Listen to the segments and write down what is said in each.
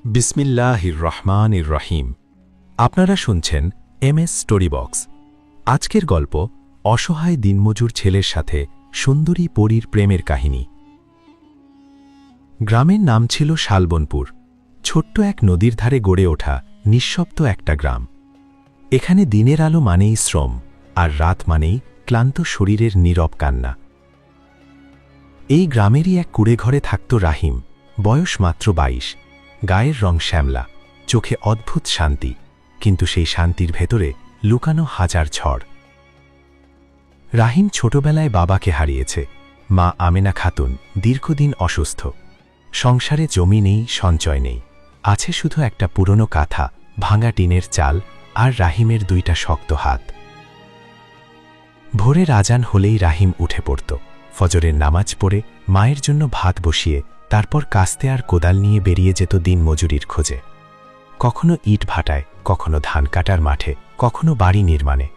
বিসমিল্লাহির রহমানির রহিম। আপনারা শুনছেন MS স্টোরি বক্স। আজকের গল্প অসহায় দিনমজুর ছেলের সাথে সুন্দরী পরীর প্রেমের কাহিনী। গ্রামের নাম ছিল শালবনপুর। ছোট্ট এক নদীর ধারে গড়ে ওঠা নিঃশব্দ একটা গ্রাম। এখানে দিনের আলো মানেই শ্রম, আর রাত মানেই ক্লান্ত শরীরের নীরব কান্না। এই গ্রামেরই এক কুঁড়েঘরে থাকত রাহিম। বয়স মাত্র 22। গায়ের রং শ্যামলা, চোখে অদ্ভুত শান্তি, কিন্তু সেই শান্তির ভেতরে লুকানো হাজার ঝড়। রাহিম ছোটবেলায় বাবাকে হারিয়েছে। মা আমেনা খাতুন দীর্ঘদিন অসুস্থ। সংসারে জমি নেই, সঞ্চয় নেই। আছে শুধু একটা পুরনো কাঁথা, ভাঙা টিনের চাল আর রাহিমের 2টা শক্ত হাত। ভোরের আজান হলেই রাহিম উঠে পড়ত। ফজরের নামাজ পড়ে মায়ের জন্য ভাত বসিয়ে তারপর কাস্তে আর কোদাল নিয়ে বেরিয়ে যেত দিন মজুরির খোঁজে। কখনো ইট ভাটায়, কখনো ধান কাটার মাঠে, কখনো বাড়ি নির্মাণে।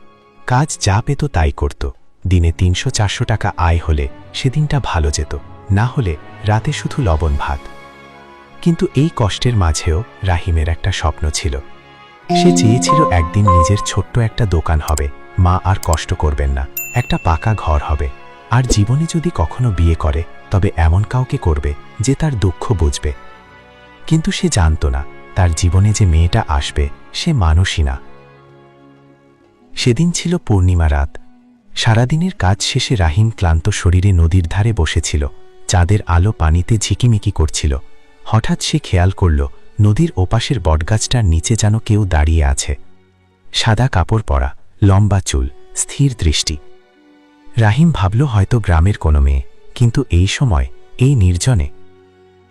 কাজ যা পেত তাই করত। দিনে 300-400 টাকা আয় হলে সেদিনটা ভালো যেত, না হলে রাতে শুধু লবণ ভাত। কিন্তু এই কষ্টের মাঝেও রাহিমের একটা স্বপ্ন ছিল। সে চেয়েছিল একদিন নিজের ছোট্ট একটা দোকান হবে, মা আর কষ্ট করবেন না, একটা পাকা ঘর হবে। আর জীবনে যদি কখনো বিয়ে করে তবে এমন কাউকে করবে যে তার দুঃখ বুঝবে। কিন্তু সে জানত না তার জীবনে যে মেয়েটা আসবে সে মানুষই না। সেদিন ছিল পূর্ণিমা রাত। সারাদিনের কাজ শেষে রাহিম ক্লান্ত শরীরে নদীর ধারে বসেছিল। চাঁদের আলো পানিতে ঝিকিমিকি করছিল। হঠাৎ সে খেয়াল করল নদীর ওপাশের বটগাছটার নিচে যেন কেউ দাঁড়িয়ে আছে। সাদা কাপড় পরা, লম্বা চুল, স্থির দৃষ্টি। রাহিম ভাবল হয়তো গ্রামের কোনো মেয়ে, কিন্তু এই সময়, এই নির্জনে।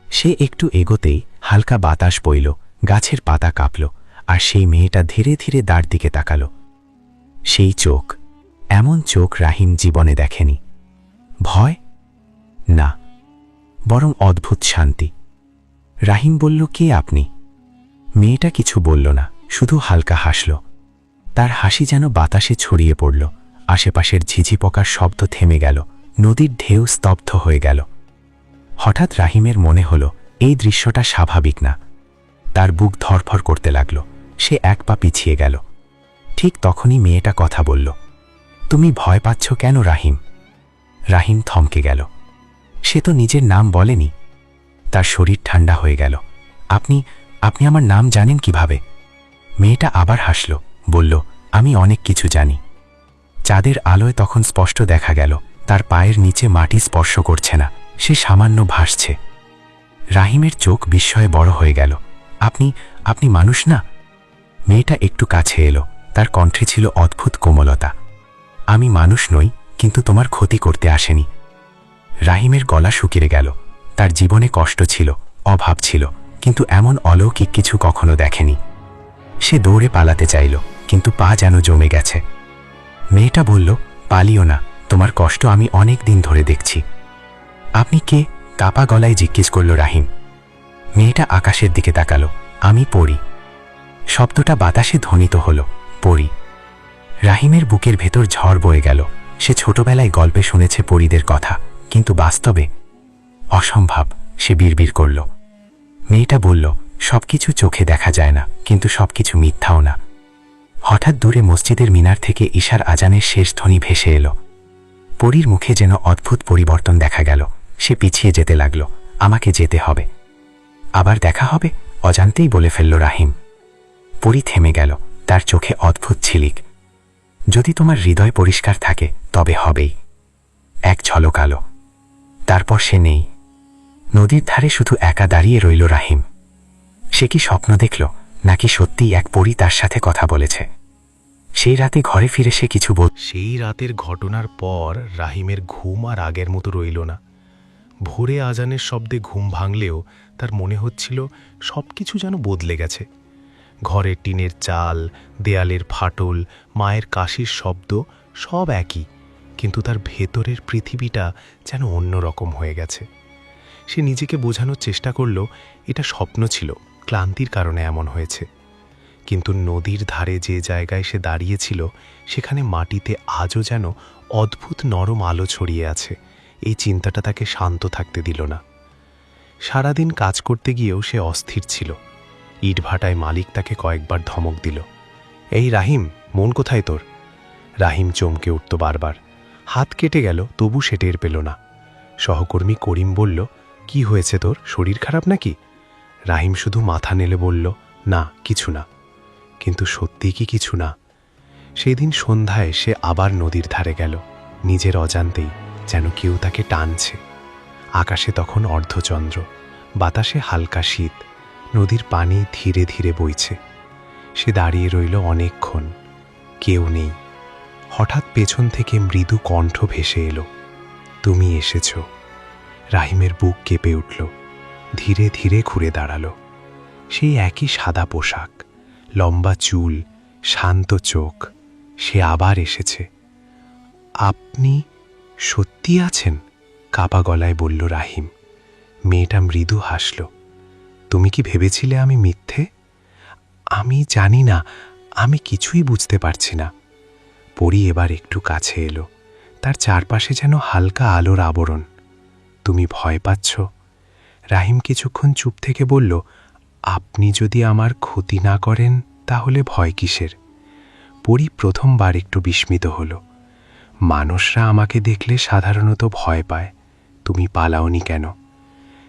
সে একটু এগোতেই হালকা বাতাস বইল, গাছের পাতা কাঁপল, আর সেই মেয়েটা ধীরে ধীরে তার দিকে তাকাল। সেই চোখ, এমন চোখ রাহিম জীবনে দেখেনি। ভয় না, বরং অদ্ভুত শান্তি। রাহিম বলল, কে আপনি? মেয়েটা কিছু বলল না, শুধু হালকা হাসল। তার হাসি যেন বাতাসে ছড়িয়ে পড়ল। আশেপাশের ঝিঝি পোকার শব্দ থেমে গেল, নদীর ঢেউ স্তব্ধ হয়ে গেল। হঠাৎ রাহিমের মনে হল এই দৃশ্যটা স্বাভাবিক না। তার বুক ধরফর করতে লাগল। সে এক পা পিছিয়ে গেল। ঠিক তখনই মেয়েটা কথা বলল, তুমি ভয় পাচ্ছ কেন রাহিম? রাহিম থমকে গেল। সে তো নিজের নাম বলেনি। তার শরীর ঠান্ডা হয়ে গেল। আপনি আপনি আমার নাম জানেন কিভাবে? মেয়েটা আবার হাসল, বলল, আমি অনেক কিছু জানি। চাঁদের আলোয় তখন স্পষ্ট দেখা গেল তার পায়ের নিচে মাটি স্পর্শ করছে না, সে সামান্য ভাসছে। রাহিমের চোখ বিস্ময়ে বড় হয়ে গেল। আপনি আপনি মানুষ না? মেয়েটা একটু কাছে এলো। তার কণ্ঠে ছিল অদ্ভুত কোমলতা। আমি মানুষ নই, কিন্তু তোমার ক্ষতি করতে আসেনি। রাহিমের গলা শুকিয়ে গেল। তার জীবনে কষ্ট ছিল, অভাব ছিল, কিন্তু এমন অলৌকিক কিছু কখনো দেখেনি। সে দৌড়ে পালাতে চাইল, কিন্তু পা যেন জমে গেছে। মেয়েটা বলল, পালিও না, তোমার কষ্ট আমি অনেক দিন ধরে দেখছি। আপনি কে? কাপা গলায় জিজ্ঞেস করল রাহিম। মেয়েটা আকাশের দিকে তাকালো। আমি পড়ি। শব্দটা বাতাসে ধ্বনিত হল, পড়ি। রাহিমের বুকের ভেতর ঝড় বয়ে গেল। সে ছোটবেলায় গল্পে শুনেছে পরীদের কথা, কিন্তু বাস্তবে অসম্ভব। সে বিড়বিড় করল। মেয়েটা বলল, সবকিছু চোখে দেখা যায় না, কিন্তু সবকিছু মিথ্যাও না। হঠাৎ দূরে মসজিদের মিনার থেকে ঈশার আজানের শেষ ধ্বনি ভেসে এলো। পরীর মুখে যেন অদ্ভুত পরিবর্তন দেখা গেল। সে পিছিয়ে যেতে লাগল। আমাকে যেতে হবে। আবার দেখা হবে, অজান্তেই বলে ফেলল রাহিম। পরী থেমে গেল। তার চোখে অদ্ভুত ঝিলিক। যদি তোমার হৃদয় পরিষ্কার থাকে তবে হবেই। এক ঝলক আলো। তারপর সে নেই। নদীর ধারে শুধু একা দাঁড়িয়ে রইল রাহিম। সে কি স্বপ্ন দেখল, নাকি সত্যিই এক পরী তার সাথে কথা বলেছে? সেই রাতে ঘরে ফিরে সে কিছু সেই রাতের ঘটনার পর রাহিমের ঘুম আর আগের মতো রইল না। ভোরে আজানের শব্দে ঘুম ভাঙলেও তার মনে হচ্ছিল সবকিছু যেন বদলে গেছে। ঘরের টিনের চাল, দেয়ালের ফাটল, মায়ের কাশির শব্দ সব একই, কিন্তু তার ভেতরের পৃথিবীটা যেন অন্যরকম হয়ে গেছে। সে নিজেকে বোঝানোর চেষ্টা করল এটা স্বপ্ন ছিল, ক্লান্তির কারণে এমন হয়েছে। কিন্তু নদীর ধারে যে জায়গায় সে দাঁড়িয়েছিল সেখানে মাটিতে আজও যেন অদ্ভুত নরম আলো ছড়িয়ে আছে। এই চিন্তাটা তাকে শান্ত থাকতে দিল না। সারাদিন কাজ করতে গিয়েও সে অস্থির ছিল। ইটভাটায় মালিক তাকে কয়েকবার ধমক দিল, এই রাহিম, মন কোথায় তোর? রাহিম চমকে উঠত বারবার। হাত কেটে গেল, তবু সে টের পেল না। সহকর্মী করিম বলল, কি হয়েছে তোর, শরীর খারাপ নাকি? রাহিম শুধু মাথা নেড়ে বলল, না, কিছু না। কিন্তু সত্যি কি কিছু না? সেদিন সন্ধ্যায় সে আবার নদীর ধারে গেল, নিজের অজান্তেই, যেন কেউ তাকে টানছে। আকাশে তখন অর্ধচন্দ্র, বাতাসে হালকা শীত, নদীর পানি ধীরে ধীরে বইছে। সে দাঁড়িয়ে রইল অনেকক্ষণ, কেউ নেই। হঠাৎ পেছন থেকে মৃদু কণ্ঠ ভেসে এলো, তুমি এসেছ। রাহিমের বুক কেঁপে উঠল, ধীরে ধীরে ঘুরে দাঁড়ালো। সেই একই সাদা পোশাক, লম্বা চুল, শান্ত চোখ। সে আবার এসেছে। আপনি সত্যি আছেন? কাপা গলায় বলল রাহিম। মেয়েটা মৃদু হাসল, তুমি কি ভেবেছিলে আমি মিথ্যে? আমি জানি না, আমি কিছুই বুঝতে পারছি না। পরি এবার একটু কাছে এলো, তার চারপাশে যেন হালকা আলোর আবরণ। তুমি ভয় পাচ্ছ? রাহিম কিছুক্ষণ চুপ থেকে বলল, আপনি যদি আমার ক্ষতি না করেন তাহলে ভয় কিসের? পরি প্রথমবার একটু বিস্মিত হল। মানুষরা আমাকে দেখলে সাধারণত ভয় পায়, তুমি পালাওনি কেন?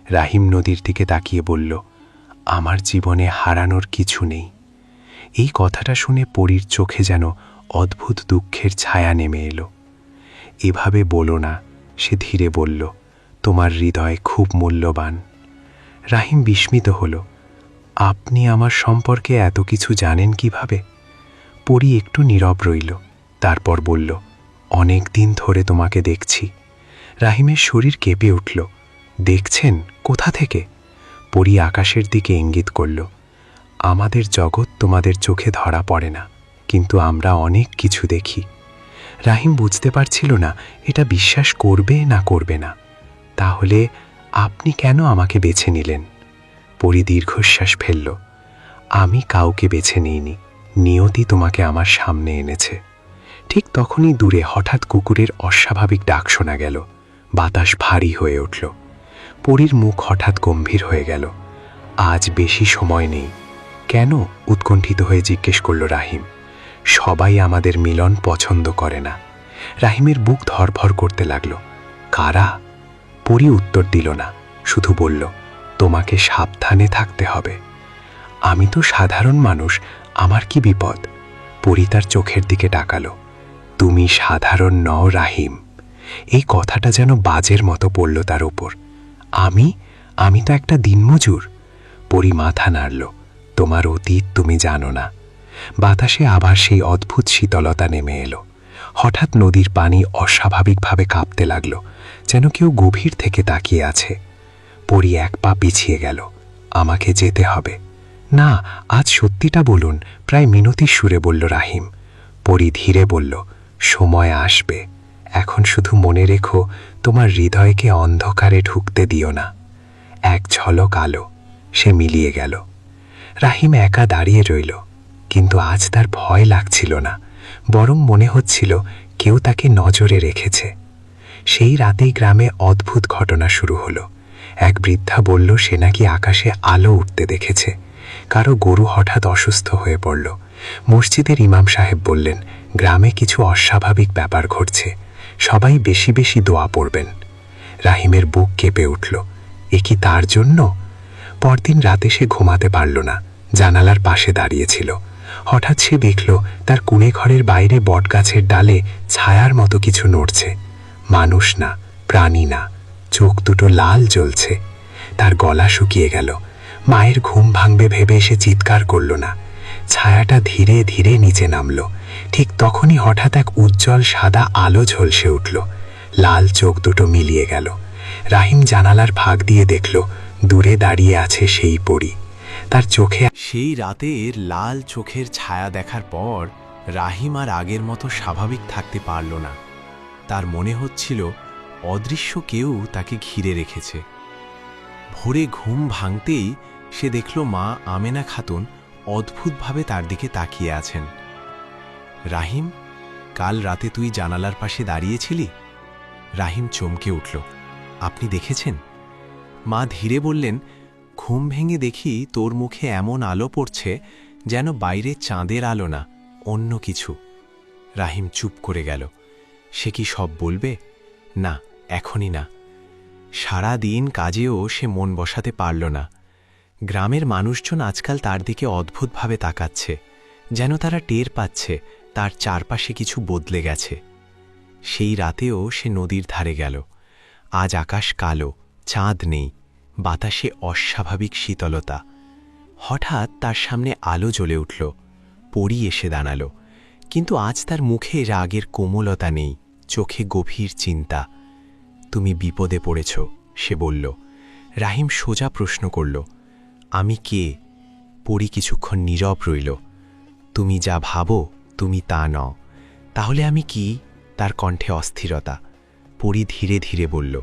রাহিম নদীর দিকে তাকিয়ে বলল, আমার জীবনে হারানোর কিছু নেই। এই কথাটা শুনে পরীর চোখে যেন অদ্ভুত দুঃখের ছায়া নেমে এলো। এভাবে বলো না, সে ধীরে বলল, তোমার হৃদয় খুব মূল্যবান। রাহিম বিস্মিত হল, আপনি আমার সম্পর্কে এত কিছু জানেন কিভাবে? পরি একটু নীরব রইল, তারপর বলল, অনেক দিন ধরে তোমাকে দেখছি। রাহিমের শরীর কেঁপে উঠল, দেখছেন? কোথা থেকে? পরি আকাশের দিকে ইঙ্গিত করল, আমাদের জগৎ তোমাদের চোখে ধরা পড়ে না, কিন্তু আমরা অনেক কিছু দেখি। রাহিম বুঝতে পারছিল না এটা বিশ্বাস করবে না করবে না। তাহলে আপনি কেন আমাকে বেছে নিলেন? পরি দীর্ঘশ্বাস ফেলল, আমি কাউকে বেছে নিইনি, নিয়তি তোমাকে আমার সামনে এনেছে। ঠিক তখনই দূরে হঠাৎ কুকুরের অস্বাভাবিক ডাক শোনা গেল। বাতাস ভারী হয়ে উঠল। পরীর মুখ হঠাৎ গম্ভীর হয়ে গেল। আজ বেশি সময় নেই। কেন? উৎকণ্ঠিত হয়ে জিজ্ঞেস করল রাহিম। সবাই আমাদের মিলন পছন্দ করে না। রাহিমের বুক ধরফর করতে লাগল। কারা? পরি উত্তর দিল না, শুধু বলল, তোমাকে সাবধানে থাকতে হবে। আমি তো সাধারণ মানুষ, আমার কি বিপদ? পরি তার চোখের দিকে তাকালো। তুমি সাধারণ নও রাহিম। এই কথাটা যেন বাজের মতো পড়ল তার উপর। আমি তো একটা দিনমজুর। পরি মাথা নাড়ল, তোমার অতীত তুমি জানো না। বাতাসে আবার সেই অদ্ভুত শীতলতা নেমে এলো। হঠাৎ নদীর পানি অস্বাভাবিকভাবে কাঁপতে লাগল, যেন কেউ গভীর থেকে তাকিয়ে আছে। পরি এক পা পিছিয়ে গেল। আমাকে যেতে হবে। না, আজ সত্যিটা বলুন, প্রায় মিনতির সুরে বলল রাহিম। পরি ধীরে বলল, সময় আসবে, এখন শুধু মনে রেখো, তোমার হৃদয়কে অন্ধকারে ঢুকতে দিও না। এক ঝলক আলো, সে মিলিয়ে গেল। রাহিম একা দাঁড়িয়ে রইল, কিন্তু আজ তার ভয় লাগছিল না, বরং মনে হচ্ছিল কেউ তাকে নজরে রেখেছে। সেই রাতেই গ্রামে অদ্ভুত ঘটনা শুরু হলো। এক বৃদ্ধা বলল সে নাকি আকাশে আলো উঠতে দেখেছে। কারো গরু হঠাৎ অসুস্থ হয়ে পড়ল। মসজিদের ইমাম সাহেব বললেন, গ্রামে কিছু অস্বাভাবিক ব্যাপার ঘটছে, সবাই বেশি বেশি দোয়া পড়বেন। রাহিমের বুক কেঁপে উঠল। এ কি তার জন্য? পরদিন রাতে সে ঘুমাতে পারল না, জানালার পাশে দাঁড়িয়েছিল। হঠাৎ সে দেখল তার কুঁড়ে ঘরের বাইরে বটগাছের ডালে ছায়ার মতো কিছু নড়ছে। মানুষ না, প্রাণী না, চোখ দুটো লাল জ্বলছে। তার গলা শুকিয়ে গেল। মায়ের ঘুম ভাঙবে ভেবে সে চিৎকার করল না। ছায়াটা ধীরে ধীরে নিচে নামল। ঠিক তখনই হঠাৎ এক উজ্জ্বল সাদা আলো ঝলসে উঠল। লাল চোখ দুটো মিলিয়ে গেল। রাহিম জানালার ফাঁক দিয়ে দেখল দূরে দাঁড়িয়ে আছে সেই পরী। তার চোখে সেই রাতের লাল চোখের ছায়া দেখার পর রাহিম আর আগের মতো স্বাভাবিক থাকতে পারল না। তার মনে হচ্ছিল অদৃশ্য কেউ তাকে ঘিরে রেখেছে। ভোরে ঘুম ভাঙতেই সে দেখল মা আমেনা খাতুন অদ্ভুতভাবে তার দিকে তাকিয়ে আছেন। রাহিম, কাল রাতে তুই জানালার পাশে দাঁড়িয়েছিলি? রাহিম চমকে উঠল। আপনি দেখেছেন? মা ধীরে বললেন, ঘুম ভেঙে দেখি তোর মুখে এমন আলো পড়ছে যেন বাইরে চাঁদের আলো না, অন্য কিছু। রাহিম চুপ করে গেল। সে কি সব বলবে? না, এখনই না। সারা দিন কাজেও সে মন বসাতে পারল না। গ্রামের মানুষজন আজকাল তার দিকে অদ্ভুতভাবে তাকাচ্ছে, যেন তারা টের পাচ্ছে তার চারপাশে কিছু বদলে গেছে। সেই রাতেও সে নদীর ধারে গেল। আজ আকাশ কালো, চাঁদ নেই, বাতাসে অস্বাভাবিক শীতলতা। হঠাৎ তার সামনে আলো জ্বলে উঠল। পরী এসে দাঁড়াল, কিন্তু আজ তার মুখে রাগের কোমলতা নেই, চোখে গভীর চিন্তা। তুমি বিপদে পড়েছ, সে বলল। রাহিম সোজা প্রশ্ন করল, আমি কে? পরী কিছুক্ষণ নীরব রইল। তুমি যা ভাবো তুমি তা নও। তাহলে আমি কি? তার কণ্ঠে অস্থিরতা। পরী ধীরে ধীরে বলল,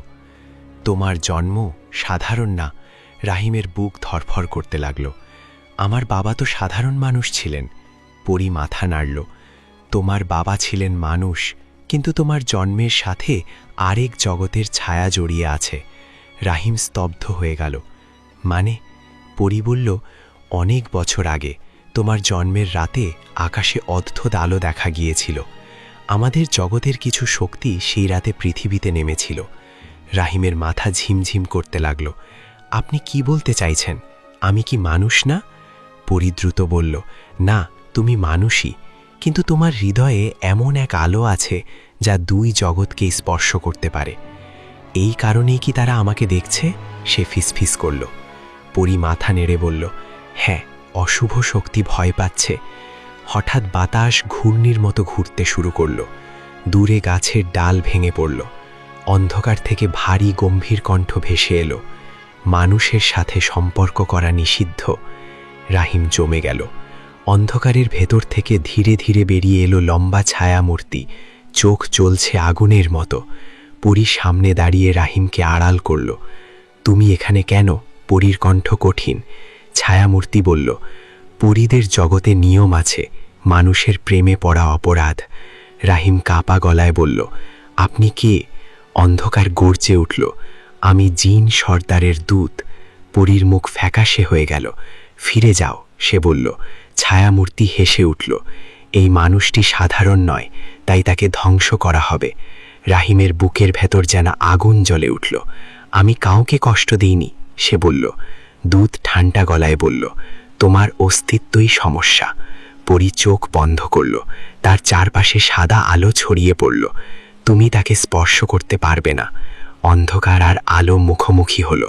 তোমার জন্ম সাধারণ না। রাহিমের বুক ধরফর করতে লাগল। আমার বাবা তো সাধারণ মানুষ ছিলেন। পরী মাথা নাড়ল। তোমার বাবা ছিলেন মানুষ, কিন্তু তোমার জন্মের সাথে আরেক জগতের ছায়া জড়িয়ে আছে। রাহিম স্তব্ধ হয়ে গেল। মানে? পরী বলল, অনেক বছর আগে তোমার জন্মের রাতে আকাশে অদ্ভুত আলো দেখা গিয়েছিল। আমাদের জগতের কিছু শক্তি সেই রাতে পৃথিবীতে নেমেছিল। রাহিমের মাথা ঝিমঝিম করতে লাগল। আপনি কি বলতে চাইছেন? আমি কি মানুষ না? পরী দ্রুত বলল, না, তুমি মানুষই, কিন্তু তোমার হৃদয়ে এমন এক আলো আছে যা দুই জগৎকে স্পর্শ করতে পারে। এই কারণেই কি তারা আমাকে দেখছে? সে ফিসফিস করল। পরী মাথা নেড়ে বলল, হ্যাঁ, অশুভ শক্তি ভয় পাচ্ছে। হঠাৎ বাতাস ঘূর্ণির মতো ঘুরতে শুরু করল। দূরে গাছের ডাল ভেঙে পড়ল। অন্ধকার থেকে ভারী গম্ভীর কণ্ঠ ভেসে এলো, মানুষের সাথে সম্পর্ক করা নিষিদ্ধ। রাহিম জমে গেল। অন্ধকারের ভেতর থেকে ধীরে ধীরে বেরিয়ে এলো লম্বা ছায়ামূর্তি, চোখ জ্বলছে আগুনের মতো। পরী সামনে দাঁড়িয়ে রাহিমকে আড়াল করল। তুমি এখানে কেন? পরীর কণ্ঠ কঠিন। ছায়ামূর্তি বলল, পরীদের জগতে নিয়ম আছে, মানুষের প্রেমে পড়া অপরাধ। রাহিম কাঁপা গলায় বলল, আপনি কে? অন্ধকার গর্জে উঠল, আমি জিন সর্দারের দূত। পরীর মুখ ফ্যাকাশে হয়ে গেল। ফিরে যাও, সে বলল। ছায়ামূর্তি হেসে উঠল, এই মানুষটি সাধারণ নয়, তাই তাকে ধ্বংস করা হবে। রাহিমের বুকের ভেতর যেন আগুন জ্বলে উঠল। আমি কাউকে কষ্ট দিইনি, সে বলল। দূত ঠান্ডা গলায় বলল, তোমার অস্তিত্বই সমস্যা। পরী চোখ বন্ধ করল। তার চারপাশে সাদা আলো ছড়িয়ে পড়ল। তুমি তাকে স্পর্শ করতে পারবে না। অন্ধকার আর আলো মুখোমুখি হলো।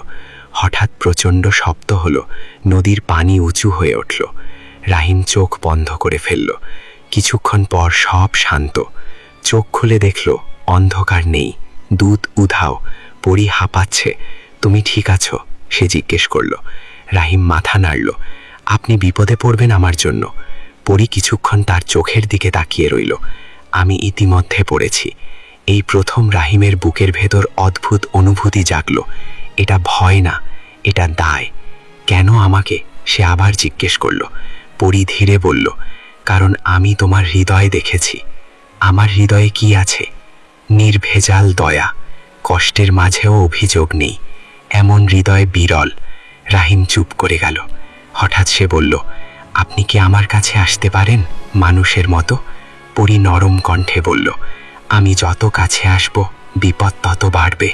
হঠাৎ প্রচণ্ড শব্দ হলো, নদীর পানি উঁচু হয়ে উঠল। রাহিম চোখ বন্ধ করে ফেলল। কিছুক্ষণ পর সব শান্ত। চোখ খুলে দেখল অন্ধকার নেই, দুধ উধাও। পরী হাঁপাচ্ছে। তুমি ঠিক আছো? সে জিজ্ঞেস করল। রাহিম মাথা নাড়ল। আপনি বিপদে পড়বেন আমার জন্য। পরী কিছুক্ষণ তার চোখের দিকে তাকিয়ে রইল। আমি ইতিমধ্যে পড়েছি। এই প্রথম রাহিমের বুকের ভেতর অদ্ভুত অনুভূতি জাগল। এটা ভয় না, এটা দায়। কেন আমাকে? সে আবার জিজ্ঞেস করল। পরী ধীরে বলল, কারণ আমি তোমার হৃদয় দেখেছি। আমার হৃদয়ে কি আছে? নির্ভেজাল দয়া, কষ্টের মাঝেও অভিযোগ নেই। এমন হৃদয় বিরল। রাহিম চুপ করে গেল। হঠাৎ সে বলল, আপনি কি আমার কাছে আসতে পারেন মানুষের মতো? পরী নরম কণ্ঠে বলল, আমি যত কাছে আসব বিপদ তত বাড়বে।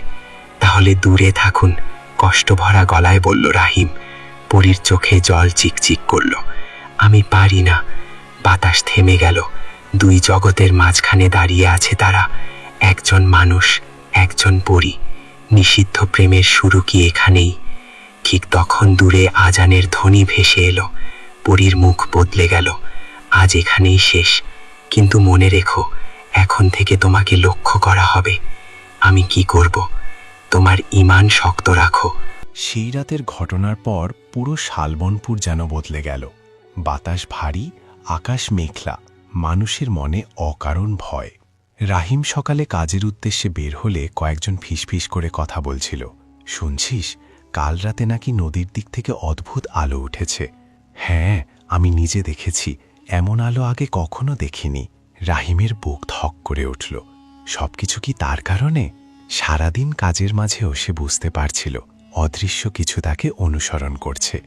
তাহলে দূরে থাকুন, কষ্টভরা গলায় বলল রাহিম। পরীর চোখে জল চিকচিক করল। আমি পারি না। বাতাস থেমে গেল। দুই জগতের মাঝখানে দাঁড়িয়ে আছে তারা, একজন মানুষ, একজন পরী। নিষিদ্ধ প্রেমের শুরু কি এখানেই? ঠিক তখন দূরে আজানের ধ্বনি ভেসে এলো। পরীর মুখ বদলে গেল। আজ এখানেই শেষ, কিন্তু মনে রেখো, এখন থেকে তোমাকে লক্ষ্য করা হবে। আমি কি করব? তোমার ঈমান শক্ত রাখো। সেই রাতের ঘটনার পর পুরো শালবনপুর যেন বদলে গেল। বাতাস ভারী, আকাশ মেঘলা, মানুষের মনে অকারণ ভয়। রাহিম সকালে কাজের উদ্দেশ্যে বের হলে কয়েকজন ফিসফিস করে কথা বলছিল। শুনছিস, কাল রাতে নাকি নদীর দিক থেকে অদ্ভুত আলো উঠেছে। হ্যাঁ, আমি নিজে দেখেছি। এমন আলো আগে কখনো দেখিনি। রাহিমের বুক ধক করে উঠল। সবকিছু কি তার কারণে? সারাদিন কাজের মাঝেও সে বুঝতে পারছিল অদৃশ্য কিছু তাকে অনুসরণ করছে,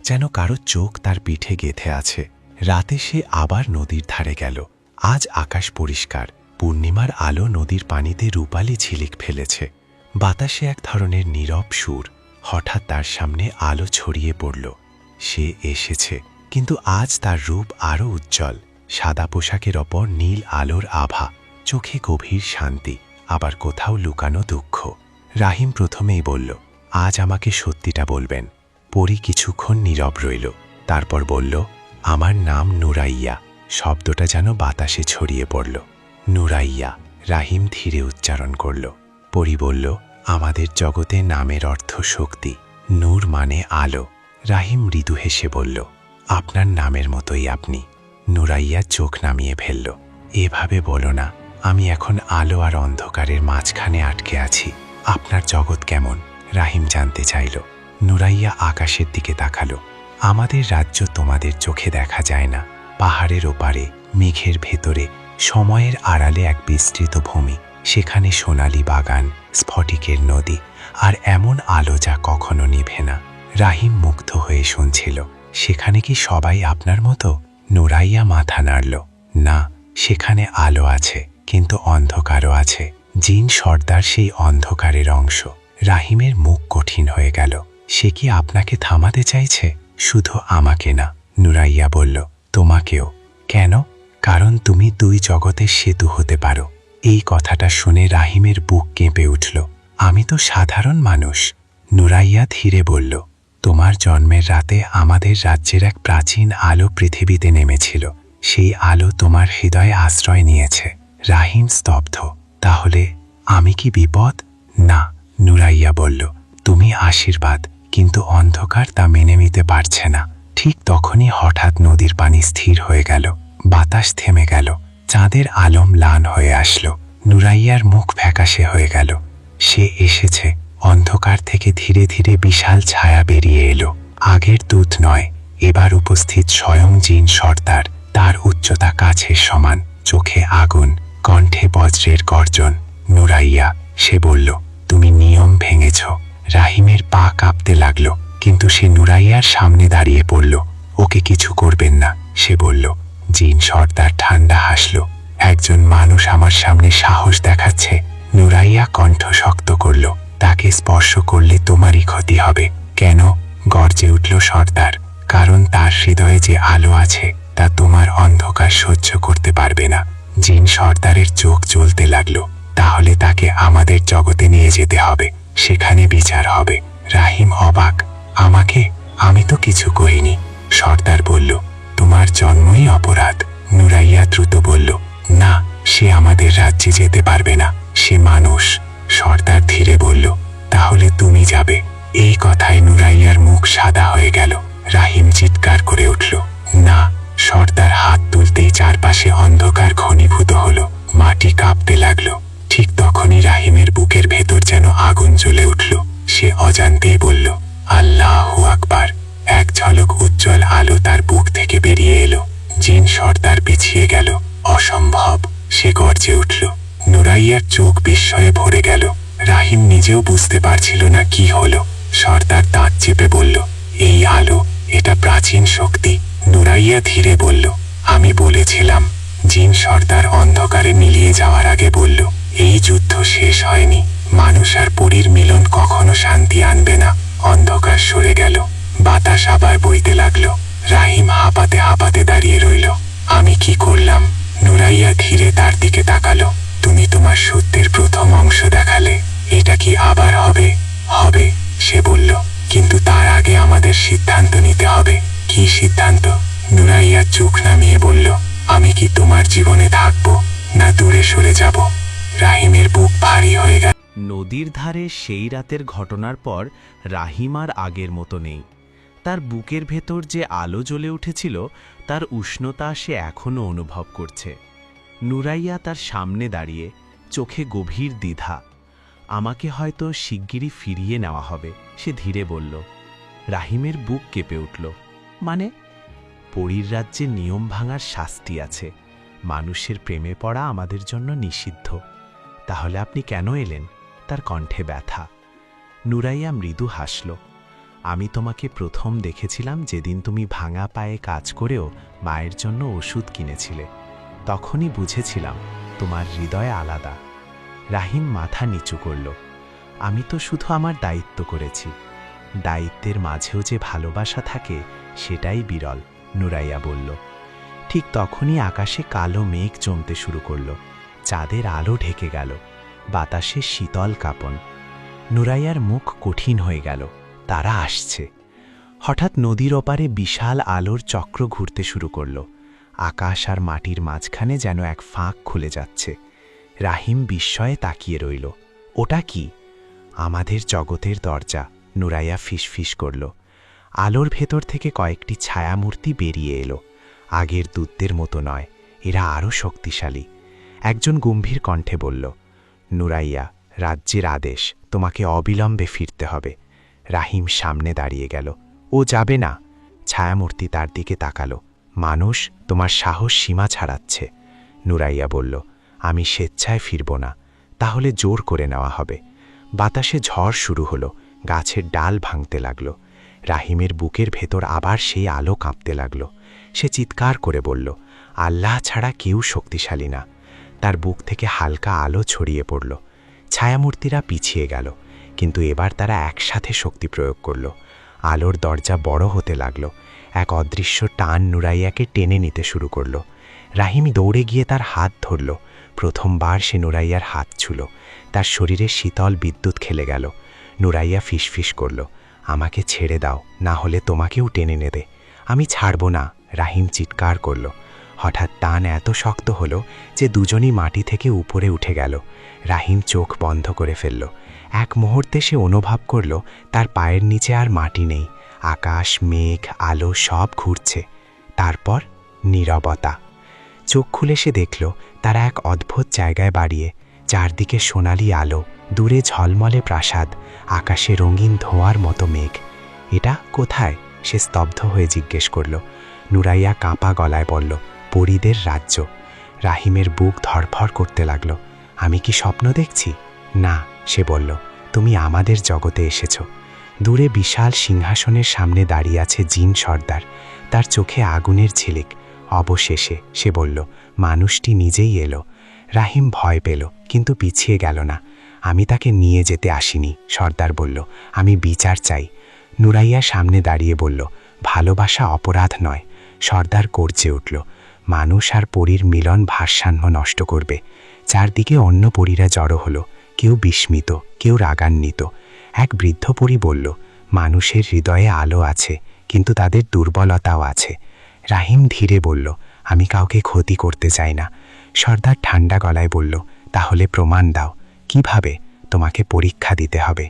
যেন কারো চোখ তার পিঠে গেঁথে আছে। রাতে সে আবার নদীর ধারে গেল। আজ আকাশ পরিষ্কার, পূর্ণিমার আলো নদীর পানিতে রূপালি ঝিলিক ফেলেছে। বাতাসে এক ধরনের নীরব সুর। হঠাৎ তার সামনে আলো ছড়িয়ে পড়ল। সে এসেছে, কিন্তু আজ তার রূপ আরও উজ্জ্বল। সাদা পোশাকের ওপর নীল আলোর আভা, চোখে গভীর শান্তি, আবার কোথাও লুকানো দুঃখ। রাহিম প্রথমেই বলল, আজ আমাকে সত্যিটা বলবেন। পরী কিছুক্ষণ নীরব রইল, তারপর বলল, আমার নাম নুরাইয়া। শব্দটা যেন বাতাসে ছড়িয়ে পড়ল। নুরাইয়া। রাহিম ধীরে উচ্চারণ করল। পরী বলল, আমাদের জগতে নামের অর্থ শক্তি। নূর মানে আলো। রাহিম মৃদু হেসে বলল, আপনার নামের মতোই আপনি। নুরাইয়া চোখ নামিয়ে ফেলল। এভাবে বলো না, আমি এখন আলো আর অন্ধকারের মাঝখানে আটকে আছি। আপনার জগৎ কেমন? রাহিম জানতে চাইল। নুরাইয়া আকাশের দিকে তাকালো। আমাদের রাজ্য তোমাদের চোখে দেখা যায় না। পাহাড়ের ওপারে, মেঘের ভেতরে, সময়ের আড়ালে এক বিস্তৃত ভূমি। সেখানে সোনালি বাগান, স্ফটিকের নদী, আর এমন আলো যা কখনো নিভে না। রাহিম মুগ্ধ হয়ে শুনছিল। সেখানে কি সবাই আপনার মতো? নুরাইয়া মাথা নাড়ল। না, সেখানে আলো আছে, কিন্তু অন্ধকারও আছে। জিন সর্দার সেই অন্ধকারের অংশ। রাহিমের মুখ কঠিন হয়ে গেল। সে কি আপনাকে থামাতে চাইছে? শুধু আমাকে না, নুরাইয়া বলল, তোমাকেও। কেন? কারণ তুমি দুই জগতের সেতু হতে পারো। এই কথাটা শুনে রাহিমের বুক কেঁপে উঠল। আমি তো সাধারণ মানুষ। নুরাইয়া ধীরে বলল, তোমার জন্মের রাতে আমাদের রাজ্যের এক প্রাচীন আলো পৃথিবীতে নেমেছিল। সেই আলো তোমার হৃদয়ে আশ্রয় নিয়েছে। রাহিম স্তব্ধ। তাহলে আমি কি বিপদ? না, নুরাইয়া বলল, তুমি আশীর্বাদ। কিন্তু অন্ধকার তা মেনে নিতে পারছে না। ঠিক তখনই হঠাৎ নদীর পানি স্থির হয়ে গেল। বাতাস থেমে গেল। চাঁদের আলো ম্লান হয়ে আসলো। নুরাইয়ার মুখ ফ্যাকাশে হয়ে গেল। সে এসেছে। অন্ধকার থেকে ধীরে ধীরে বিশাল ছায়া বেরিয়ে এলো। আগের দূত নয়, এবার উপস্থিত স্বয়ং জিন সর্দার। তার উচ্চতা কাছের সমান, চোখে আগুন, কণ্ঠে বজ্রের গর্জন। নুরাইয়া, সে বলল, তুমি নিয়ম ভেঙেছ। রাহিমের পা কাঁপতে লাগলো, কিন্তু সে নুরাইয়ার সামনে দাঁড়িয়ে পড়ল। ওকে কিছু করবেন না, সে বলল। জিন সর্দার ঠান্ডা হাসল। একজন মানুষ আমার সামনে সাহস দেখাচ্ছে। নুরাইয়া কণ্ঠ শক্ত করল, তাকে স্পর্শ করলে তোমারই ক্ষতি হবে। কেন? গর্জে উঠল সর্দার। কারণ তার হৃদয়ে যে আলো আছে তা তোমার অন্ধকার সহ্য করতে পারবে না। জিন সর্দারের চোখ জ্বলতে লাগলো। তাহলে তাকে আমাদের জগতে নিয়ে যেতে হবে, সেখানে বিচার হবে। রাহিম অবাক। আমাকে? আমি তো কিছু করিনি। সর্দার বলল, তোমার জন্মই অপরাধ। নুরাইয়া দ্রুত বলল, না, সে আমাদের রাজ্যে যেতে পারবে না। সে মানুষ। সর্দার ধীরে বলল, তাহলে তুমি যাবে। এই কথায় নুরাইয়ার মুখ সাদা হয়ে গেল। রাহিম চিৎকার করে উঠল, না। সর্দার হাত তুলতেই চারপাশে অন্ধকার ঘনীভূত হলো। মাটি কাঁপতে লাগলো। ঠিক তখনই রাহিমের বুকের ভেতর যেন আগুন জ্বলে উঠল। সে অজান্তেই বলল, আল্লাহু আকবার। এক ঝলক উজ্জ্বল আলো তার বুক থেকে বেরিয়ে এলো। জিন সর্দার পিছিয়ে গেল। অসম্ভব, সে গর্জে উঠল। নুরাইয়ার চোখ বিস্ময়ে ভরে গেল। রাহিম নিজেও বুঝতে পারছিল না কি হলো। সর্দার দাঁত চেপে বলল, এই আলো, এটা প্রাচীন শক্তি। নুরাইয়া ধীরে বলল, আমি বলেছিলাম। জিন সর্দার অন্ধকারে মিলিয়ে যাওয়ার আগে বলল, এই যুদ্ধ শেষ হয়নি। মানুষ আর পরীর মিলন কখনো শান্তি আনবে না। অন্ধকার সরে গেল। বাতাস আবার বইতে লাগলো। রাহিম হাঁপাতে হাঁপাতে দাঁড়িয়ে রইল। আমি কি করলাম? নুরাইয়া ধীরে তার দিকে তাকালো। তুমি তোমার সত্যের প্রথম অংশ দেখালে। এটা কি আবার হবে? হবে, সে বলল। কিন্তু তার আগে আমাদের সিদ্ধান্ত নিতে হবে। কি সিদ্ধান্ত? নুরাইয়া চোখ নামিয়ে বলল, আমি কি তোমার জীবনে থাকবো, না দূরে সরে যাব? রাহিমের বুক ভারী হয়ে গেল। নদীর ধারে সেই রাতের ঘটনার পর রাহিম আর আগের মতো নেই। তার বুকের ভেতর যে আলো জ্বলে উঠেছিল তার উষ্ণতা সে এখনও অনুভব করছে। নুরাইয়া তার সামনে দাঁড়িয়ে, চোখে গভীর দ্বিধা। আমাকে হয়তো শিগগিরই ফিরিয়ে নেওয়া হবে, সে ধীরে বলল। রাহিমের বুক কেঁপে উঠল। মানে? পরীর রাজ্যে নিয়ম ভাঙার শাস্তি আছে। মানুষের প্রেমে পড়া আমাদের জন্য নিষিদ্ধ। তাহলে আপনি কেন এলেন? তার কণ্ঠে ব্যথা। নুরাইয়া মৃদু হাসল। আমি তোমাকে প্রথম দেখেছিলাম যেদিন তুমি ভাঙা পায়ে কাজ করেও মায়ের জন্য ওষুধ কিনেছিলে। তখনই বুঝেছিলাম তোমার হৃদয় আলাদা। রাহিম মাথা নিচু করল। আমি তো শুধু আমার দায়িত্ব করেছি। দায়িত্বের মাঝেও যে ভালোবাসা থাকে সেটাই বিরল, নুরাইয়া বলল। ঠিক তখনই আকাশে কালো মেঘ জমতে শুরু করল। চাঁদের আলো ঢেকে গেল। বাতাসে শীতল কাঁপন। নুরাইয়ার মুখ কঠিন হয়ে গেল। তারা আসছে। হঠাৎ নদীর ওপারে বিশাল আলোর চক্র ঘুরতে শুরু করল। আকাশ আর মাটির মাঝখানে যেন এক ফাঁক খুলে যাচ্ছে। রাহিম বিস্ময়ে তাকিয়ে রইল। ওটা কি? আমাদের জগতের দরজা, নুরাইয়া ফিসফিস করল। আলোর ভেতর থেকে কয়েকটি ছায়ামূর্তি বেরিয়ে এলো। আগের দূতদের মতো নয়, এরা আরও শক্তিশালী। একজন গম্ভীর কণ্ঠে বলল, নুরাইয়া, রাজ্যের আদেশ, তোমাকে অবিলম্বে ফিরতে হবে। রাহিম সামনে দাঁড়িয়ে গেল। ও যাবে না। ছায়ামূর্তি তার দিকে তাকালো। মানুষ, তোমার সাহস সীমা ছাড়াচ্ছে। নুরাইয়া বলল, আমি স্বেচ্ছায় ফিরব না। তাহলে জোর করে নেওয়া হবে। বাতাসে ঝড় শুরু হলো। গাছের ডাল ভাঙতে লাগল। রাহিমের বুকের ভেতর আবার সেই আলো কাঁপতে লাগল। সে চিৎকার করে বলল, আল্লাহ ছাড়া কেউ শক্তিশালী না। তার বুক থেকে হালকা আলো ছড়িয়ে পড়ল। ছায়ামূর্তিরা পিছিয়ে গেল, কিন্তু এবার তারা একসাথে শক্তি প্রয়োগ করল। আলোর দরজা বড় হতে লাগল। এক অদৃশ্য টান নুরাইয়াকে টেনে নিতে শুরু করল। রাহিম দৌড়ে গিয়ে তার হাত ধরল। প্রথমবার সে নুরাইয়ার হাত ছুল। তার শরীরে শীতল বিদ্যুৎ খেলে গেল। নুরাইয়া ফিসফিস করল, আমাকে ছেড়ে দাও, না হলে তোমাকেও টেনে নেবে। আমি ছাড়ব না, রাহিম চিৎকার করল। হঠাৎ টান এত শক্ত হল যে দুজনই মাটি থেকে উপরে উঠে গেল। রাহিম চোখ বন্ধ করে ফেলল। এক মুহূর্তে সে অনুভব করল তার পায়ের নিচে আর মাটি নেই। আকাশ, মেঘ, আলো সব ঘুরছে। তারপর নীরবতা। চোখ খুলে সে দেখল তারা এক অদ্ভুত জায়গায় দাঁড়িয়ে। চারদিকে সোনালি আলো, দূরে ঝলমলে প্রাসাদ, আকাশে রঙিন ধোঁয়ার মতো মেঘ। এটা কোথায়? সে স্তব্ধ হয়ে জিজ্ঞেস করল। নুরাইয়া কাঁপা গলায় বলল, পরীদের রাজ্য। রাহিমের বুক ধড়ফড় করতে লাগল। আমি কি স্বপ্ন দেখছি? না, সে বলল, তুমি আমাদের জগতে এসেছ। দূরে বিশাল সিংহাসনের সামনে দাঁড়িয়ে আছে জিন সর্দার। তার চোখে আগুনের ঝিলিক। অবশেষে, সে বলল, মানুষটি নিজেই এলো। রাহিম ভয় পেল, কিন্তু পিছিয়ে গেল না। আমি তাকে নিয়ে যেতে আসিনি, সর্দার বলল, আমি বিচার চাই। নুরাইয়া সামনে দাঁড়িয়ে বলল, ভালোবাসা অপরাধ নয়। সর্দার গর্জে উঠল, মানুষ আর পরীর মিলন ভারসাম্য নষ্ট করবে। চারদিকে অন্য পরীরা জড়ো হলো, কেউ বিস্মিত, কেউ রাগান্বিত। এক বৃদ্ধ পরী বলল, মানুষের হৃদয়ে আলো আছে, কিন্তু তাদের দুর্বলতাও আছে। রাহিম ধীরে বলল, আমি কাউকে ক্ষতি করতে চাই না। সর্দার ঠান্ডা গলায় বলল, তাহলে প্রমাণ দাও। কিভাবে? তোমাকে পরীক্ষা দিতে হবে।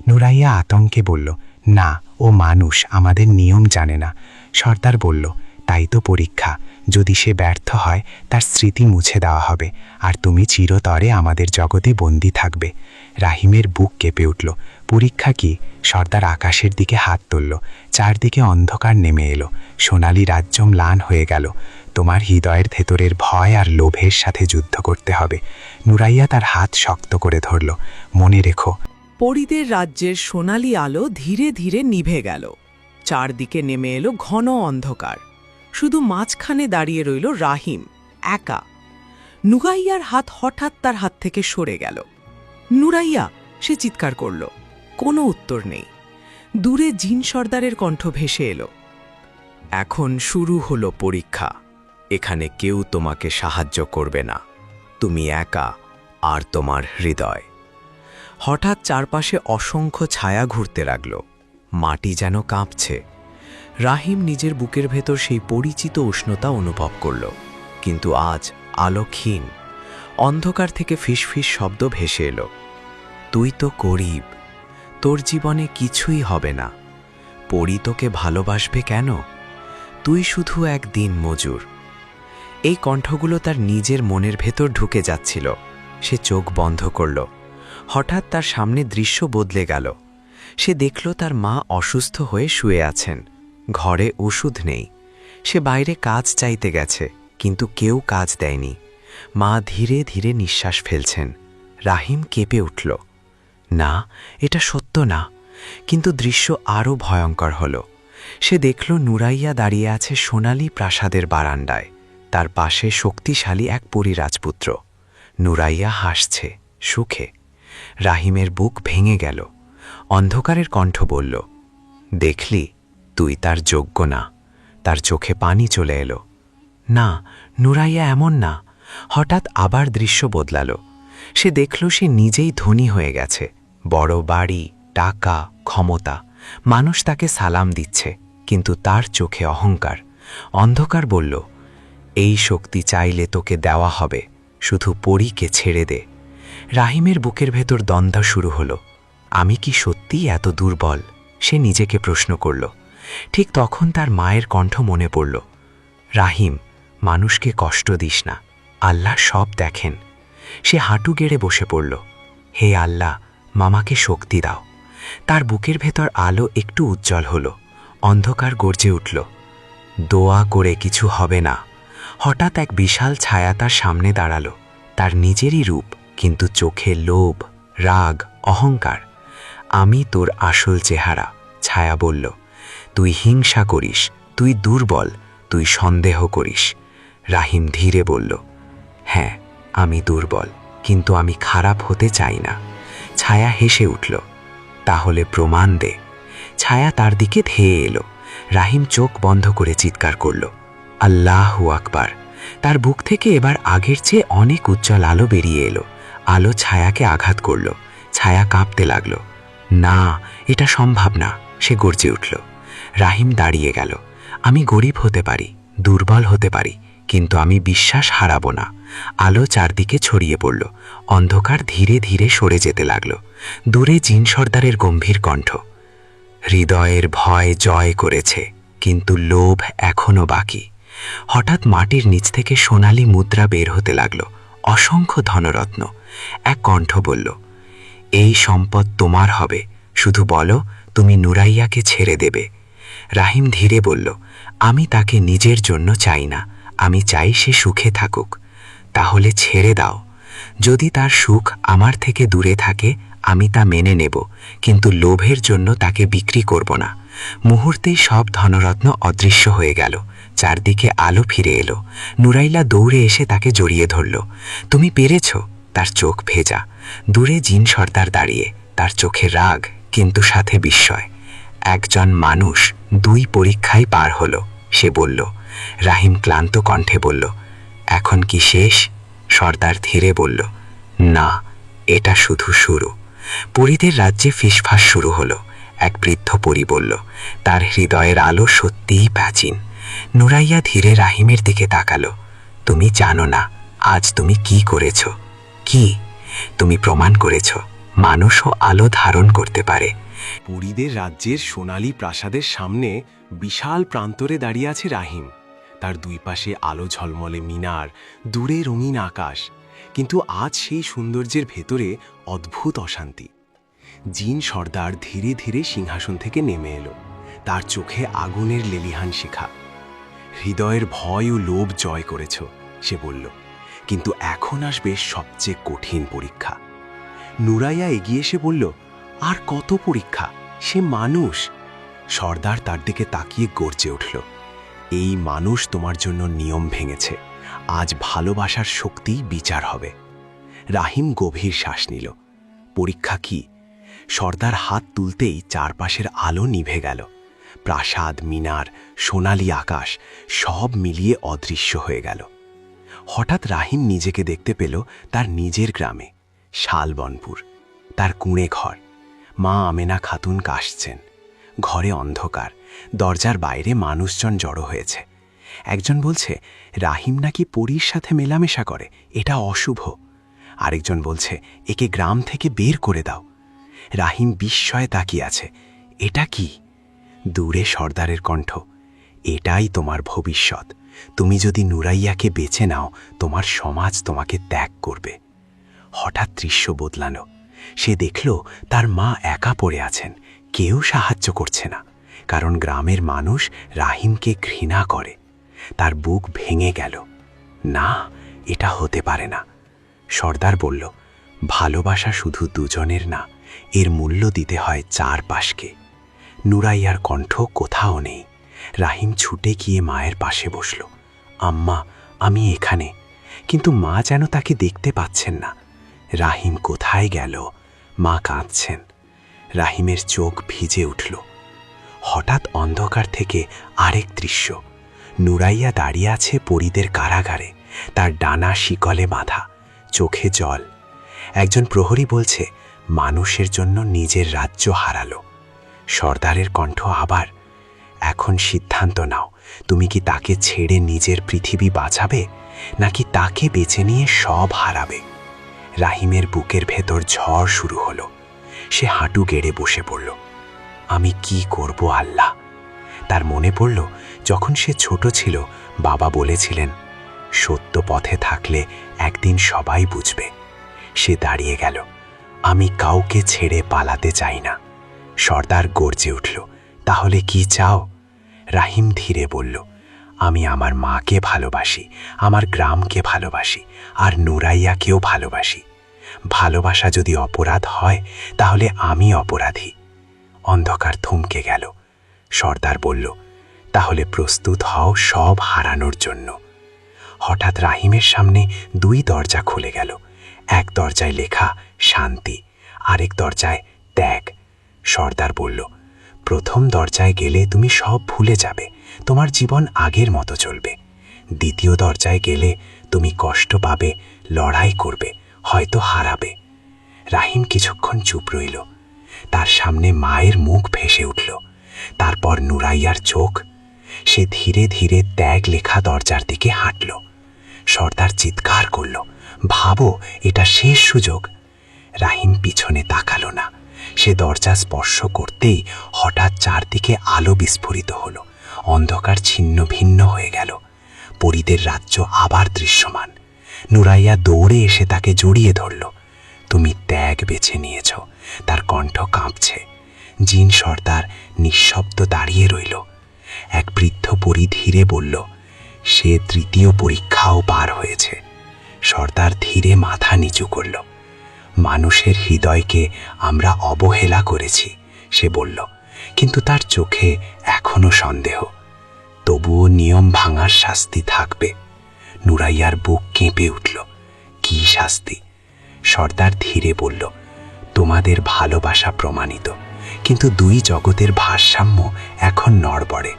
নুরাইয়া আতঙ্কে বলল, না, ও মানুষ, আমাদের নিয়ম জানে না। সর্দার বলল, তাই তো পরীক্ষা। যদি সে ব্যর্থ হয়, তার স্মৃতি মুছে দেওয়া হবে, আর তুমি চিরতরে আমাদের জগতে বন্দী থাকবে। রাহিমের বুক কেঁপে উঠল। পরীক্ষা কি? সর্দার আকাশের দিকে হাত তুলল। চারদিকে অন্ধকার নেমে এলো। সোনালি রাজ্য ম্লান হয়ে গেল। তোমার হৃদয়ের ভেতরের ভয় আর লোভের সাথে যুদ্ধ করতে হবে। নুরাইয়া তার হাত শক্ত করে ধরল। মনে রেখো। পরীদের রাজ্যের সোনালি আলো ধীরে ধীরে নিভে গেল। চারদিকে নেমে এলো ঘন অন্ধকার। শুধু মাঝখানে দাঁড়িয়ে রইল রাহিম, একা। নুরাইয়ার হাত হঠাৎ তার হাত থেকে সরে গেল। নুরাইয়া, সে চিৎকার করল। কোনো উত্তর নেই। দূরে জিন সর্দারের কণ্ঠ ভেসে এলো, এখন শুরু হলো পরীক্ষা। এখানে কেউ তোমাকে সাহায্য করবে না। তুমি একা, আর তোমার হৃদয়। হঠাৎ চারপাশে অসংখ্য ছায়া ঘুরতে লাগল। মাটি যেন কাঁপছে। রাহিম নিজের বুকের ভেতর সেই পরিচিত উষ্ণতা অনুভব করল, কিন্তু আজ আলো ক্ষীণ। অন্ধকার থেকে ফিসফিস শব্দ ভেসে এলো, তুই তো গরিব, তোর জীবনে কিছুই হবে না। পরী তোকে ভালোবাসবে কেন? তুই শুধু এক দিন মজুর। এই কণ্ঠগুলো তার নিজের মনের ভেতর ঢুকে যাচ্ছিল। সে চোখ বন্ধ করল। হঠাৎ তার সামনে দৃশ্য বদলে গেল। সে দেখল তার মা অসুস্থ হয়ে শুয়ে আছেন। ঘরে ওষুধ নেই। সে বাইরে কাজ চাইতে গেছে, কিন্তু কেউ কাজ দেয়নি। মা ধীরে ধীরে নিঃশ্বাস ফেলছেন। রাহিম কেঁপে উঠল। না, এটা সত্য না। কিন্তু দৃশ্য আরও ভয়ঙ্কর হল। সে দেখল নুরাইয়া দাঁড়িয়ে আছে সোনালি প্রাসাদের বারান্দায়, তার পাশে শক্তিশালী এক পরী রাজপুত্র। নুরাইয়া হাসছে, সুখে। রাহিমের বুক ভেঙে গেল। অন্ধকারের কণ্ঠ বলল, দেখলি, তুই তার যোগ্য না। তার চোখে পানি চলে এলো। না, নুরাইয়া এমন না। হঠাৎ আবার দৃশ্য বদলাল। সে দেখল সে নিজেই ধনী হয়ে গেছে। বড় বাড়ি, টাকা, ক্ষমতা। মানুষ তাকে সালাম দিচ্ছে, কিন্তু তার চোখে অহংকার। অন্ধকার বলল, এই শক্তি চাইলে তোকে দেওয়া হবে, শুধু পরীকে ছেড়ে দে। রাহিমের বুকের ভেতর দ্বন্দ্ব শুরু হলো। আমি কি সত্যিই এত দুর্বল? সে নিজেকে প্রশ্ন করল। ঠিক তখন তার মায়ের কণ্ঠ মনে পড়ল, রাহিম, মানুষকে কষ্ট দিস না, আল্লাহ সব দেখেন। সে হাঁটু গেড়ে বসে পড়ল। হে আল্লাহ, মামাকে শক্তি দাও। তার বুকের ভেতর আলো একটু উজ্জ্বল হল। অন্ধকার গর্জে উঠল, দোয়া করে কিছু হবে না। হঠাৎ এক বিশাল ছায়া তার সামনে দাঁড়ালো। তার নিজেরই রূপ, কিন্তু চোখে লোভ, রাগ, অহংকার। আমি তোর আসল চেহারা, ছায়া বলল। তুই হিংসা করিস, তুই দুর্বল, তুই সন্দেহ করিস। রাহিম ধীরে বলল, হ্যাঁ, আমি দুর্বল, কিন্তু আমি খারাপ হতে চাই না। ছায়া হেসে উঠল, তাহলে প্রমাণ দে। ছায়া তার দিকে ধেয়ে এলো। রাহিম চোখ বন্ধ করে চিৎকার করল, আল্লাহু আকবার। তার বুক থেকে এবার আগের চেয়ে অনেক উজ্জ্বল আলো বেরিয়ে এলো। আলো ছায়াকে আঘাত করল। ছায়া কাঁপতে লাগল। না, এটা সম্ভব না, সে গর্জে উঠল। রাহিম দাঁড়িয়ে গেল। আমি গরিব হতে পারি, দুর্বল হতে পারি, কিন্তু আমি বিশ্বাস হারাবো না। আলো চারদিকে ছড়িয়ে পড়ল। অন্ধকার ধীরে ধীরে সরে যেতে লাগল। দূরে জিন সর্দারের গম্ভীর কণ্ঠ, হৃদয়ের ভয় জয় করেছে, কিন্তু লোভ এখনো বাকি। হঠাৎ মাটির নিচ থেকে সোনালি মুদ্রা বের হতে লাগল, অসংখ্য ধনরত্ন। এক কণ্ঠ বলল, এই সম্পদ তোমার হবে, শুধু বলো তুমি নুরাইয়াকে ছেড়ে দেবে। রাহিম ধীরে বলল, আমি তাকে নিজের জন্য চাই না, আমি চাই সে সুখে থাকুক। তাহলে ছেড়ে দাও। যদি তার সুখ আমার থেকে দূরে থাকে, আমি তা মেনে নেব, কিন্তু লোভের জন্য তাকে বিক্রি করব না। মুহূর্তেই সব ধনরত্ন অদৃশ্য হয়ে গেল। চারদিকে আলো ফিরে এলো। নুরাইলা দৌড়ে এসে তাকে জড়িয়ে ধরল। তুমি পেরেছ। তার চোখ ভেজা। দূরে জিন সর্দার দাঁড়িয়ে, তার চোখে রাগ, কিন্তু সাথে বিস্ময়। একজন মানুষ দুই পরীক্ষায় পার হলো, সে বলল। রাহিম ক্লান্ত কণ্ঠে বলল, এখন কি শেষ? সর্দার ধীরে বলল, না, এটা শুধু শুরু। পরীদের রাজ্যে ফিসফাস শুরু হলো। এক বৃদ্ধ পরী বলল, তার হৃদয়ের আলো সত্যিই প্রাচীন। নুরাইয়া ধীরে রাহিমের দিকে তাকালো। তুমি জানো না আজ তুমি কি করেছ? কি? তুমি প্রমাণ করেছ মানুষও আলো ধারণ করতে পারে। পরীদের রাজ্যের সোনালী প্রাসাদের সামনে বিশাল প্রান্তরে দাঁড়িয়ে আছে রাহিম। তার দুই পাশে আলো ঝলমলে মিনার, দূরে রঙিন আকাশ। কিন্তু আজ সেই সৌন্দর্যের ভেতরে অদ্ভুত অশান্তি। জিন সর্দার ধীরে ধীরে সিংহাসন থেকে নেমে এলো। তার চোখে আগুনের লেলিহান শিখা। হৃদয়ের ভয় ও লোভ জয় করেছ, সে বলল, কিন্তু এখন আসবে সবচেয়ে কঠিন পরীক্ষা। নুরাইয়া এগিয়ে এসে বলল, আর কত পরীক্ষা? সে মানুষ। সর্দার তার দিকে তাকিয়ে গর্জে উঠল, এই মানুষ তোমার জন্য নিয়ম ভেঙেছে। আজ ভালোবাসার শক্তিই বিচার হবে। রাহিম গভীর শ্বাস নিল। পরীক্ষা কি? সর্দার হাত তুলতেই চারপাশের আলো নিভে গেল। প্রাসাদ, মিনার, সোনালি আকাশ সব মিলিয়ে অদৃশ্য হয়ে গেল। হঠাৎ রাহিম নিজেকে দেখতে পেল তার নিজের গ্রামে, শালবনপুর। তার কুঁড়ে ঘর। মা আমেনা খাতুন কাশছেন। ঘরে অন্ধকার। দরজার বাইরে মানুষজন জড়ো হয়েছে। একজন বলছে, রাহিম নাকি পরীর সাথে মেলামেশা করে, এটা অশুভ। আরেকজন বলছে, একে গ্রাম থেকে বের করে দাও। রাহিম বিস্ময়ে তাকিয়ে আছে। এটা কি? দূরে সর্দারের কণ্ঠ, এটাই তোমার ভবিষ্যৎ। তুমি যদি নুরাইয়াকে বেছে নাও, তোমার সমাজ তোমাকে ত্যাগ করবে। হঠাৎ দৃশ্য বদলানো। সে দেখল তার মা একা পড়ে আছেন। কেউ সাহায্য করছে না, কারণ গ্রামের মানুষ রাহিমকে ঘৃণা করে। তার বুক ভেঙে গেল। না, এটা হতে পারে না। সর্দার বলল, ভালোবাসা শুধু দুজনের না, এর মূল্য দিতে হয় চারপাশকে। নুরাইয়ার কণ্ঠ কোথাও নেই। রাহিম ছুটে গিয়ে মায়ের পাশে বসল। আম্মা, আমি এখানে। কিন্তু মা যেন তাকে দেখতে পাচ্ছেন না। রাহিম কোথায় গেল? মা কাঁদছেন। রাহিমের চোখ ভিজে উঠল। হঠাৎ অন্ধকার থেকে আরেক দৃশ্য। নুরাইয়া দাঁড়িয়ে আছে পরীদের কারাগারে, তার ডানা শিকলে বাঁধা, চোখে জল। একজন প্রহরী বলছে, মানুষের জন্য নিজের রাজ্য হারালো। সর্দারের কণ্ঠ আবার, এখন সিদ্ধান্ত নাও, তুমি কি তাকে ছেড়ে নিজের পৃথিবী বাঁচাবে, নাকি তাকে বেছে নিয়ে সব হারাবে? রাহিমের বুকের ভেতর ঝড় শুরু হলো। সে হাঁটু গেড়ে বসে পড়ল। আমি কি করব আল্লাহ? তার মনে পড়ল যখন সে ছোট ছিল বাবা বলেছিলেন, সত্য পথে থাকলে একদিন সবাই বুঝবে। সে দাঁড়িয়ে গেল। আমি কাউকে ছেড়ে পালাতে চাই না। সর্দার গর্জে উঠল, তাহলে কি চাও? রাহিম ধীরে বলল, আমি আমার মাকে ভালোবাসি, আমার গ্রামকে ভালোবাসি, আর নুরাইয়াকেও ভালোবাসি। ভালোবাসা যদি অপরাধ হয় তাহলে আমি অপরাধী। অন্ধকার থমকে গেল। সর্দার বলল, তাহলে প্রস্তুত হও সব হারানোর জন্য। হঠাৎ রাহিমের সামনে দুই দরজা খুলে গেল। এক দরজায় লেখা শান্তি, আরেক দরজায় ত্যাগ। সর্দার বলল, প্রথম দরজায় গেলে তুমি সব ভুলে যাবে, তোমার জীবন আগের মতো চলবে। দ্বিতীয় দরজায় গেলে তুমি কষ্ট পাবে, লড়াই করবে, হয়তো হারাবে। রাহিম কিছুক্ষণ চুপ রইল। তার সামনে মায়ের মুখ ভেসে উঠল, তারপর নুরাইয়ার চোখ। সে ধীরে ধীরে ত্যাগ লেখা দরজার দিকে হাঁটল। সর্দার চিৎকার করল, ভাবো, এটা শেষ সুযোগ। রাহিম পিছনে তাকালো না। সে দরজা স্পর্শ করতেই হঠাৎ চারদিকে আলো বিস্ফোরিত হল। অন্ধকার ছিন্ন ভিন্ন হয়ে গেল। পরীদের রাজ্য আবার দৃশ্যমান। নুরাইয়া দৌড়ে এসে তাকে জড়িয়ে ধরল। তুমি ত্যাগ বেছে নিয়েছ। তার কণ্ঠ কাঁপছে। জিন সর্দার নিঃশব্দ দাঁড়িয়ে রইল। এক বৃদ্ধ পরী ধীরে বলল, সে তৃতীয় পরীক্ষাও পার হয়েছে। সর্দার ধীরে মাথা নিচু করল। মানুষের হৃদয়কে আমরা অবহেলা করেছি, সে বলল, কিন্তু তার চোখে এখনো সন্দেহ। তবুও নিয়ম ভাঙার শাস্তি থাকবে। নুরাইয়ার বুক কেঁপে উঠল। কি শাস্তি? সর্দার ধীরে বলল, তোমাদের ভালোবাসা প্রমাণিত, কিন্তু দুই জগতের ভারসাম্য এখন নড়বড়ে।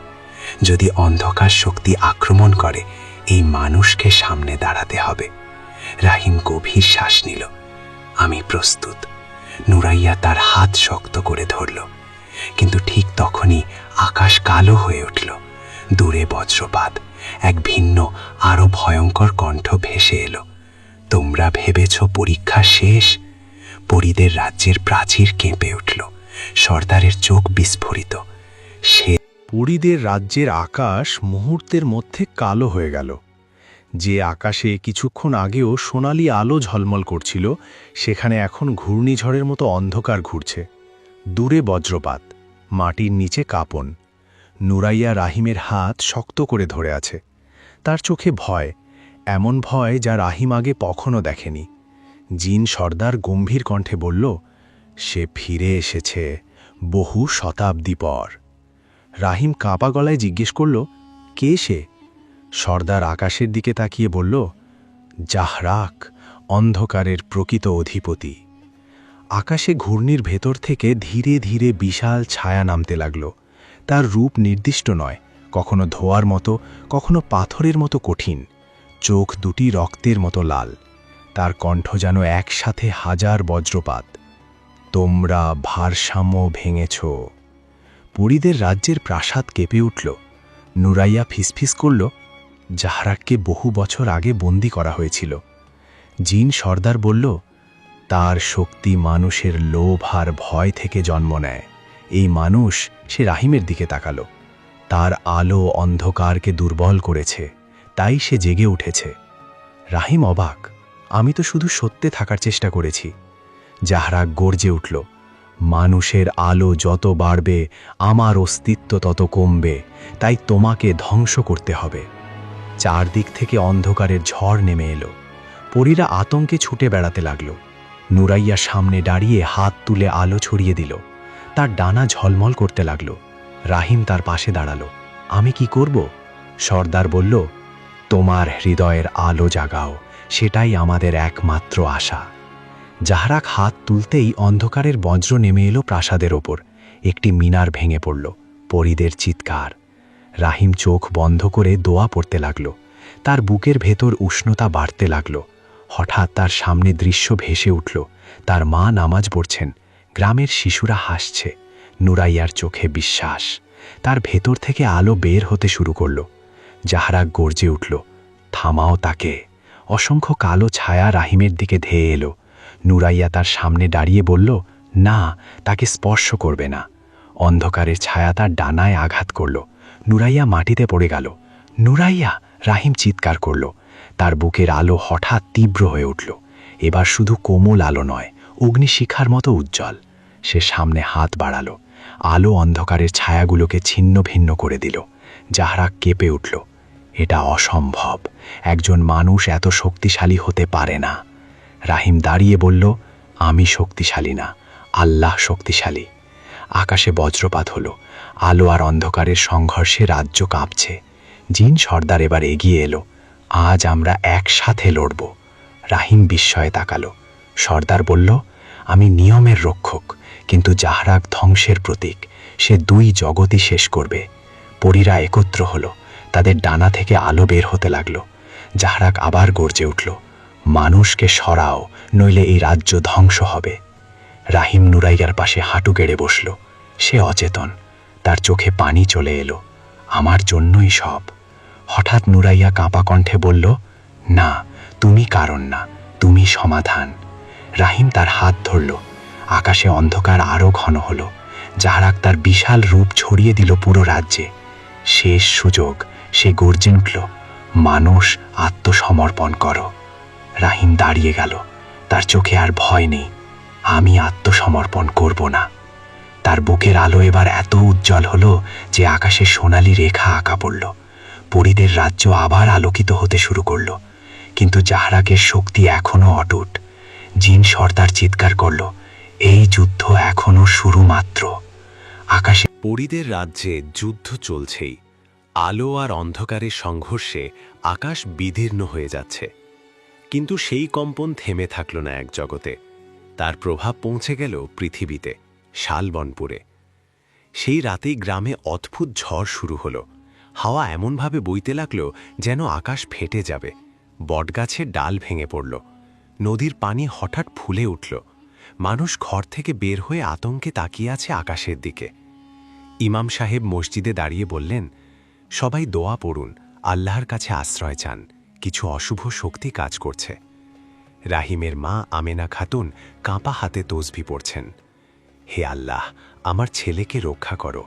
যদি অন্ধকার শক্তি আক্রমণ করে, এই মানুষকে সামনে দাঁড়াতে হবে। রাহিম গভীর শ্বাস নিল। আমি প্রস্তুত। নুরাইয়া তার হাত শক্ত করে ধরল। কিন্তু ঠিক তখনই আকাশ কালো হয়ে উঠল। দূরে বজ্রপাত। এক ভিন্ন আরো ভয়ঙ্কর কণ্ঠ ভেসে এলো, তোমরা ভেবেছ পরীক্ষা শেষ? পরীদের রাজ্যের প্রাচীর কেঁপে উঠল। সর্দারের চোখ বিস্ফোরিত। সে পরীদের রাজ্যের আকাশ মুহূর্তের মধ্যে কালো হয়ে গেল। যে আকাশে কিছুক্ষণ আগেও সোনালি আলো ঝলমল করছিল, সেখানে এখন ঘূর্ণিঝড়ের মতো অন্ধকার ঘুরছে। দূরে বজ্রপাত, মাটির নিচে কাঁপন। নুরাইয়া রাহিমের হাত শক্ত করে ধরে আছে। তার চোখে ভয়, এমন ভয় যা রাহিম আগে কখনো দেখেনি। জিন সর্দার গম্ভীর কণ্ঠে বলল, সে ফিরে এসেছে বহু শতাব্দী পর। রাহিম কাঁপা গলায় জিজ্ঞেস করল, কে সে? সর্দার আকাশের দিকে তাকিয়ে বলল, জাহরাক, অন্ধকারের প্রকৃত অধিপতি। আকাশে ঘূর্ণির ভেতর থেকে ধীরে ধীরে বিশাল ছায়া নামতে লাগল। তার রূপ নির্দিষ্ট নয়, কখনো ধোয়ার মতো, কখনো পাথরের মতো কঠিন। চোখ দুটি রক্তের মতো লাল। তার কণ্ঠ যেন একসাথে হাজার বজ্রপাত। তোমরা ভারসাম্য ভেঙেছ। পরীদের রাজ্যের প্রাসাদ কেঁপে উঠল। নুরাইয়া ফিসফিস করল, জাহরাককে বহু বছর আগে বন্দী করা হয়েছিল। জিন সর্দার বলল, তার শক্তি মানুষের লোভ আর ভয় থেকে জন্ম নেয়। এই মানুষ, সে রাহিমের দিকে তাকালো, তার আলো অন্ধকারকে দুর্বল করেছে, তাই সে জেগে উঠেছে। রাহিম অবাক, আমি তো শুধু সত্যে থাকার চেষ্টা করেছি। জাহরাক গর্জে উঠল, মানুষের আলো যত বাড়বে আমার অস্তিত্ব তত কমবে, তাই তোমাকে ধ্বংস করতে হবে। চারদিক থেকে অন্ধকারের ঝড় নেমে এলো। পরীরা আতঙ্কে ছুটে বেড়াতে লাগল। নুরাইয়া সামনে দাঁড়িয়ে হাত তুলে আলো ছড়িয়ে দিল। তার ডানা ঝলমল করতে লাগল। রাহিম তার পাশে দাঁড়ালো। আমি কি করব? সর্দার বলল, তোমার হৃদয়ের আলো জাগাও, সেটাই আমাদের একমাত্র আশা। জাহরাক হাত তুলতেই অন্ধকারের বজ্র নেমে এলো প্রাসাদের ওপর। একটি মিনার ভেঙে পড়ল। পরীদের চিৎকার। রাহিম চোখ বন্ধ করে দোয়া পড়তে লাগল। তার বুকের ভেতর উষ্ণতা বাড়তে লাগল। হঠাৎ তার সামনে দৃশ্য ভেসে উঠল। তার মা নামাজ পড়ছেন, গ্রামের শিশুরা হাসছে। নুরাইয়ার চোখে বিশ্বাস। তার ভেতর থেকে আলো বের হতে শুরু করল। জাহরাক গর্জে উঠল, থামাও তাকে। অসংখ্য কালো ছায়া রাহিমের দিকে ধেয়ে এলো। নুরাইয়া তার সামনে দাঁড়িয়ে বলল, না, তাকে স্পর্শ করবে না। অন্ধকারের ছায়া তার ডানায় আঘাত করল। নুরাইয়া মাটিতে পড়ে গেল। নুরাইয়া! রাহিম চিৎকার করল। তার বুকের আলো হঠাৎ তীব্র হয়ে উঠল। এবার শুধু কোমল আলো নয়, অগ্নিশিখার মতো উজ্জ্বল। সে সামনে হাত বাড়ালো। আলো অন্ধকারের ছায়াগুলোকে ছিন্ন ভিন্ন করে দিল। জাহরাক কেঁপে উঠল। এটা অসম্ভব। একজন মানুষ এত শক্তিশালী হতে পারে না। রাহিম দাঁড়িয়ে বলল, আমি শক্তিশালী না, আল্লাহ শক্তিশালী। আকাশে বজ্রপাত হলো। আলো আর অন্ধকারের সংঘর্ষে রাজ্য কাঁপছে। জিন সর্দার এবার এগিয়ে এলো। আজ আমরা একসাথে লড়ব। রাহিম বিস্ময়ে তাকালো। সর্দার বলল, আমি নিয়মের রক্ষক, কিন্তু জাহরাক ধ্বংসের প্রতীক। সে দুই জগতই শেষ করবে। পরীরা একত্র হলো। তাদের ডানা থেকে আলো বের হতে লাগলো। জাহরাক আবার গর্জে উঠল, মানুষকে সরাও, নইলে এই রাজ্য ধ্বংস হবে। রাহিম নুরাইয়ার পাশে হাঁটু গেড়ে বসল। সে অচেতন। তার চোখে পানি চলে এলো। আমার জন্যই সব। হঠাৎ নুরাইয়া কাঁপা কণ্ঠে বলল, না, তুমি কারণ না, তুমি সমাধান। রাহিম তার হাত ধরল। আকাশে অন্ধকার আরও ঘন হলো। জাহরাক তার বিশাল রূপ ছড়িয়ে দিল পুরো রাজ্যে। শেষ সুযোগ। সে গর্জে উঠল, মানুষ, আত্মসমর্পণ করো। রাহিম দাঁড়িয়ে গেল। তার চোখে আর ভয় নেই। আমি আত্মসমর্পণ করব না। তার বুকের আলো এবার এত উজ্জ্বল হলো যে আকাশে সোনালি রেখা আঁকা পড়ল। পরীদের রাজ্য আবার আলোকিত হতে শুরু করল। কিন্তু জাহরাকের শক্তি এখনো অটুট। জিন সর্দার চিৎকার করল, এই যুদ্ধ এখনো শুরু মাত্র। আকাশে পরীদের রাজ্যে যুদ্ধ চলছেই। আলো আর অন্ধকারের সংঘর্ষে আকাশ বিদীর্ণ হয়ে যাচ্ছে। কিন্তু সেই কম্পন থেমে থাকল না এক জগতে। তার প্রভাব পৌঁছে গেল পৃথিবীতে, শালবনপুরে। সেই রাতেই গ্রামে অদ্ভুত ঝড় শুরু হলো। হাওয়া এমনভাবে বইতে লাগল যেন আকাশ ফেটে যাবে। বটগাছের ডাল ভেঙে পড়ল। নদীর পানি হঠাৎ ফুলে উঠল। মানুষ ঘর থেকে বের হয়ে আতঙ্কে তাকিয়ে আছে আকাশের দিকে। ইমাম সাহেব মসজিদে দাঁড়িয়ে বললেন, সবাই দোয়া পড়ুন, আল্লাহর কাছে আশ্রয় চান, কিছু অশুভ শক্তি কাজ করছে। রাহিমের মা আমেনা খাতুন কাঁপা হাতে তসবি পড়ছেন, হে আল্লাহ, আমার ছেলেকে রক্ষা করো।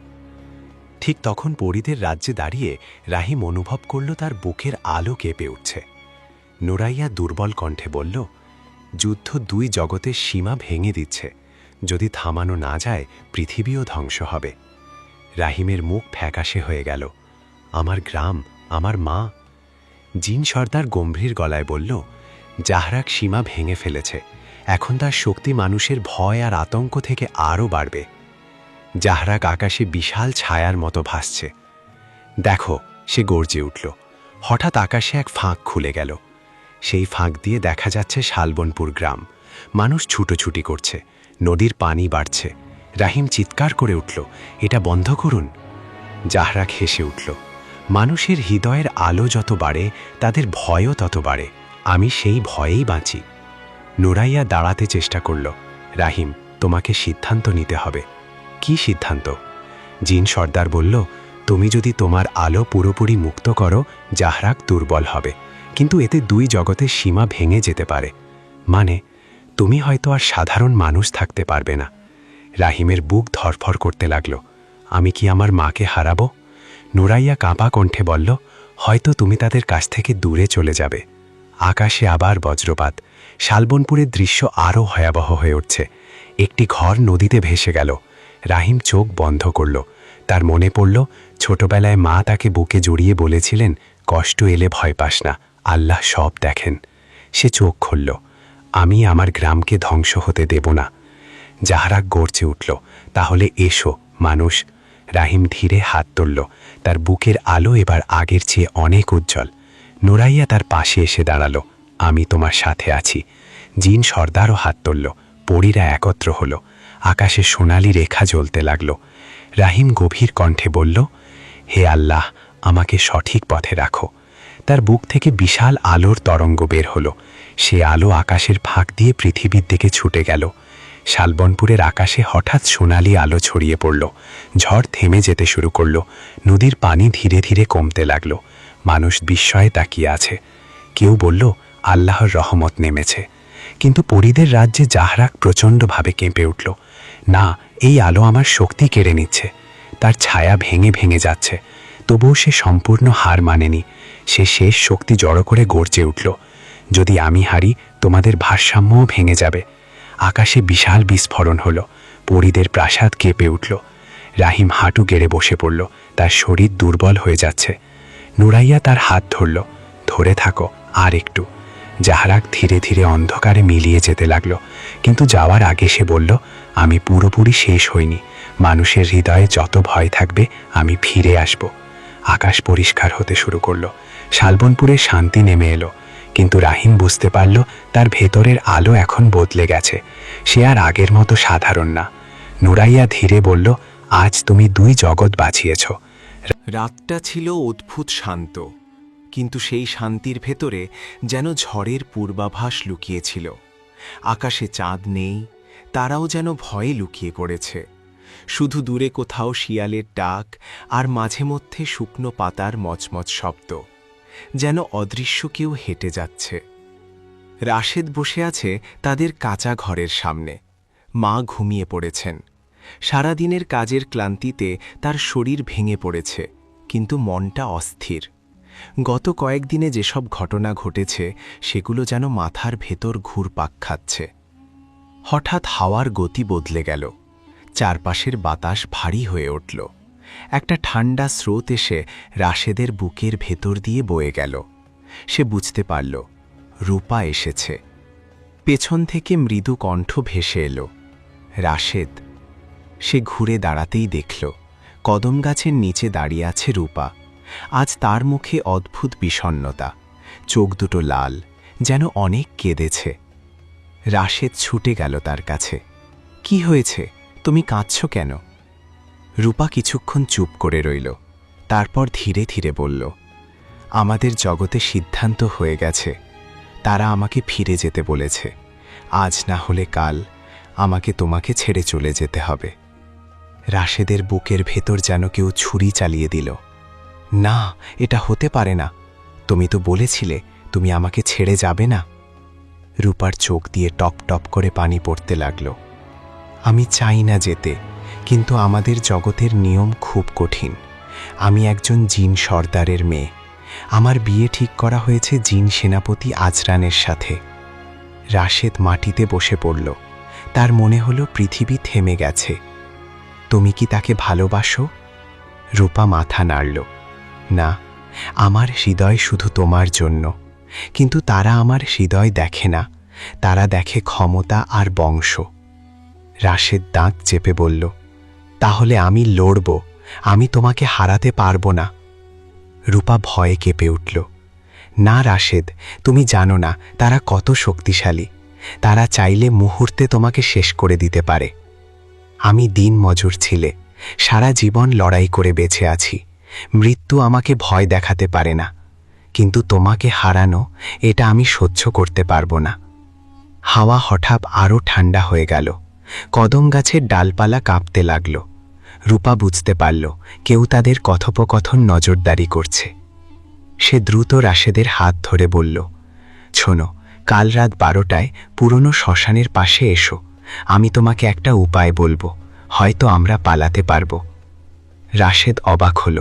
ঠিক তখন পরীদের রাজ্যে দাঁড়িয়ে রাহিম অনুভব করল তার বুকের আলো কেঁপে উঠছে। নুরাইয়া দুর্বল কণ্ঠে বলল, যুদ্ধ দুই জগতের সীমা ভেঙে দিচ্ছে। যদি থামানো না যায়, পৃথিবীও ধ্বংস হবে। রাহিমের মুখ ফ্যাকাশে হয়ে গেল। আমার গ্রাম, আমার মা। জিন সর্দার গম্ভীর গলায় বলল, জাহরাক সীমা ভেঙে ফেলেছে। এখন তার শক্তি মানুষের ভয় আর আতঙ্ক থেকে আরও বাড়বে। জাহরাক আকাশে বিশাল ছায়ার মতো ভাসছে। দেখো, সে গর্জে উঠল। হঠাৎ আকাশে এক ফাঁক খুলে গেল। সেই ফাঁক দিয়ে দেখা যাচ্ছে শালবনপুর গ্রাম। মানুষ ছুটোছুটি করছে। নদীর পানি বাড়ছে। রাহিম চিৎকার করে উঠল, এটা বন্ধ করুন। জাহরাক হেসে উঠল, মানুষের হৃদয়ের আলো যত বাড়ে, তাদের ভয়ও তত বাড়ে। আমি সেই ভয়েই বাঁচি। নুরাইয়া দাঁড়াতে চেষ্টা করল। রাহিম, তোমাকে সিদ্ধান্ত নিতে হবে। কি সিদ্ধান্ত? জিন সর্দার বলল, তুমি যদি তোমার আলো পুরোপুরি মুক্ত করো, জাহরাক দুর্বল হবে, কিন্তু এতে দুই জগতের সীমা ভেঙে যেতে পারে। মানে, তুমি হয়তো আর সাধারণ মানুষ থাকতে পারবে না। রাহিমের বুক ধরফর করতে লাগল। আমি কি আমার মাকে হারাবো? নুরাইয়া কাঁপা কণ্ঠে বলল, হয়তো তুমি তাদের কাছ থেকে দূরে চলে যাবে। আকাশে আবার বজ্রপাত। শালবনপুরের দৃশ্য আরও ভয়াবহ হয়ে উঠছে। একটি ঘর নদীতে ভেসে গেল। রাহিম চোখ বন্ধ করল। তার মনে পড়ল, ছোটবেলায় মা তাকে বুকে জড়িয়ে বলেছিলেন, কষ্ট এলে ভয় পাস না, আল্লাহ সব দেখেন। সে চোখ খুলল। আমি আমার গ্রামকে ধ্বংস হতে দেব না। জাহরাক গর্জে উঠল, তাহলে এসো মানুষ। রাহিম ধীরে হাত তুলল, তার বুকের আলো এবার আগের চেয়ে অনেক উজ্জ্বল। নুরাইয়া তার পাশে এসে দাঁড়ালো, আমি তোমার সাথে আছি। জিন সর্দারও হাত তুলল, পরীরা একত্র হলো, আকাশে সোনালি রেখা জ্বলতে লাগল। রাহিম গভীর কণ্ঠে বলল, হে আল্লাহ, আমাকে সঠিক পথে রাখো। তার বুক থেকে বিশাল আলোর তরঙ্গ বের হলো। সে আলো আকাশের ফাঁক দিয়ে পৃথিবীর দিকে ছুটে গেল। শালবনপুরের আকাশে হঠাৎ সোনালি আলো ছড়িয়ে পড়ল। ঝড় থেমে যেতে শুরু করল। নদীর পানি ধীরে ধীরে কমতে লাগল। মানুষ বিস্ময়ে তাকিয়ে আছে। কেউ বলল, আল্লাহর রহমত নেমেছে। কিন্তু পরীদের রাজ্যে জাহরাক প্রচণ্ডভাবে কেঁপে উঠল। না, এই আলো আমার শক্তি কেড়ে নিচ্ছে। তার ছায়া ভেঙে ভেঙে যাচ্ছে। তবুও সে সম্পূর্ণ হার মানেনি। সে শেষ শক্তি জড়ো করে গর্জে উঠল, যদি আমি হারি, তোমাদের ভারসাম্যও ভেঙে যাবে। আকাশে বিশাল বিস্ফোরণ হলো। পরীদের প্রাসাদ কেঁপে উঠল। রাহিম হাঁটু গেড়ে বসে পড়ল, তার শরীর দুর্বল হয়ে যাচ্ছে। নুরাইয়া তার হাত ধরল, ধরে থাকো, আর একটু। জাহরাক ধীরে ধীরে অন্ধকারে মিলিয়ে যেতে লাগল। কিন্তু যাওয়ার আগে সে বলল, আমি পুরোপুরি শেষ হইনি। মানুষের হৃদয়ে যত ভয় থাকবে, আমি ফিরে আসব। আকাশ পরিষ্কার হতে শুরু করল। শালবনপুরে শান্তি নেমে এলো। কিন্তু রাহিম বুঝতে পারল, তার ভেতরের আলো এখন বদলে গেছে। সে আর আগের মতো সাধারণ না। নুরাইয়া ধীরে বলল, আজ তুমি 2 জগৎ বাঁচিয়েছ। রাতটা ছিল অদ্ভুত শান্ত, কিন্তু সেই শান্তির ভেতরে যেন ঝড়ের পূর্বাভাস লুকিয়েছিল। আকাশে চাঁদ নেই, তারাও যেন ভয়ে লুকিয়ে পড়েছে। শুধু দূরে কোথাও শিয়ালের ডাক, আর মাঝে মধ্যে শুকনো পাতার মচমচ শব্দ, যেন অদৃশ্য কেউ হেঁটে যাচ্ছে। রাশেদ বসে আছে তাদের কাঁচা ঘরের সামনে। মা ঘুমিয়ে পড়েছেন। সারাদিনের কাজের ক্লান্তিতে তার শরীর ভেঙে পড়েছে, কিন্তু মনটা অস্থির। গত কয়েকদিনে যেসব ঘটনা ঘটেছে, সেগুলো যেন মাথার ভেতর ঘুরপাক খাচ্ছে। হঠাৎ হাওয়ার গতি বদলে গেল। চারপাশের বাতাস ভারী হয়ে উঠল। একটা ঠান্ডা স্রোত এসে রাশেদের বুকের ভেতর দিয়ে বয়ে গেল। সে বুঝতে পারল, রূপা এসেছে। পেছন থেকে মৃদু কণ্ঠ ভেসে এলো, রাশেদ। সে ঘুরে দাঁড়াতেই দেখল, কদম গাছের নিচে দাঁড়িয়ে আছে রূপা। আজ তার মুখে অদ্ভুত বিষণ্ণতা, চোখ দুটো লাল, যেন অনেক কেঁদেছে। রাশেদ ছুটে গেল তার কাছে। কি হয়েছে, তুমি কাঁদছ কেন? রূপা কিছুক্ষণ চুপ করে রইল, তারপর ধীরে ধীরে বলল, আমাদের জগতে সিদ্ধান্ত হয়ে গেছে। তারা আমাকে ফিরে যেতে বলেছে। আজ না হলে কাল আমাকে তোমাকে ছেড়ে চলে যেতে হবে। রাশেদের বুকের ভেতর যেন কেউ ছুরি চালিয়ে দিল। না, এটা হতে পারে না। তুমি তো বলেছিলে তুমি আমাকে ছেড়ে যাবে না। রূপার চোখ দিয়ে টপ টপ করে পানি পড়তে লাগল। আমি চাই না যেতে, কিন্তু আমাদের জগতের নিয়ম খুব কঠিন। আমি একজন জিন সর্দারের মেয়ে। আমার বিয়ে ঠিক করা হয়েছে জিন সেনাপতি আজরানের সাথে। রাশেদ মাটিতে বসে পড়ল। তার মনে হলো পৃথিবী থেমে গেছে। তুমি কি তাকে ভালোবাসো? রূপা মাথা নাড়ল। না, আমার হৃদয় শুধু তোমার জন্য। কিন্তু তারা আমার হৃদয় দেখে না, তারা দেখে ক্ষমতা আর বংশ। রাশেদ দাঁত চেপে বলল, তাহলে আমি লড়ব। আমি তোমাকে হারাতে পারবো না। রূপা ভয়ে কেঁপে উঠল। না রাশেদ, তুমি জানো না তারা কত শক্তিশালী। তারা চাইলে মুহূর্তে তোমাকে শেষ করে দিতে পারে। আমি দিন মজুর ছিলে, সারা জীবন লড়াই করে বেঁচে আছি। মৃত্যু আমাকে ভয় দেখাতে পারে না, কিন্তু তোমাকে হারানো, এটা আমি সহ্য করতে পারবো না। হাওয়া হঠাৎ আরও ঠান্ডা হয়ে গেল। কদম গাছের ডালপালা কাঁপতে লাগল। রূপা বুঝতে পারল, কেউ তাদের কথোপকথন নজরদারি করছে। সে দ্রুত রাশেদের হাত ধরে বলল, শোনো, কাল রাত 12টায় পুরনো শ্মশানের পাশে এসো। আমি তোমাকে একটা উপায় বলবো, হয়তো আমরা পালাতে পারবো। রাশেদ অবাক হল।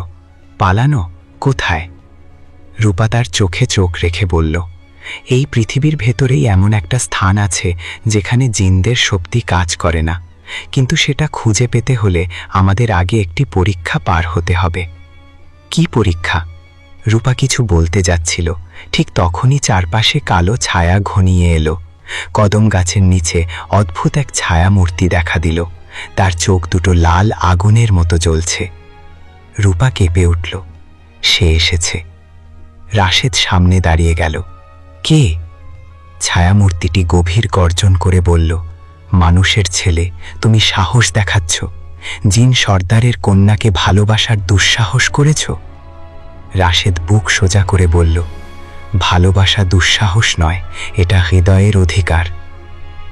পালানো? কোথায়? রূপা তার চোখে চোখ রেখে বলল, এই পৃথিবীর ভেতরেই এমন একটা স্থান আছে যেখানে জিনদের শক্তি কাজ করে না, কিন্তু সেটা খুঁজে পেতে হলে আমাদের আগে একটি পরীক্ষা পার হতে হবে। কি পরীক্ষা? রূপা কিছু বলতে যাচ্ছিল, ঠিক তখনই চারপাশে কালো ছায়া ঘনিয়ে এলো। কদম গাছের নিচে অদ্ভুত এক ছায়ামূর্তি দেখা দিল। তার চোখ দুটো লাল আগুনের মতো জ্বলছে। রূপা কেঁপে উঠল। সে এসেছে। রাশেদ সামনে দাঁড়িয়ে গেল। কে? ছায়ামূর্তিটি গভীর গর্জন করে বলল, মানুষের ছেলে, তুমি সাহস দেখাচ্ছ? জিন সর্দারের কন্যাকে ভালোবাসার দুঃসাহস করেছ? রাশেদ বুক সোজা করে বলল, ভালোবাসা দুঃসাহস নয়, এটা হৃদয়ের অধিকার।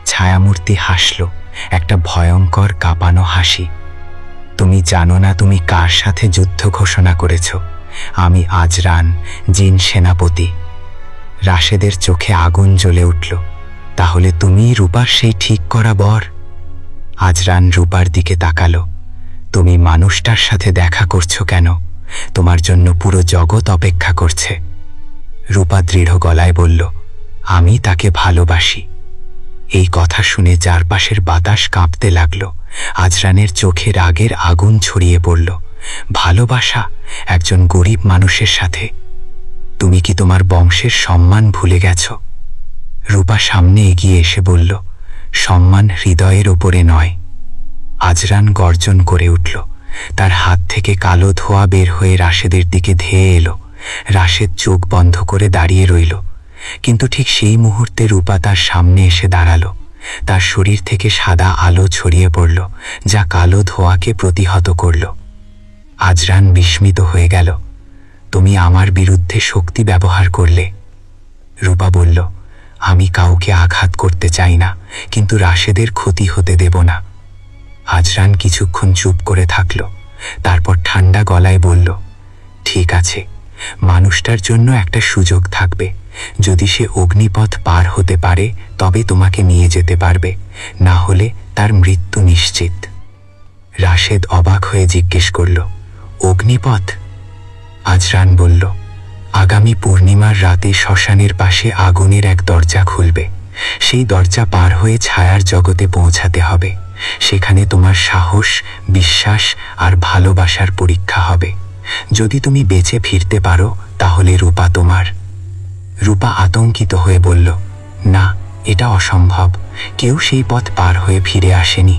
ছায়ামূর্তি হাসল, একটা ভয়ঙ্কর কাঁপানো হাসি। তুমি জানো না তুমি কার সাথে যুদ্ধ ঘোষণা করেছ? আমি আজরান, জিন সেনাপতি। রাশেদের চোখে আগুন জ্বলে উঠল। তাহলে তুমিই রূপার সেই ঠিক করা বর? আজরান রূপার দিকে তাকালো। তুমি মানুষটার সাথে দেখা করছো কেন? তোমার জন্য পুরো জগৎ অপেক্ষা করছে। রূপা দৃঢ় গলায় বলল, আমি তাকে ভালোবাসি। এই কথা শুনে চারপাশের বাতাস কাঁপতে লাগল। আজরানের চোখে রাগের আগুন ছড়িয়ে পড়ল। ভালোবাসা একজন গরিব মানুষের সাথে? তুমি কি তোমার বংশের সম্মান ভুলে গেছ? রূপা সামনে এগিয়ে এসে বলল, সম্মান হৃদয়ের ওপরে নয়। আজরান গর্জন করে উঠল। তার হাত থেকে কালো ধোঁয়া বের হয়ে রাশেদের দিকে ধেয়ে এলো। রাশেদ চোখ বন্ধ করে দাঁড়িয়ে রইল। কিন্তু ঠিক সেই মুহূর্তে রূপা তার সামনে এসে দাঁড়ালো। তার শরীর থেকে সাদা আলো ছড়িয়ে পড়ল, যা কালো ধোঁয়াকে প্রতিহত করল। আজরান বিস্মিত হয়ে গেল। তুমি আমার বিরুদ্ধে শক্তি ব্যবহার করলে। রূপা বলল, আমি কাউকে আঘাত করতে চাই না, কিন্তু রাশেদের ক্ষতি হতে দেব না। আজরান কিছুক্ষণ চুপ করে থাকল। তারপর ঠান্ডা গলায় বলল, ঠিক আছে, মানুষটার জন্য একটা সুযোগ থাকবে। যদি সে অগ্নিপথ পার হতে পারে তবে তোমাকে নিয়ে যেতে পারবে, না হলে তার মৃত্যু নিশ্চিত। রাশেদ অবাক হয়ে জিজ্ঞেস করল, অগ্নিপথ? আজরান বলল, আগামী পূর্ণিমার রাতে শ্মশানের পাশে আগুনের এক দরজা খুলবে। সেই দরজা পার হয়ে ছায়ার জগতে পৌঁছাতে হবে। সেখানে তোমার সাহস, বিশ্বাস আর ভালোবাসার পরীক্ষা হবে। যদি তুমি বেঁচে ফিরতে পারো তাহলে রূপা তোমার। রূপা আতঙ্কিত হয়ে বলল, না, এটা অসম্ভব। কেউ সেই পথ পার হয়ে ফিরে আসেনি।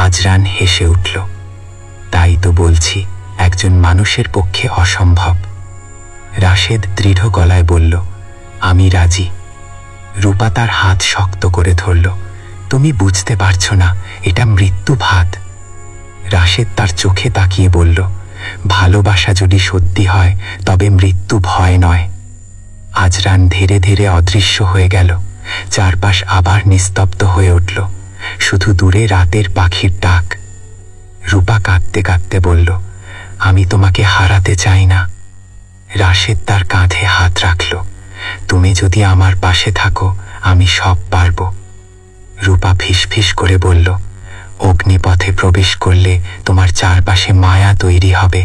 আজরান হেসে উঠল, তাই তো বলছি, একজন মানুষের পক্ষে অসম্ভব। রাশেদ দৃঢ় গলায় বলল, আমি রাজি। রূপা তার হাত শক্ত করে ধরল। তুমি বুঝতে পারছো না, এটা মৃত্যু ভাত। রাশেদ তার চোখে তাকিয়ে বলল, ভালোবাসা যদি সত্যি হয় তবে মৃত্যু ভয় নয়। আজরান ধীরে ধীরে অদৃশ্য হয়ে গেল। চারপাশ আবার নিস্তব্ধ হয়ে উঠল, শুধু দূরে রাতের পাখির ডাক। রূপা কাঁদতে কাঁদতে বলল, আমি তোমাকে হারাতে চাই না। রাশেদ তার কাঁধে হাত রাখল। তুমি যদি আমার পাশে থাকো আমি সব পারব। রূপা ফিসফিস করে বলল, অগ্নিপথে প্রবেশ করলে তোমার চারপাশে মায়া তৈরি হবে।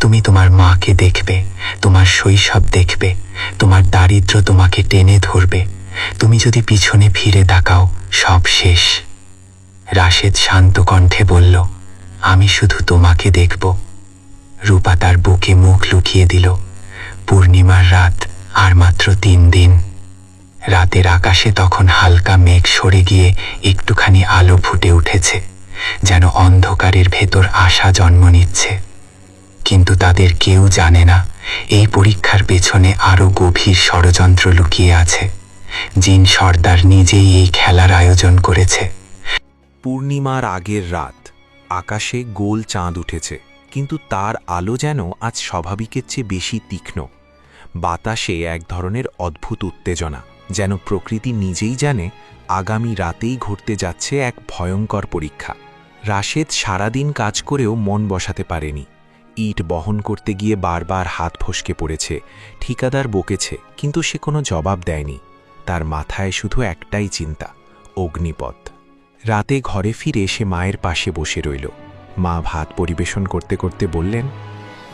তুমি তোমার মাকে দেখবে, তোমার শৈশব দেখবে, তোমার দারিদ্র্য তোমাকে টেনে ধরবে। তুমি যদি পিছনে ফিরে তাকাও সব শেষ। রাশেদ শান্ত কণ্ঠে বলল, আমি শুধু তোমাকে দেখব। রূপা তার বুকে মুখ লুকিয়ে দিল। পূর্ণিমার রাত, আর মাত্র 3 দিন। রাতের আকাশে তখন হালকা মেঘ সরে গিয়ে একটুখানি আলো ফুটে উঠেছে, যেন অন্ধকারের ভেতর আশা জন্ম নিচ্ছে। কিন্তু তাদের কেউ জানে না এই পরীক্ষার পেছনে আরো গভীর ষড়যন্ত্র লুকিয়ে আছে। জিন সর্দার নিজেই এই খেলার আয়োজন করেছে। পূর্ণিমার আগের রাত, আকাশে গোল চাঁদ উঠেছে, কিন্তু তার আলো যেন আজ স্বাভাবিকের চেয়ে বেশি তীক্ষ্ণ। বাতাসে এক ধরনের অদ্ভুত উত্তেজনা, যেন প্রকৃতি নিজেই জানে আগামী রাতেই ঘটতে যাচ্ছে এক ভয়ঙ্কর পরীক্ষা। রাশেদ সারাদিন কাজ করেও মন বসাতে পারেনি। ইট বহন করতে গিয়ে বারবার হাত ফসকে পড়েছে। ঠিকাদার বকেছে, কিন্তু সে কোনো জবাব দেয়নি। তার মাথায় শুধু একটাই চিন্তা, অগ্নিপথ। রাতে ঘরে ফিরে সে মায়ের পাশে বসে রইল। মা ভাত পরিবেশন করতে করতে বললেন,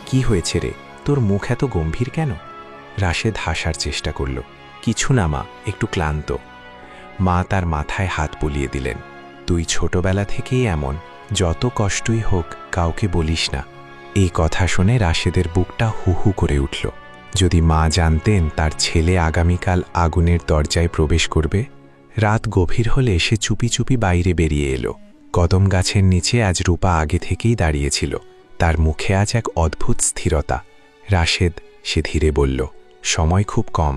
কি হয়েছে রে, তোর মুখ এত গম্ভীর কেন? রাশেদ হাসার চেষ্টা করল, কিছু না মা, একটু ক্লান্ত। মা তার মাথায় হাত বুলিয়ে দিলেন, তুই ছোটবেলা থেকেই এমন, যত কষ্টই হোক কাউকে বলিস না। এই কথা শুনে রাশেদের বুকটা হু হু করে উঠল। যদি মা জানতেন তার ছেলে আগামীকাল আগুনের দরজায় প্রবেশ করবে। রাত গভীর হলে সে চুপি চুপি বাইরে বেরিয়ে এলো। কদম গাছের নিচে আজ রূপা আগে থেকেই দাঁড়িয়েছিল। তার মুখে আজ এক অদ্ভুত স্থিরতা। রাশেদ, সে ধীরে বলল, সময় খুব কম।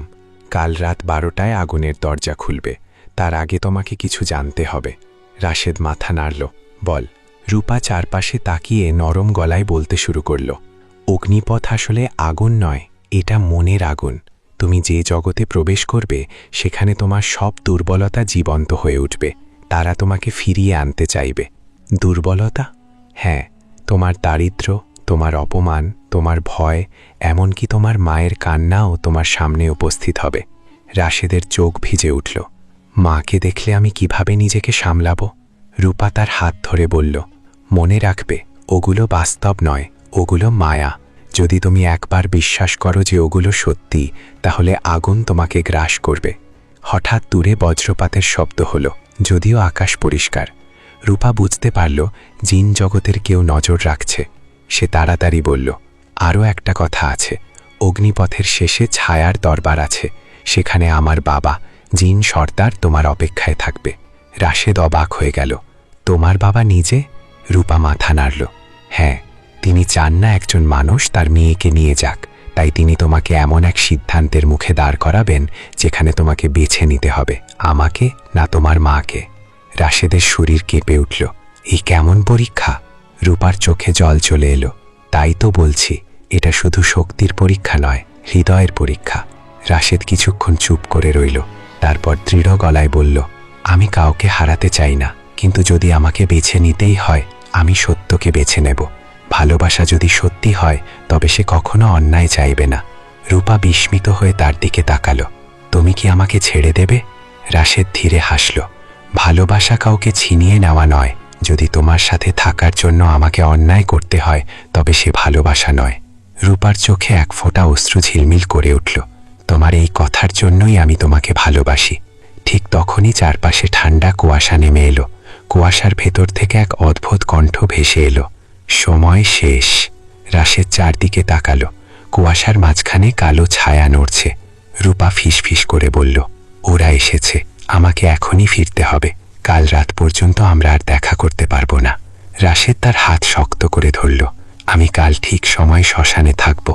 কাল রাত 12টায় আগুনের দরজা খুলবে। তার আগে তোমাকে কিছু জানতে হবে। রাশেদ মাথা নাড়ল। বল। রূপা চারপাশে তাকিয়ে নরম গলায় বলতে শুরু করল, অগ্নিপথ আসলে আগুন নয়, এটা মনের আগুন। তুমি যে জগতে প্রবেশ করবে সেখানে তোমার সব দুর্বলতা জীবন্ত হয়ে উঠবে। তারা তোমাকে ফিরিয়ে আনতে চাইবে। দুর্বলতা? হ্যাঁ, তোমার দারিদ্র্য, তোমার অপমান, তোমার ভয়, এমনকি তোমার মায়ের কান্নাও তোমার সামনে উপস্থিত হবে। রাশেদের চোখ ভিজে উঠল। মাকে দেখলে আমি কিভাবে নিজেকে সামলাবো? রূপা তার হাত ধরে বলল, মনে রাখবে, ওগুলো বাস্তব নয়, ওগুলো মায়া। যদি তুমি একবার বিশ্বাস করো যে ওগুলো সত্যি, তাহলে আগুন তোমাকে গ্রাস করবে। হঠাৎ দূরে বজ্রপাতের শব্দ হলো, যদিও আকাশ পরিষ্কার। রূপা বুঝতে পারল জিন জগতের কেউ নজর রাখছে। সে তাড়াতাড়ি বলল, আরও একটা কথা আছে। অগ্নিপথের শেষে ছায়ার দরবার আছে। সেখানে আমার বাবা, জিন সর্দার, তোমার অপেক্ষায় থাকবে। রাশেদ অবাক হয়ে গেল। তোমার বাবা নিজে? রূপা মাথা নাড়ল। হ্যাঁ, তিনি চান না একজন মানুষ তার মেয়েকে নিয়ে যাক। তাই তিনি তোমাকে এমন এক সিদ্ধান্তের মুখে দাঁড় করাবেন যেখানে তোমাকে বেছে নিতে হবে, আমাকে না তোমার মাকে। রাশেদের শরীর কেঁপে উঠল। এই কেমন পরীক্ষা? রূপার চোখে জল চলে এলো। তাই তো বলছি, এটা শুধু শক্তির পরীক্ষা নয়, হৃদয়ের পরীক্ষা। রাশেদ কিছুক্ষণ চুপ করে রইল। তারপর দৃঢ় গলায় বলল, আমি কাউকে হারাতে চাই না, কিন্তু যদি আমাকে বেছে নিতেই হয়, আমি সত্যকে বেছে নেব। ভালোবাসা যদি সত্যি হয় তবে সে কখনো অন্যায় চাইবে না। রূপা বিস্মিত হয়ে তার দিকে তাকালো। তুমি কি আমাকে ছেড়ে দেবে? রাশেদ ধীরে হাসল। ভালোবাসা কাউকে ছিনিয়ে নেওয়া নয়। যদি তোমার সাথে থাকার জন্য আমাকে অন্যায় করতে হয়, তবে সে ভালোবাসা নয়। রূপার চোখে এক ফোঁটা অশ্রু ঝিলমিল করে উঠল। তোমার এই কথার জন্যই আমি তোমাকে ভালোবাসি। ঠিক তখনই চারপাশে ঠান্ডা কুয়াশা নেমে এলো। কুয়াশার ভেতর থেকে এক অদ্ভুত কণ্ঠ ভেসে এলো, সময় শেষ। রাশেদ চারদিকে তাকালো। কুয়াশার মাঝখানে কালো ছায়া নড়ছে। রূপা ফিসফিস করে বলল, ওরা এসেছে, আমাকে এখনই ফিরতে হবে। কাল রাত পর্যন্ত আমরা আর দেখা করতে পারবো না। রাশেদ তার হাত শক্ত করে ধরল। আমি কাল ঠিক সময় শ্মশানে থাকব।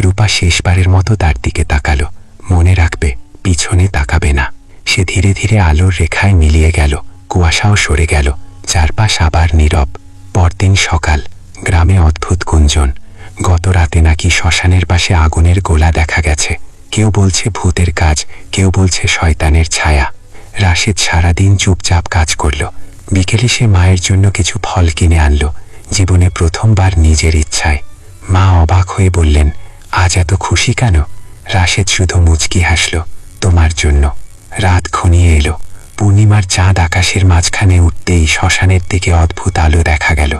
রূপা শেষবারের মতো তার দিকে তাকালো। মনে রাখবে, পিছনে তাকাবে না। সে ধীরে ধীরে আলোর রেখায় মিলিয়ে গেল। কুয়াশাও সরে গেল। চারপাশ আবার নীরব। পরদিন সকাল। গ্রামে অদ্ভুত গুঞ্জন। গত রাতে নাকি শ্মশানের পাশে আগুনের গোলা দেখা গেছে। কেউ বলছে ভূতের কাজ, কেউ বলছে শয়তানের ছায়া। রাশেদ সারাদিন চুপচাপ কাজ করল। বিকেলে সে মায়ের জন্য কিছু ফল কিনে আনল, জীবনে প্রথমবার নিজের ইচ্ছায়। মা অবাক হয়ে বললেন, আজ এত খুশি কেন? রাশেদ শুধু মুচকি হাসল, তোমার জন্য। রাত ঘনিয়ে এলো। পূর্ণিমার চাঁদ আকাশের মাঝখানে উঠতেই শ্মশানের দিকে অদ্ভুত আলো দেখা গেল।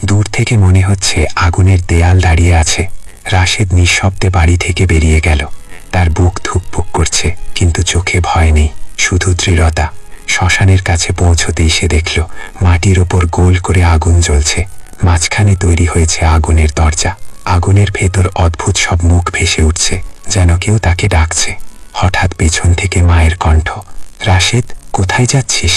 দূর থেকে মনে হচ্ছে আগুনের দেয়াল দাঁড়িয়ে আছে। রাশেদ নিঃশব্দে বাড়ি থেকে বেরিয়ে গেল। তার বুক ধুকপুক করছে, কিন্তু চোখে ভয় নেই, শুধু দৃঢ়তা। শ্মশানের কাছে পৌঁছতেই সে দেখল মাটির ওপর গোল করে আগুন জ্বলছে। মাঝখানে তৈরি হয়েছে আগুনের দরজা। আগুনের ভেতর অদ্ভুত সব মুখ ভেসে উঠছে, যেন কেউ তাকে ডাকছে। হঠাৎ পেছন থেকে মায়ের কণ্ঠ, রাশেদ, কোথায় যাচ্ছিস?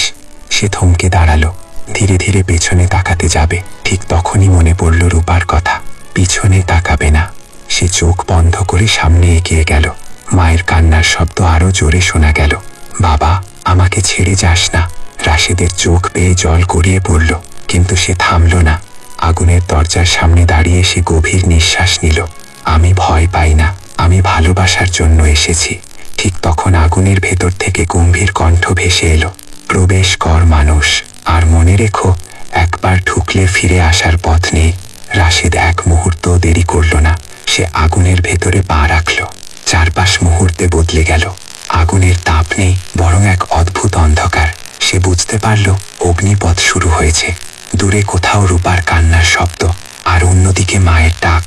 সে থমকে দাঁড়ালো। ধীরে ধীরে পেছনে তাকাতে যাবে, ঠিক তখনই মনে পড়ল রূপার কথা। পিছনে তাকাবে না। সে চোখ বন্ধ করে সামনে এগিয়ে গেল। মায়ের কান্নার শব্দ আরো জোরে শোনা গেল, বাবা, আমাকে ছেড়ে যাস না। রাশেদের চোখ বেয়ে জল গড়িয়ে পড়ল, কিন্তু সে থামল না। আগুনের দরজার সামনে দাঁড়িয়ে সে গভীর নিঃশ্বাস নিল। আমি ভয় পাই না, আমি ভালোবাসার জন্য এসেছি। ঠিক তখন আগুনের ভেতর থেকে গম্ভীর কণ্ঠ ভেসে এলো, প্রবেশ কর মানুষ, আর মনে রেখো, একবার ঢুকলে ফিরে আসার পথ নেই। রাশেদ এক মুহূর্ত দেরি করল না। সে আগুনের ভেতরে পা রাখল। চারপাশ মুহূর্তে বদলে গেল। আগুনের তাপ নেই, বরং এক অদ্ভুত অন্ধকার। সে বুঝতে পারল অগ্নিপথ শুরু হয়েছে। দূরে কোথাও রূপার কান্নার শব্দ, আর অন্যদিকে মায়ের ডাক।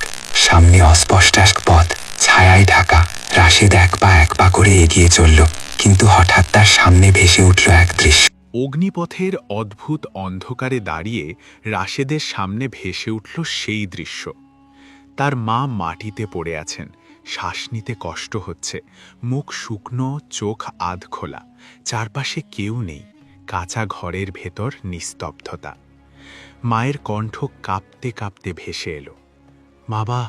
সামনে অস্পষ্ট এক পথ, ছায়ায় ঢাকা। রাশেদ এক পা করে এগিয়ে চলল, কিন্তু হঠাৎ তার সামনে ভেসে উঠল এক দৃশ্য। অগ্নিপথের অদ্ভুত অন্ধকারে দাঁড়িয়ে রাশেদের সামনে ভেসে উঠল সেই দৃশ্য। তার মা মাটিতে পড়ে আছেন, শ্বাস নিতে কষ্ট হচ্ছে, মুখ শুকনো, চোখ আধ খোলা, চারপাশে কেউ নেই, কাঁচা ঘরের ভেতর নিস্তব্ধতা। মায়ের কণ্ঠ কাঁপতে কাঁপতে ভেসে এলো, বাবা,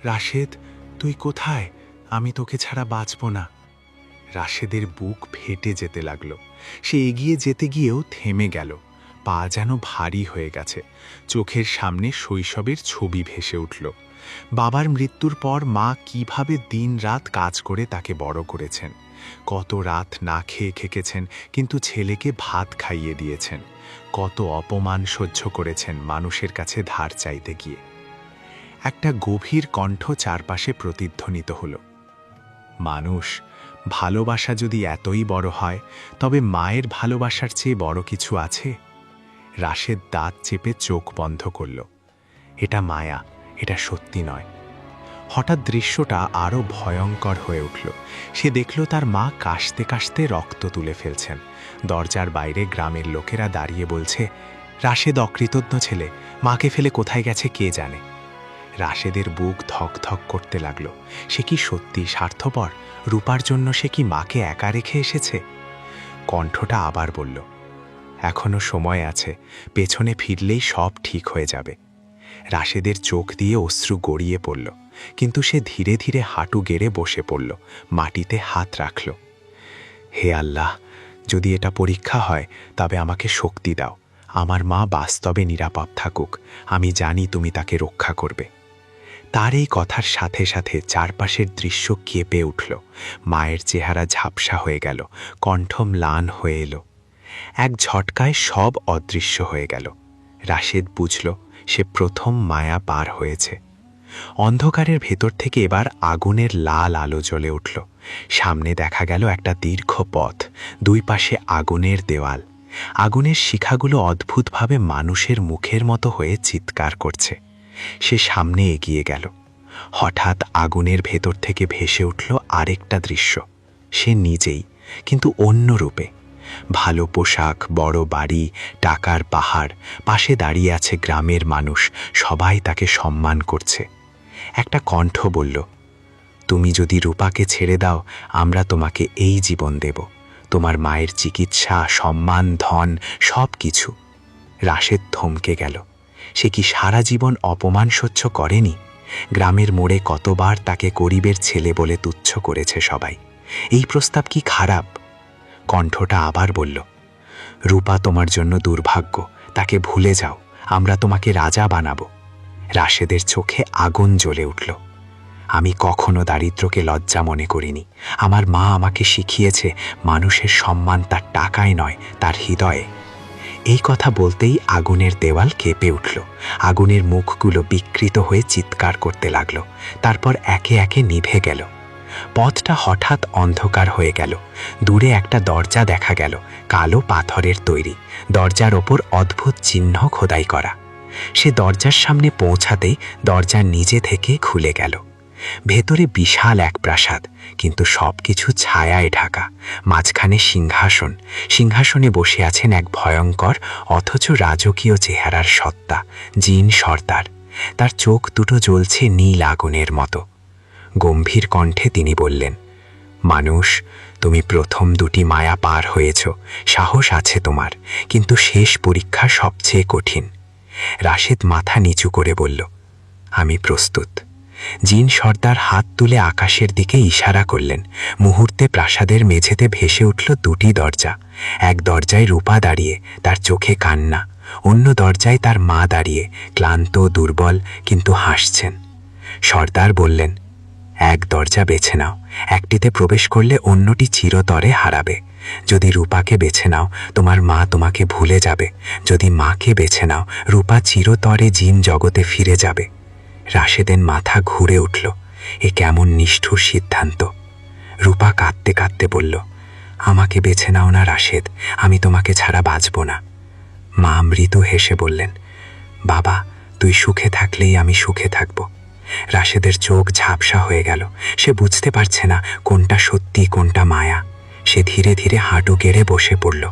রাশেদ, তুই কোথায়? আমি তোকে ছাড়া বাঁচব না। রাশেদের বুক ফেটে যেতে লাগলো। সে এগিয়ে যেতে গিয়েও থেমে গেল, পা যেন ভারী হয়ে গেছে। চোখের সামনে শৈশবের ছবি ভেসে উঠল। বাবার মৃত্যুর পর মা কিভাবে দিন-রাত কাজ করে তাকে বড় করেছেন, কত রাত না খেয়ে খেকেছেন কিন্তু ছেলেকে ভাত খাইয়ে দিয়েছেন, কত অপমান সহ্য করেছেন মানুষের কাছে ধার চাইতে গিয়ে। একটা গভীর কণ্ঠ চারপাশে প্রতিধ্বনিত হল, মানুষ, ভালোবাসা যদি এতই বড় হয় তবে মায়ের ভালোবাসার চেয়ে বড় কিছু আছে? রাশেদ দাঁত চেপে চোখ বন্ধ করল। এটা মায়া, এটা সত্যি নয়। হঠাৎ দৃশ্যটা আরও ভয়ঙ্কর হয়ে উঠল। সে দেখল তার মা কাশতে কাশতে রক্ত তুলে ফেলছেন। দরজার বাইরে গ্রামের লোকেরা দাঁড়িয়ে বলছে, রাশেদ অকৃতজ্ঞ ছেলে, মাকে ফেলে কোথায় গেছে কে জানে। রাশেদের বুক ধক ধক করতে লাগল। সে কি সত্যি স্বার্থপর? রূপার জন্য সে কি মাকে একা রেখে এসেছে? কণ্ঠটা আবার বলল, এখনো সময় আছে, পেছনে ফিরলেই সব ঠিক হয়ে যাবে। রাশেদের চোখ দিয়ে অশ্রু গড়িয়ে পড়ল, কিন্তু সে ধীরে ধীরে হাঁটু গেড়ে বসে পড়ল, মাটিতে হাত রাখল। হে আল্লাহ, যদি এটা পরীক্ষা হয় তবে আমাকে শক্তি দাও। আমার মা বাস্তবে নিরাপদ থাকুক, আমি জানি তুমি তাকে রক্ষা করবে। তার এই কথার সাথে সাথে চারপাশের দৃশ্য কেঁপে উঠল। মায়ের চেহারা ঝাপসা হয়ে গেল, কণ্ঠ ম্লান হয়ে এলো। এক ঝটকায় সব অদৃশ্য হয়ে গেল। রাশেদ বুঝল সে প্রথম মায়া পার হয়েছে। অন্ধকারের ভেতর থেকে এবার আগুনের লাল আলো জ্বলে উঠল। সামনে দেখা গেল একটা দীর্ঘ পথ, দুই পাশে আগুনের দেওয়াল। আগুনের শিখাগুলো অদ্ভুতভাবে মানুষের মুখের মতো হয়ে চিৎকার করছে। সে সামনে এগিয়ে গেল। হঠাৎ আগুনের ভেতর থেকে ভেসে উঠল আরেকটা দৃশ্য। সে নিজেই, কিন্তু অন্য রূপে। ভালো পোশাক, বড় বাড়ি, টাকার পাহাড়, পাশে দাঁড়িয়ে আছে গ্রামের মানুষ, সবাই তাকে সম্মান করছে। একটা কণ্ঠ বলল, তুমি যদি রূপাকে ছেড়ে দাও আমরা তোমাকে এই জীবন দেব, তোমার মায়ের চিকিৎসা, সম্মান, ধন, সব কিছু। রাশেদ থমকে গেল। সে কি সারা জীবন অপমান সহ্য করেনি? গ্রামের মোড়ে কতবার তাকে গরিবের ছেলে বলে তুচ্ছ করেছে সবাই। এই প্রস্তাব কি খারাপ? কণ্ঠটা আবার বলল, রূপা তোমার জন্য দুর্ভাগ্য, তাকে ভুলে যাও, আমরা তোমাকে রাজা বানাবো। রাশেদের চোখে আগুন জ্বলে উঠল। আমি কখনো দারিদ্র্যকে লজ্জা মনে করিনি। আমার মা আমাকে শিখিয়েছে মানুষের সম্মান তার টাকায় নয়, তার হৃদয়ে। এই কথা বলতেই আগুনের দেওয়াল কেঁপে উঠল। আগুনের মুখগুলো বিকৃত হয়ে চিৎকার করতে লাগল, তারপর একে একে নিভে গেল। পথটা হঠাৎ অন্ধকার হয়ে গেল। দূরে একটা দরজা দেখা গেল, কালো পাথরের তৈরি। দরজার ওপর অদ্ভুত চিহ্ন খোদাই করা। সে দরজার সামনে পৌঁছাতেই দরজা নিজে থেকে খুলে গেল। ভেতরে বিশাল এক প্রাসাদ, কিন্তু সবকিছু ছায়ায় ঢাকা। মাঝখানে সিংহাসন, সিংহাসনে বসে আছেন এক ভয়ঙ্কর অথচ রাজকীয় চেহারার সত্তা, জিন সর্দার। তার চোখ দুটো জ্বলছে নীল আগুনের মতো। গম্ভীর কণ্ঠে তিনি বললেন, মানুষ, তুমি প্রথম দুটি মায়া পার হয়েছ, সাহস আছে তোমার, কিন্তু শেষ পরীক্ষা সবচেয়ে কঠিন। রাশেদ মাথা নিচু করে বলল, আমি প্রস্তুত। জিন সর্দার হাত তুলে আকাশের দিকে ইশারা করলেন। মুহূর্তে প্রাসাদের মেঝেতে ভেসে উঠল দুটি দরজা। এক দরজায় রূপা দাঁড়িয়ে, তার চোখে কান্না। অন্য দরজায় তার মা দাঁড়িয়ে, ক্লান্ত, দুর্বল, কিন্তু হাসছেন। সর্দার বললেন, এক দরজা বেছে নাও, একটিতে প্রবেশ করলে অন্যটি চিরতরে হারাবে। যদি রূপাকে বেছে নাও তোমার মা তোমাকে ভুলে যাবে, যদি মাকে বেছে নাও রূপা চিরতরে জিন জগতে ফিরে যাবে। রাশেদের মাথা ঘুরে উঠল। এ কেমন নিষ্ঠুর সিদ্ধান্ত! রূপা কাঁদতে কাঁদতে বলল, আমাকে বেছে নাও না রাশেদ, আমি তোমাকে ছাড়া বাঁচব না। মা মৃদু হেসে বললেন, বাবা, তুই সুখে থাকলেই আমি সুখে থাকব। রাশেদের চোখ ঝাপসা হয়ে গেল। সে বুঝতে পারছে না কোনটা সত্যি কোনটা মায়া। সে ধীরে ধীরে হাঁটু গেড়ে বসে পড়ল।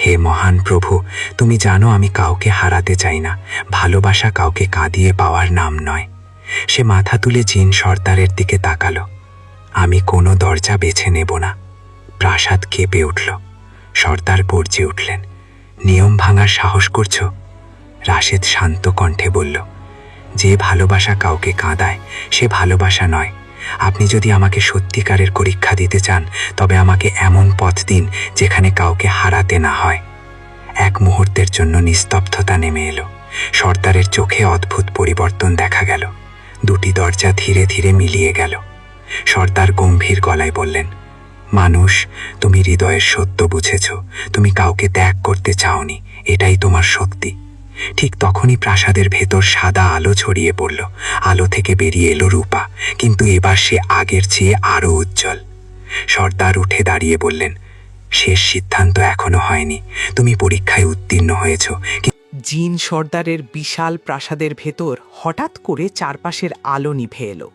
হে মহান প্রভু, তুমি জানো আমি কাউকে হারাতে চাই না। ভালোবাসা কাউকে কাঁদিয়ে পাওয়ার নাম নয়। সে মাথা তুলে জিন সর্দারের দিকে তাকালো। আমি কোনো দরজা বেছে নেব না। প্রাসাদ কেঁপে উঠল। সর্দার গর্জে উঠলেন, নিয়ম ভাঙার সাহস করছো? রাশেদ শান্ত কণ্ঠে বলল, যে ভালোবাসা কাউকে কাঁদায় সে ভালোবাসা নয়। আপনি যদি আমাকে সত্যিকারের পরীক্ষা দিতে চান তবে আমাকে এমন পথ দিন যেখানে কাউকে হারাতে না হয়। এক মুহূর্তের জন্য নিস্তব্ধতা নেমে এলো। সর্দারের চোখে অদ্ভুত পরিবর্তন দেখা গেল। দুটি দরজা ধীরে ধীরে মিলিয়ে গেল। সর্দার গম্ভীর গলায় বললেন, মানুষ, তুমি হৃদয়ের সত্য বুঝেছ। তুমি কাউকে ত্যাগ করতে চাওনি, এটাই তোমার শক্তি। ঠিক তখনই প্রাসাদের ভেতর সাদা আলো ছড়িয়ে পড়ল। আলো থেকে বেরিয়ে এলো রূপা, কিন্তু এবার সে আগের চেয়ে আরও উজ্জ্বল। সর্দার উঠে দাঁড়িয়ে বললেন, শেষ সিদ্ধান্ত এখনো হয়নি। তুমি পরীক্ষায় উত্তীর্ণ হয়েছ। জিন সর্দারের বিশাল প্রাসাদের ভেতর হঠাৎ করে চারপাশের আলো নিভে এলো।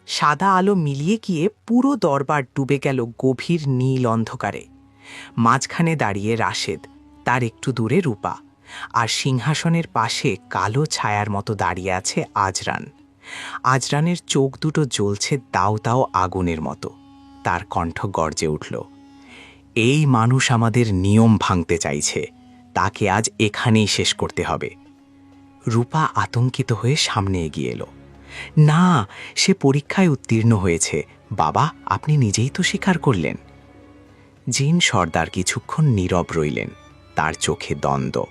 সাদা আলো মিলিয়ে গিয়ে পুরো দরবার ডুবে গেল গভীর নীল অন্ধকারে। মাঝখানে দাঁড়িয়ে রাশেদ, তার একটু দূরে রূপা, আর সিংহাসনের পাশে কালো ছায়ার মতো দাঁড়িয়ে আছে আজরান। আজরানের চোখ দুটো জ্বলছে দাও দাও আগুনের মতো। তার কণ্ঠ গর্জে উঠল, এই মানুষ আমাদের নিয়ম ভাঙতে চাইছে, তাকে আজ এখানেই শেষ করতে হবে। রূপা আতঙ্কিত হয়ে সামনে এগিয়ে এলো। না, সে পরীক্ষায় উত্তীর্ণ হয়েছে। বাবা, আপনি নিজেই তো স্বীকার করলেন। জিন সর্দার কিছুক্ষণ নীরব রইলেন, তার চোখে দ্বন্দ্ব।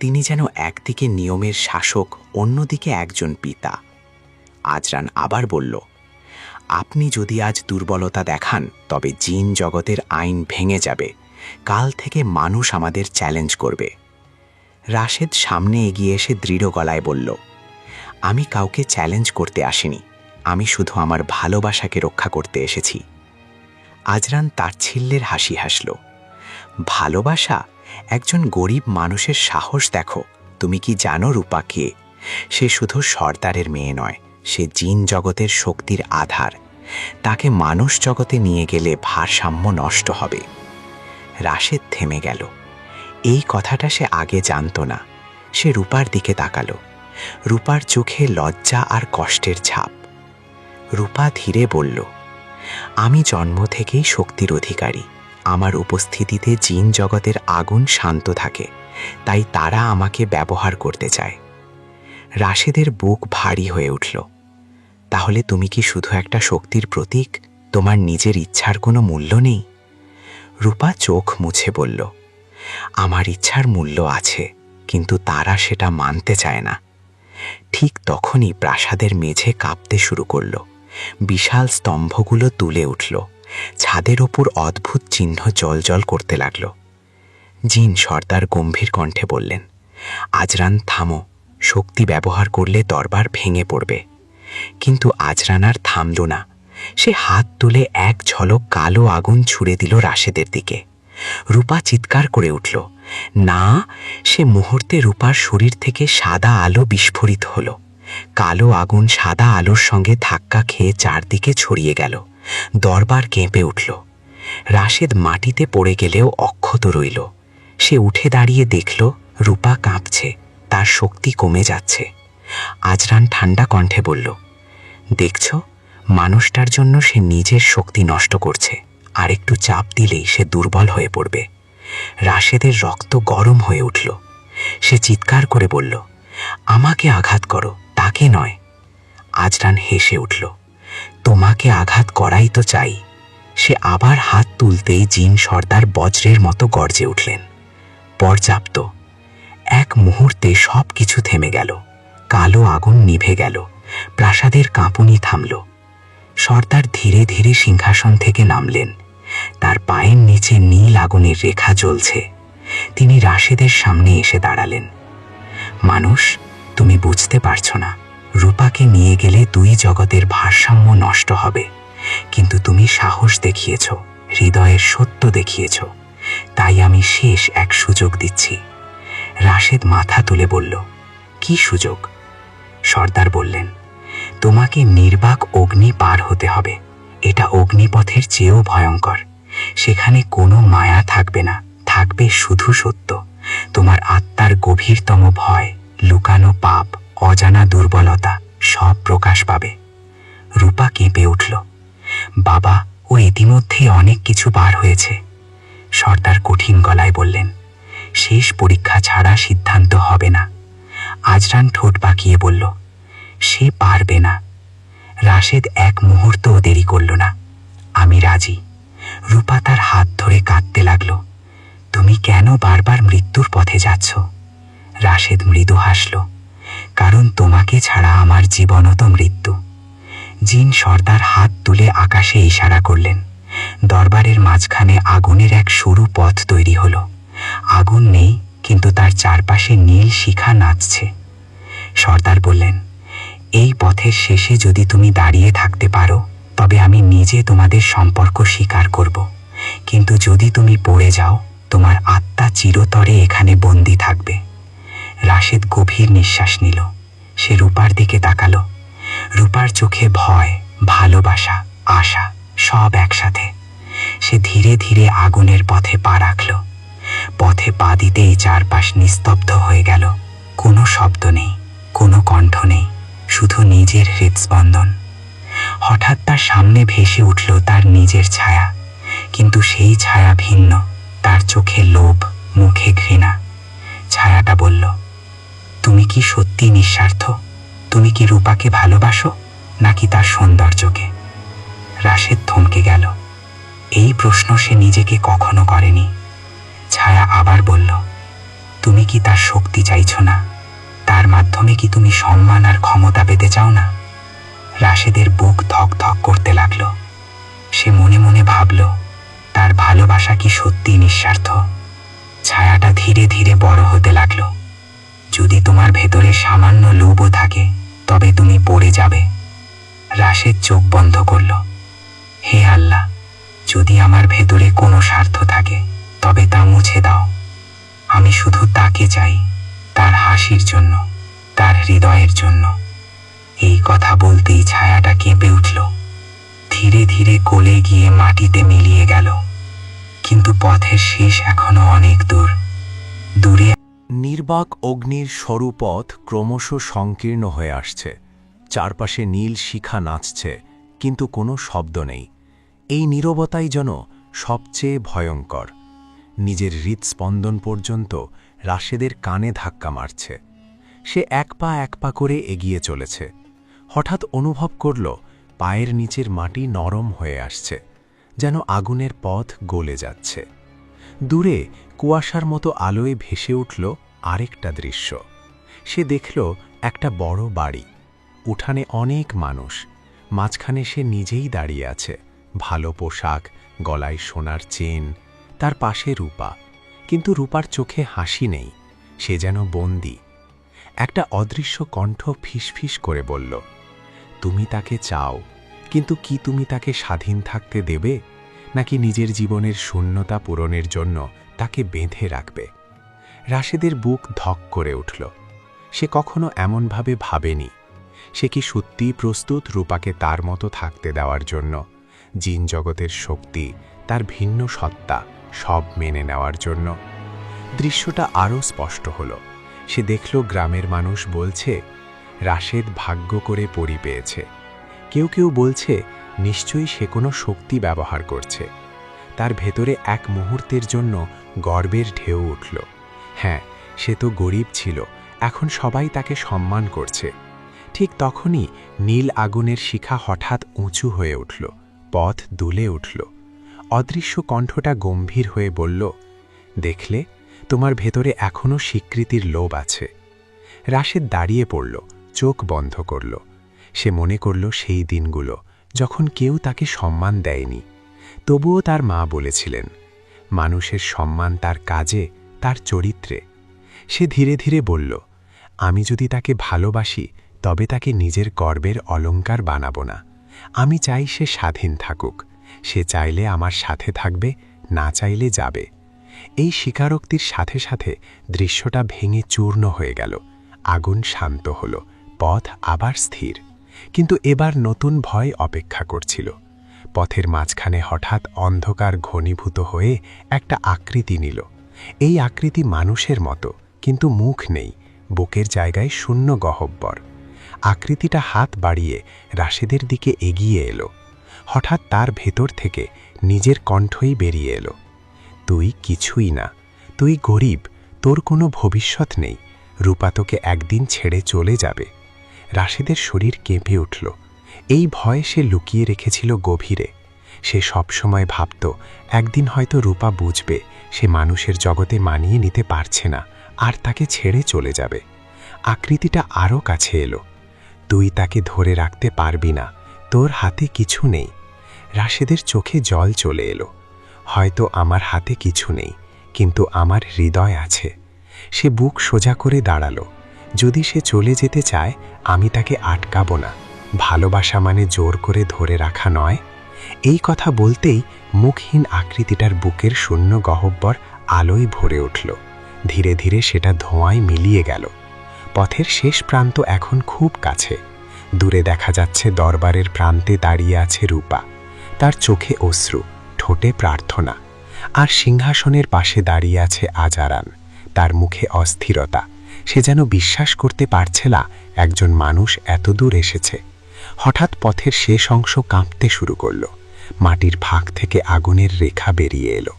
তিনি যেন একদিকে নিয়মের শাসক, অন্যদিকে একজন পিতা। আজরান আবার বলল, আপনি যদি আজ দুর্বলতা দেখান তবে জিন জগতের আইন ভেঙে যাবে। কাল থেকে মানুষ আমাদের চ্যালেঞ্জ করবে। রাশেদ সামনে এগিয়ে এসে দৃঢ় গলায় বলল, আমি কাউকে চ্যালেঞ্জ করতে আসিনি, আমি শুধু আমার ভালোবাসাকে রক্ষা করতে এসেছি। আজরান তাচ্ছিল্যের হাসি হাসল। ভালোবাসা? একজন গরিব মানুষের সাহস দেখো। তুমি কি জানো রূপা কে? সে শুধু সর্দারের মেয়ে নয়, সে জিন জগতের শক্তির আধার। তাকে মানুষ জগতে নিয়ে গেলে ভারসাম্য নষ্ট হবে। রাশেদ থেমে গেল। এই কথাটা সে আগে জানত না। সে রূপার দিকে তাকালো। রূপার চোখে লজ্জা আর কষ্টের ছাপ। রূপা ধীরে বলল, আমি জন্ম থেকেই শক্তির অধিকারী। আমার উপস্থিতিতে জিন জগতের আগুন শান্ত থাকে, তাই তারা আমাকে ব্যবহার করতে চায়। রাশেদের বুক ভারী হয়ে উঠল। তাহলে তুমি কি শুধু একটা শক্তির প্রতীক? তোমার নিজের ইচ্ছার কোনো মূল্য নেই? রূপা চোখ মুছে বলল, আমার ইচ্ছার মূল্য আছে, কিন্তু তারা সেটা মানতে চায় না। ঠিক তখনই প্রাসাদের মেঝে কাঁপতে শুরু করল। বিশাল স্তম্ভগুলো তুলে উঠল। ছাদের ওপর অদ্ভুত চিহ্ন জ্বলজ্বল করতে লাগল। জিন সর্দার গম্ভীর কণ্ঠে বললেন, আজরান থামো, শক্তি ব্যবহার করলে দরবার ভেঙে পড়বে। কিন্তু আজরান আর থামল না। সে হাত তুলে এক ঝলক কালো আগুন ছুড়ে দিল রাশেদের দিকে। রূপা চিৎকার করে উঠল। না! সে মুহূর্তে রূপার শরীর থেকে সাদা আলো বিস্ফোরিত হল। কালো আগুন সাদা আলোর সঙ্গে ধাক্কা খেয়ে চারদিকে ছড়িয়ে গেল। দরবার কেঁপে উঠল। রাশেদ মাটিতে পড়ে গেলেও অক্ষত রইল। সে উঠে দাঁড়িয়ে দেখল রূপা কাঁপছে, তার শক্তি কমে যাচ্ছে। আজরান ঠান্ডা কণ্ঠে বলল, দেখছ, মানুষটার জন্য সে নিজের শক্তি নষ্ট করছে। আর একটু চাপ দিলেই সে দুর্বল হয়ে পড়বে। রাশেদের রক্ত গরম হয়ে উঠল। সে চিৎকার করে বলল, আমাকে আঘাত করো, তাকে নয়। আজরান হেসে উঠল, তোমাকে আঘাত করাই তো চাই। সে আবার হাত তুলতেই জিন সর্দার বজ্রের মতো গর্জে উঠলেন। পর্যাপ্ত। এক মুহূর্তে সব কিছু থেমে গেল। কালো আগুন নিভে গেল। প্রাসাদের কাঁপুনি থামল। সর্দার ধীরে ধীরে সিংহাসন থেকে নামলেন। তার পায়ের নিচে নীল আগুনের রেখা জ্বলছে। তিনি রাশেদের সামনে এসে দাঁড়ালেন। মানুষ, তুমি বুঝতে পারছো না, রূপাকে নিয়ে গেলে দুই জগতের ভারসাম্য নষ্ট হবে। কিন্তু তুমি সাহস দেখিয়েছ, হৃদয়ের সত্য দেখিয়েছ, তাই আমি শেষ এক সুযোগ দিচ্ছি। রাশেদ মাথা তুলে বলল, কি সুযোগ? সর্দার বললেন, তোমাকে নির্বাক অগ্নি পার হতে হবে। এটা অগ্নিপথের চেয়েও ভয়ঙ্কর। সেখানে কোনো মায়া থাকবে না, থাকবে শুধু সত্য। তোমার আত্মার গভীরতম ভয়, লুকানো পাপ, অজানা দুর্বলতা সব প্রকাশ নিঃশ্বাস পাবে। রূপা কেঁপে উঠল। বাবা, ও ইতিমধ্যেই অনেক কিছু পার হয়েছে। সর্দার কঠিন গলায় বললেন, শেষ পরীক্ষা ছাড়া সিদ্ধান্ত হবে না। আজরান ঠোঁট বাঁকিয়ে বলল, সে পারবে না। রাশেদ এক মুহূর্তও দেরি করল না। আমি রাজি। রূপা তার হাত ধরে কাঁদতে লাগল। তুমি কেন বারবার মৃত্যুর পথে যাচ্ছ? রাশেদ মৃদু হাসল, কারণ তোমাকে ছাড়া আমার জীবনও তো মৃত্যু। জিন সর্দার হাত তুলে আকাশে ইশারা করলেন। দরবারের মাঝখানে আগুনের এক সরু পথ তৈরি হলো। আগুন নেই, কিন্তু তার চারপাশে নীল শিখা নাচছে। সর্দার বললেন, এই পথের শেষে যদি তুমি দাঁড়িয়ে থাকতে পারো, তবে আমি নিজে তোমাদের সম্পর্ক স্বীকার করব। কিন্তু যদি তুমি পড়ে যাও, তোমার আত্মা চিরতরে এখানে বন্দী থাকবে। রাশেদ গভীর নিঃশ্বাস নিল। সে রূপার দিকে তাকালো। রূপার চোখে ভয়, ভালোবাসা, আশা সব একসাথে। সে ধীরে ধীরে আগুনের পথে পা রাখল। পথে পা দিতেই চারপাশ নিস্তব্ধ হয়ে গেল। কোনো শব্দ নেই, কোনো কণ্ঠ নেই, শুধু নিজের হৃদস্পন্দন। হঠাৎ তার সামনে ভেসে উঠল তার নিজের ছায়া, কিন্তু সেই ছায়া ভিন্ন। তার চোখে লোভ, মুখে ঘৃণা। ছায়াটা বলল, তুমি কি সত্যি নিঃস্বার্থ? তুমি কি রূপাকে ভালোবাসো, নাকি তার সৌন্দর্যকে? রাশেদ থমকে গেল। এই প্রশ্ন সে নিজেকে কখনো করেনি। ছায়া আবার বলল, তুমি কি তার শক্তি চাইছ না? তার মাধ্যমে কি তুমি সম্মান আর ক্ষমতা পেতে চাও না? রাশেদের বুক ধক ধক করতে লাগলো। সে মনে মনে ভাবল, তার ভালোবাসা কি সত্যি নিঃস্বার্থ? ছায়াটা ধীরে ধীরে বড় হতে লাগলো। যদি তোমার ভেতরে সামান্য লোভও থাকে, তবে তুমি পড়ে যাবে। রাশেদ চোখ বন্ধ করল। হে আল্লাহ, যদি আমার ভেতরে কোনো স্বার্থ থাকে, তবে তা মুছে দাও। আমি শুধু তাকে চাই, তার হাসির জন্য, তার হৃদয়ের জন্য। এই কথা বলতেই ছায়াটা কেঁপে উঠল। ধীরে ধীরে গলে গিয়ে মাটিতে মিলিয়ে গেল। কিন্তু পথের শেষ এখনো অনেক দূর। দূরে নির্বাক অগ্নির সরু পথ ক্রমশ সংকীর্ণ হয়ে আসছে। চারপাশে নীল শিখা নাচছে, কিন্তু কোনো শব্দ নেই। এই নীরবতাই যেন সবচেয়ে ভয়ঙ্কর। নিজের হৃদস্পন্দন পর্যন্ত রাশেদের কানে ধাক্কা মারছে। সে এক পা করে এগিয়ে চলেছে। হঠাৎ অনুভব করল পায়ের নিচের মাটি নরম হয়ে আসছে, যেন আগুনের পথ গলে যাচ্ছে। দূরে কুয়াশার মতো আলোয় ভেসে উঠল আরেকটা দৃশ্য। সে দেখল একটা বড় বাড়ি। উঠানে অনেক মানুষ। মাঝখানে সে নিজেই দাঁড়িয়ে আছে, ভালো পোশাক, গলায় সোনার চেন। তার পাশে রূপা, কিন্তু রূপার চোখে হাসি নেই। সে যেন বন্দী। একটা অদৃশ্য কণ্ঠ ফিসফিস করে বলল, তুমি তাকে চাও, কিন্তু কি তুমি তাকে স্বাধীন থাকতে দেবে, নাকি নিজের জীবনের শূন্যতা পূরণের জন্য তাকে বেঁধে রাখবে? রাশেদের বুক ধক করে উঠল। সে কখনো এমনভাবে ভাবেনি। সে কি সত্যিই প্রস্তুত রূপাকে তার মতো থাকতে দেওয়ার জন্য? জিন জগতের শক্তি, তার ভিন্ন সত্তা, সব মেনে নেওয়ার জন্য? দৃশ্যটা আরও স্পষ্ট হল। সে দেখল গ্রামের মানুষ বলছে, রাশেদ ভাগ্য করে পরি পেয়েছে। কেউ কেউ বলছে, নিশ্চয়ই সে কোনো শক্তি ব্যবহার করছে। তার ভেতরে এক মুহূর্তের জন্য গর্বের ঢেউ উঠল। হ্যাঁ, সে তো গরিব ছিল, এখন সবাই তাকে সম্মান করছে। ঠিক তখনই নীল আগুনের শিখা হঠাৎ উঁচু হয়ে উঠল, পথ দুলে উঠল। অদৃশ্য কণ্ঠটা গম্ভীর হয়ে বলল, দেখলে, তোমার ভেতরে এখনও স্বীকৃতির লোভ আছে। রাশেদ দাঁড়িয়ে পড়ল, চোখ বন্ধ করল। সে মনে করল সেই দিনগুলো যখন কেউ তাকে সম্মান দেয়নি। তবুও তার মা বলেছিলেন, মানুষের সম্মান তার কাজে, তার চরিত্রে। সে ধীরে ধীরে বলল, আমি যদি তাকে ভালোবাসি, তবে তাকে নিজের গর্বের অলংকার বানাবো না। আমি চাই সে স্বাধীন থাকুক। সে চাইলে আমার সাথে থাকবে, না চাইলে যাবে। এই স্বীকারোক্তির সাথে সাথে দৃশ্যটা ভেঙে চূর্ণ হয়ে গেল। আগুন শান্ত হল, পথ আবার স্থির। কিন্তু এবার নতুন ভয় অপেক্ষা করছিল। পথের মাঝখানে হঠাৎ অন্ধকার ঘনীভূত হয়ে একটা আকৃতি নিল। এই আকৃতি মানুষের মতো, কিন্তু মুখ নেই, বুকের জায়গায় শূন্য গহ্বর। আকৃতিটা হাত বাড়িয়ে রাশেদের দিকে এগিয়ে এলো। হঠাৎ তার ভেতর থেকে নিজের কণ্ঠই বেরিয়ে এলো, তুই কিছুই না, তুই গরিব, তোর কোনো ভবিষ্যৎ নেই, রূপা তোকে একদিন ছেড়ে চলে যাবে। রাশেদের শরীর কেঁপে উঠল। এই ভয় সে লুকিয়ে রেখেছিল গভীরে। সে সবসময় ভাবত একদিন হয়তো রূপা বুঝবে সে মানুষের জগতে মানিয়ে নিতে পারছে না আর তাকে ছেড়ে চলে যাবে। আকৃতিটা আরও কাছে এলো। তুই তাকে ধরে রাখতে পারবি না, তোর হাতে কিছু নেই। রাশেদের চোখে জল চলে এলো। হয়তো আমার হাতে কিছু নেই, কিন্তু আমার হৃদয় আছে। সে বুক সোজা করে দাঁড়ালো। যদি সে চলে যেতে চায়, আমি তাকে আটকাবো না। ভালোবাসা মানে জোর করে ধরে রাখা নয়। এই কথা বলতেই মুখহীন আকৃতিটার বুকের শূন্য গহ্বর আলোয় ভরে উঠল। ধীরে ধীরে সেটা ধোঁয়ায় মিলিয়ে গেল। পথের শেষ প্রান্ত এখন খুব কাছে। দূরে দেখা যাচ্ছে দরবারের প্রান্তে দাঁড়িয়ে আছে রূপা। তার চোখে অশ্রু, ঠোঁটে প্রার্থনা। আর সিংহাসনের পাশে দাঁড়িয়ে আছে আজারান, তার মুখে অস্থিরতা। সে যেন বিশ্বাস করতে পারছে না একজন মানুষ এত দূর এসেছে। হঠাৎ পথের শেষ অংশ কাঁপতে শুরু করল। মাটির ফাঁক থেকে আগুনের রেখা বেরিয়ে এলো।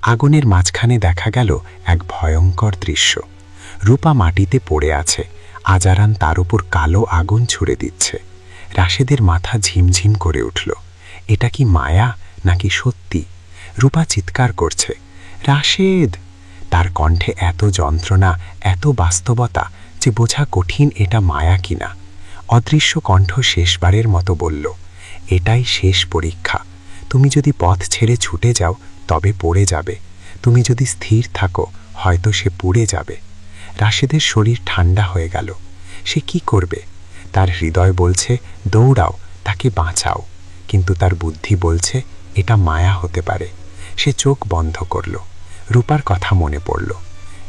আগুনের মাঝখানে দেখা গেল এক ভয়ঙ্কর দৃশ্য। রূপা মাটিতে পড়ে আছে, আজারান তার উপর কালো আগুন ছুড়ে দিচ্ছে। রাশেদের মাথা ঝিমঝিম করে উঠল। এটা কি মায়া নাকি সত্যি? রূপা চিৎকার করছে, রাশেদ! তার কণ্ঠে এত যন্ত্রণা, এত বাস্তবতা যে বোঝা কঠিন এটা মায়া কিনা। অদৃশ্য কণ্ঠ শেষবারের মতো বলল, এটাই শেষ পরীক্ষা। তুমি যদি পথ ছেড়ে ছুটে যাও তবে পড়ে যাবে, তুমি যদি স্থির থাকো হয়তো সে পুড়ে যাবে। রাশেদের শরীর ঠান্ডা হয়ে গেল। সে কি করবে? তার হৃদয় বলছে দৌড়াও, তাকে বাঁচাও, কিন্তু তার বুদ্ধি বলছে এটা মায়া হতে পারে। সে চোখ বন্ধ করল। রূপার কথা মনে পড়ল,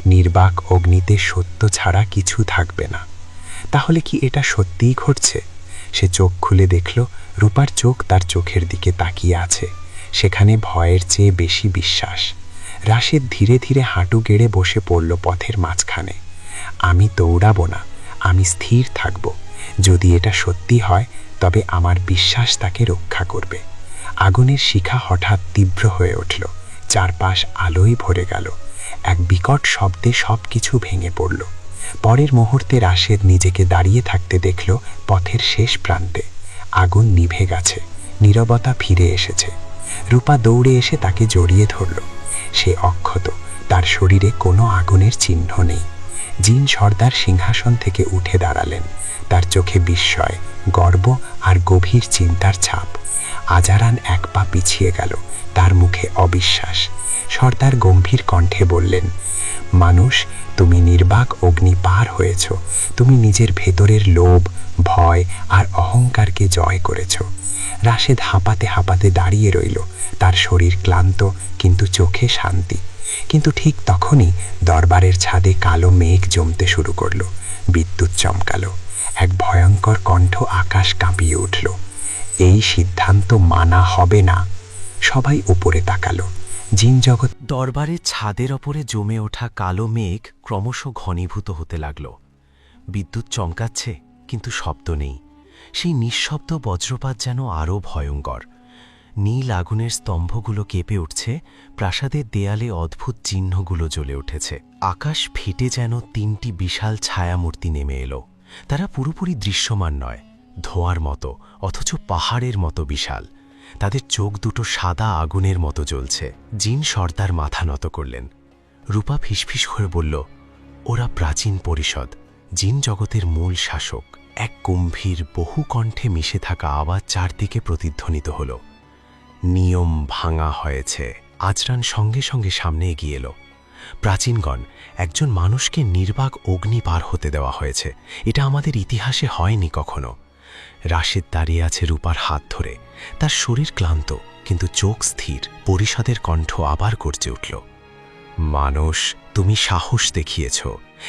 নির্বাক অগ্নিতে সত্য ছাড়া কিছু থাকবে না। তাহলে কি এটা সত্যিই ঘটছে? সে চোখ খুলে দেখল রূপার চোখ তার চোখের দিকে তাকিয়ে আছে। সেখানে ভয়ের চেয়ে বেশি বিশ্বাস। রাশেদ ধীরে ধীরে হাঁটু গেড়ে বসে পড়ল পথের মাঝখানে। আমি দৌড়াবো না, আমি স্থির থাকব। যদি এটা সত্যি হয় তবে আমার বিশ্বাস তাকে রক্ষা করবে। আগুনের শিখা হঠাৎ তীব্র হয়ে উঠল। চারপাশ আলোয় ভরে গেল। এক বিকট শব্দে সব কিছু ভেঙে পড়ল। পরের মুহূর্তে রাশেদ নিজেকে দাঁড়িয়ে থাকতে দেখল পথের শেষ প্রান্তে। আগুন নিভে গেছে, নীরবতা ফিরে এসেছে। রূপা দৌড়ে এসে তাকে জড়িয়ে ধরল। সে অক্ষত, তার শরীরে কোনো আগুনের চিহ্ন নেই। জিন সর্দার সিংহাসন থেকে উঠে দাঁড়ালেন। তার চোখে বিস্ময়, গর্ব আর গভীর চিন্তার ছাপ। আজারান এক পা পিছিয়ে গেল, তার মুখে অবিশ্বাস। সর্দার গম্ভীর কণ্ঠে বললেন, মানুষ, তুমি নির্বাক অগ্নি পার হয়েছ। তুমি নিজের ভেতরের লোভ, ভয় আর অহংকারকে জয় করেছ। রাশেদ হাঁপাতে হাঁপাতে দাঁড়িয়ে রইল। তার শরীর ক্লান্ত, কিন্তু চোখে শান্তি। কিন্তু ঠিক তখনই দরবারের ছাদে কালো মেঘ জমতে শুরু করল। বিদ্যুৎ চমকালো। এক ভয়ঙ্কর কণ্ঠ আকাশ কাঁপিয়ে উঠল, এই সিদ্ধান্ত মানা হবে না। সবাই উপরে তাকালো। জিন জগৎ দরবারের ছাদের ওপরে জমে ওঠা কালো মেঘ ক্রমশ ঘনীভূত হতে লাগল। বিদ্যুৎ চমকাচ্ছে, কিন্তু শব্দ নেই। সেই নিঃশব্দ বজ্রপাত যেন আরও ভয়ঙ্কর। নীল আগুনের স্তম্ভগুলো কেঁপে উঠছে, প্রাসাদের দেয়ালে অদ্ভুত চিহ্নগুলো জ্বলে উঠেছে। আকাশ ফেটে যেন তিনটি বিশাল ছায়ামূর্তি নেমে এলো। তারা পুরোপুরি দৃশ্যমান নয়, ধোঁয়ার মতো, অথচ পাহাড়ের মতো বিশাল। তাদের চোখ দুটো সাদা আগুনের মতো জ্বলছে। জিন সর্দার মাথা নত করলেন। রূপা ফিসফিস করে বলল, ওরা প্রাচীন পরিষদ, জিন জগতের মূল শাসক। এক গম্ভীর বহু কণ্ঠে মিশে থাকা আওয়াজ চারদিকে প্রতিধ্বনিত হল, নিয়ম ভাঙা হয়েছে। আজরান সঙ্গে সঙ্গে সামনে এগিয়ে এলো। প্রাচীনগণ, একজন মানুষকে নির্বাক অগ্নি পার হতে দেওয়া হয়েছে। এটা আমাদের ইতিহাসে হয়নি কখনো। রাশেদ দাঁড়িয়ে আছে রূপার হাত ধরে। তার শরীর ক্লান্ত, কিন্তু চোখ স্থির। পরিষদের কণ্ঠ আবার গর্জে উঠল, মানুষ, তুমি সাহস দেখিয়েছ,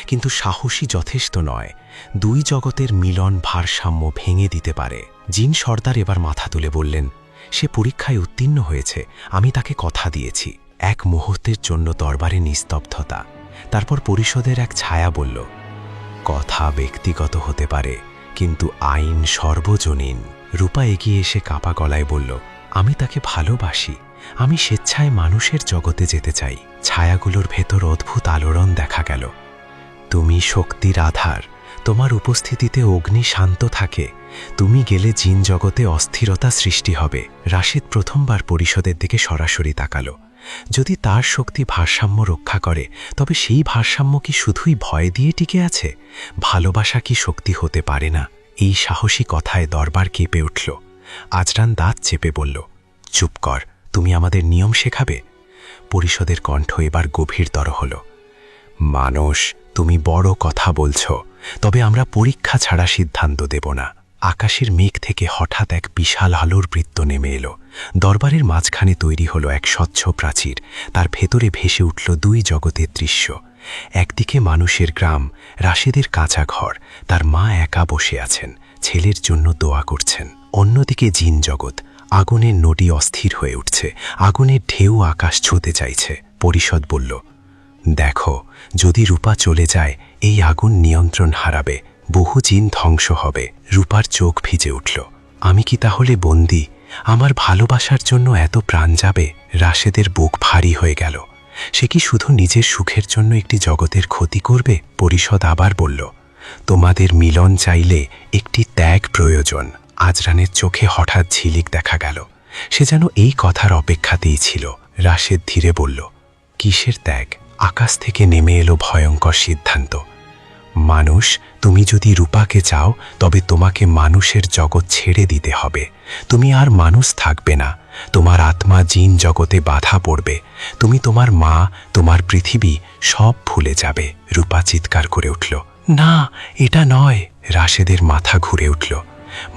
কিন্তু সাহসী যথেষ্ট নয়। দুই জগতের মিলন ভারসাম্য ভেঙে দিতে পারে। জিন সর্দার এবার মাথা তুলে বললেন, সে পরীক্ষায় উত্তীর্ণ হয়েছে, আমি তাকে কথা দিয়েছি। এক মুহূর্তের জন্য দরবারে নিস্তব্ধতা। তারপর পরিষদের এক ছায়া বলল, কথা ব্যক্তিগত হতে পারে, কিন্তু আইন সর্বজনীন। রূপা এগিয়ে এসে কাঁপা গলায় বলল, আমি তাকে ভালোবাসি। আমি স্বেচ্ছায় মানুষের জগতে যেতে চাই। ছায়াগুলোর ভেতর অদ্ভুত আলোড়ন দেখা গেল। তুমি শক্তির আধার, তোমার উপস্থিতিতে অগ্নি শান্ত থাকে। তুমি গেলে জিন জগতে অস্থিরতা সৃষ্টি হবে। রাশিদ প্রথমবার পরিষদের দিকে সরাসরি তাকালো। যদি তার শক্তি ভারসাম্য রক্ষা করে, তবে সেই ভারসাম্য কি শুধুই ভয় দিয়ে টিকে আছে? ভালোবাসা কি শক্তি হতে পারে না? এই সাহসী কথায় দরবার কেঁপে উঠল। আজরান দাঁত চেপে বলল, চুপ কর, তুমি আমাদের নিয়ম শেখাবে? পরিষদের কণ্ঠ এবার গভীরতর হল। মানস, তুমি বড় কথা বলছ, তবে আমরা পরীক্ষা ছাড়া সিদ্ধান্ত দেব না। আকাশের মেঘ থেকে হঠাৎ এক বিশাল আলোর বৃত্ত নেমে এলো। দরবারের মাঝখানে তৈরি হলো এক স্বচ্ছ প্রাচীর। তার ভেতরে ভেসে উঠল দুই জগতের দৃশ্য। একদিকে মানুষের গ্রাম, রাশেদের কাঁচা ঘর, তার মা একা বসে আছেন, ছেলের জন্য দোয়া করছেন। অন্যদিকে জিন জগৎ, আগুনের নদী অস্থির হয়ে উঠছে, আগুনের ঢেউ আকাশ ছুঁতে চাইছে। পরিষদ বলল, দেখো, যদি রূপা চলে যায়, এই আগুন নিয়ন্ত্রণ হারাবে, বহু জিন ধ্বংস হবে। রূপার চোখ ভিজে উঠল। আমি কি তাহলে বন্দী? আমার ভালোবাসার জন্য এত প্রাণ যাবে? রাশেদের বুক ভারী হয়ে গেল। সে কি শুধু নিজের সুখের জন্য একটি জগতের ক্ষতি করবে? পরিষদ আবার বলল, তোমাদের মিলন চাইলে একটি ত্যাগ প্রয়োজন। আজরানের চোখে হঠাৎ ঝিলিক দেখা গেল। সে যেন এই কথার অপেক্ষাতেই ছিল। রাশেদ ধীরে বলল, কিসের ত্যাগ? আকাশ থেকে নেমে এলো ভয়ঙ্কর সিদ্ধান্ত। মানুষ, তুমি যদি রূপাকে চাও, তবে তোমাকে মানুষের জগৎ ছেড়ে দিতে হবে। তুমি আর মানুষ থাকবে না। তোমার আত্মা জিন জগতে বাধা পড়বে। তুমি তোমার মা, তোমার পৃথিবী সব ভুলে যাবে। রূপা চিৎকার করে উঠল, না, এটা নয়। রাশেদের মাথা ঘুরে উঠল।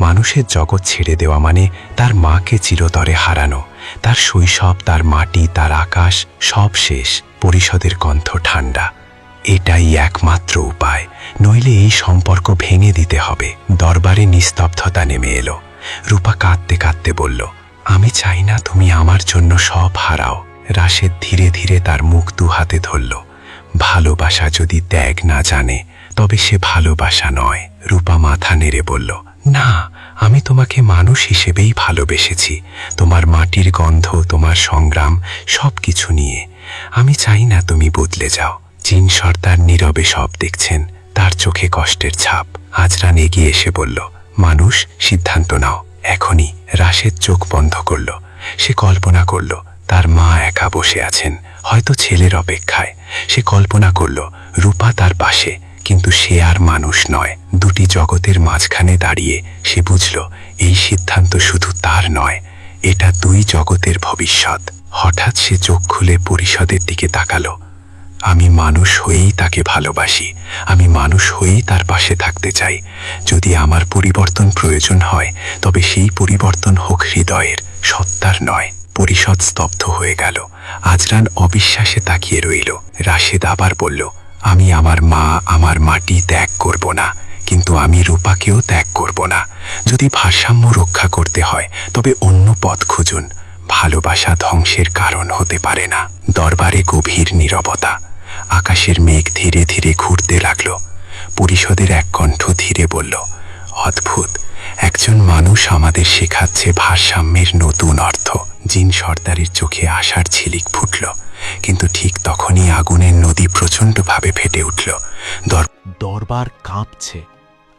মানুষের জগৎ ছেড়ে দেওয়া মানে তার মাকে চিরতরে হারানো। তার শৈশব, তার মাটি, তার আকাশ সব শেষ। পরিষদের কণ্ঠ ঠান্ডা। এটাই একমাত্র উপায়, নইলে এই সম্পর্ক ভেঙে দিতে হবে। দরবারে নিস্তব্ধতা নেমে এলো। রূপা কাঁদতে কাঁদতে বলল, আমি চাই না তুমি আমার জন্য সব হারাও। রাশেদ ধীরে ধীরে তার মুখ দুহাতে ধরল। ভালোবাসা যদি ত্যাগ না জানে, তবে সে ভালোবাসা নয়। রূপা মাথা নেড়ে বলল, না, আমি তোমাকে মানুষ হিসেবেই ভালোবেসেছি, তোমার মাটির গন্ধ, তোমার সংগ্রাম, সব কিছু নিয়ে। আমি চাই না তুমি বদলে যাও। জিন সর্দার নীরবে সব দেখছেন, তার চোখে কষ্টের ছাপ। আজরান এগিয়ে এসে বলল, মানুষ, সিদ্ধান্ত নাও এখনই। রাশেদ চোখ বন্ধ করল। সে কল্পনা করল তার মা একা বসে আছেন, হয়তো ছেলের অপেক্ষায়। সে কল্পনা করল রূপা তার পাশে, কিন্তু সে আর মানুষ নয়। দুটি জগতের মাঝখানে দাঁড়িয়ে সে বুঝল এই সিদ্ধান্ত শুধু তার নয়, এটা দুই জগতের ভবিষ্যৎ। হঠাৎ সে চোখ খুলে পরিষদের দিকে তাকালো। আমি মানুষ হয়েই তাকে ভালোবাসি, আমি মানুষ হয়েই তার পাশে থাকতে চাই। যদি আমার পরিবর্তন প্রয়োজন হয়, তবে সেই পরিবর্তন হোক হৃদয়ের, সত্তার নয়। পরিষদ স্তব্ধ হয়ে গেল। আজরান অবিশ্বাসে তাকিয়ে রইল। রাশেদ আবার বলল, আমি আমার মা, আমার মাটি ত্যাগ করব না, কিন্তু আমি রূপাকেও ত্যাগ করব না। যদি ভারসাম্য রক্ষা করতে হয়, তবে অন্য পথ খুঁজুন। ভালোবাসা ধ্বংসের কারণ হতে পারে না। দরবারে গভীর নীরবতা। আকাশের মেঘ ধীরে ধীরে ঘুরতে লাগল। পরিষদের এক কণ্ঠ ধীরে বলল, অদ্ভুত, একজন মানুষ আমাদের শেখাচ্ছে ভারসাম্যের নতুন অর্থ। জিন সর্দারের চোখে আশার ঝিলিক ফুটল, কিন্তু ঠিক তখনই আগুনের নদী প্রচণ্ডভাবে ফেটে উঠল। দরবার কাঁপছে।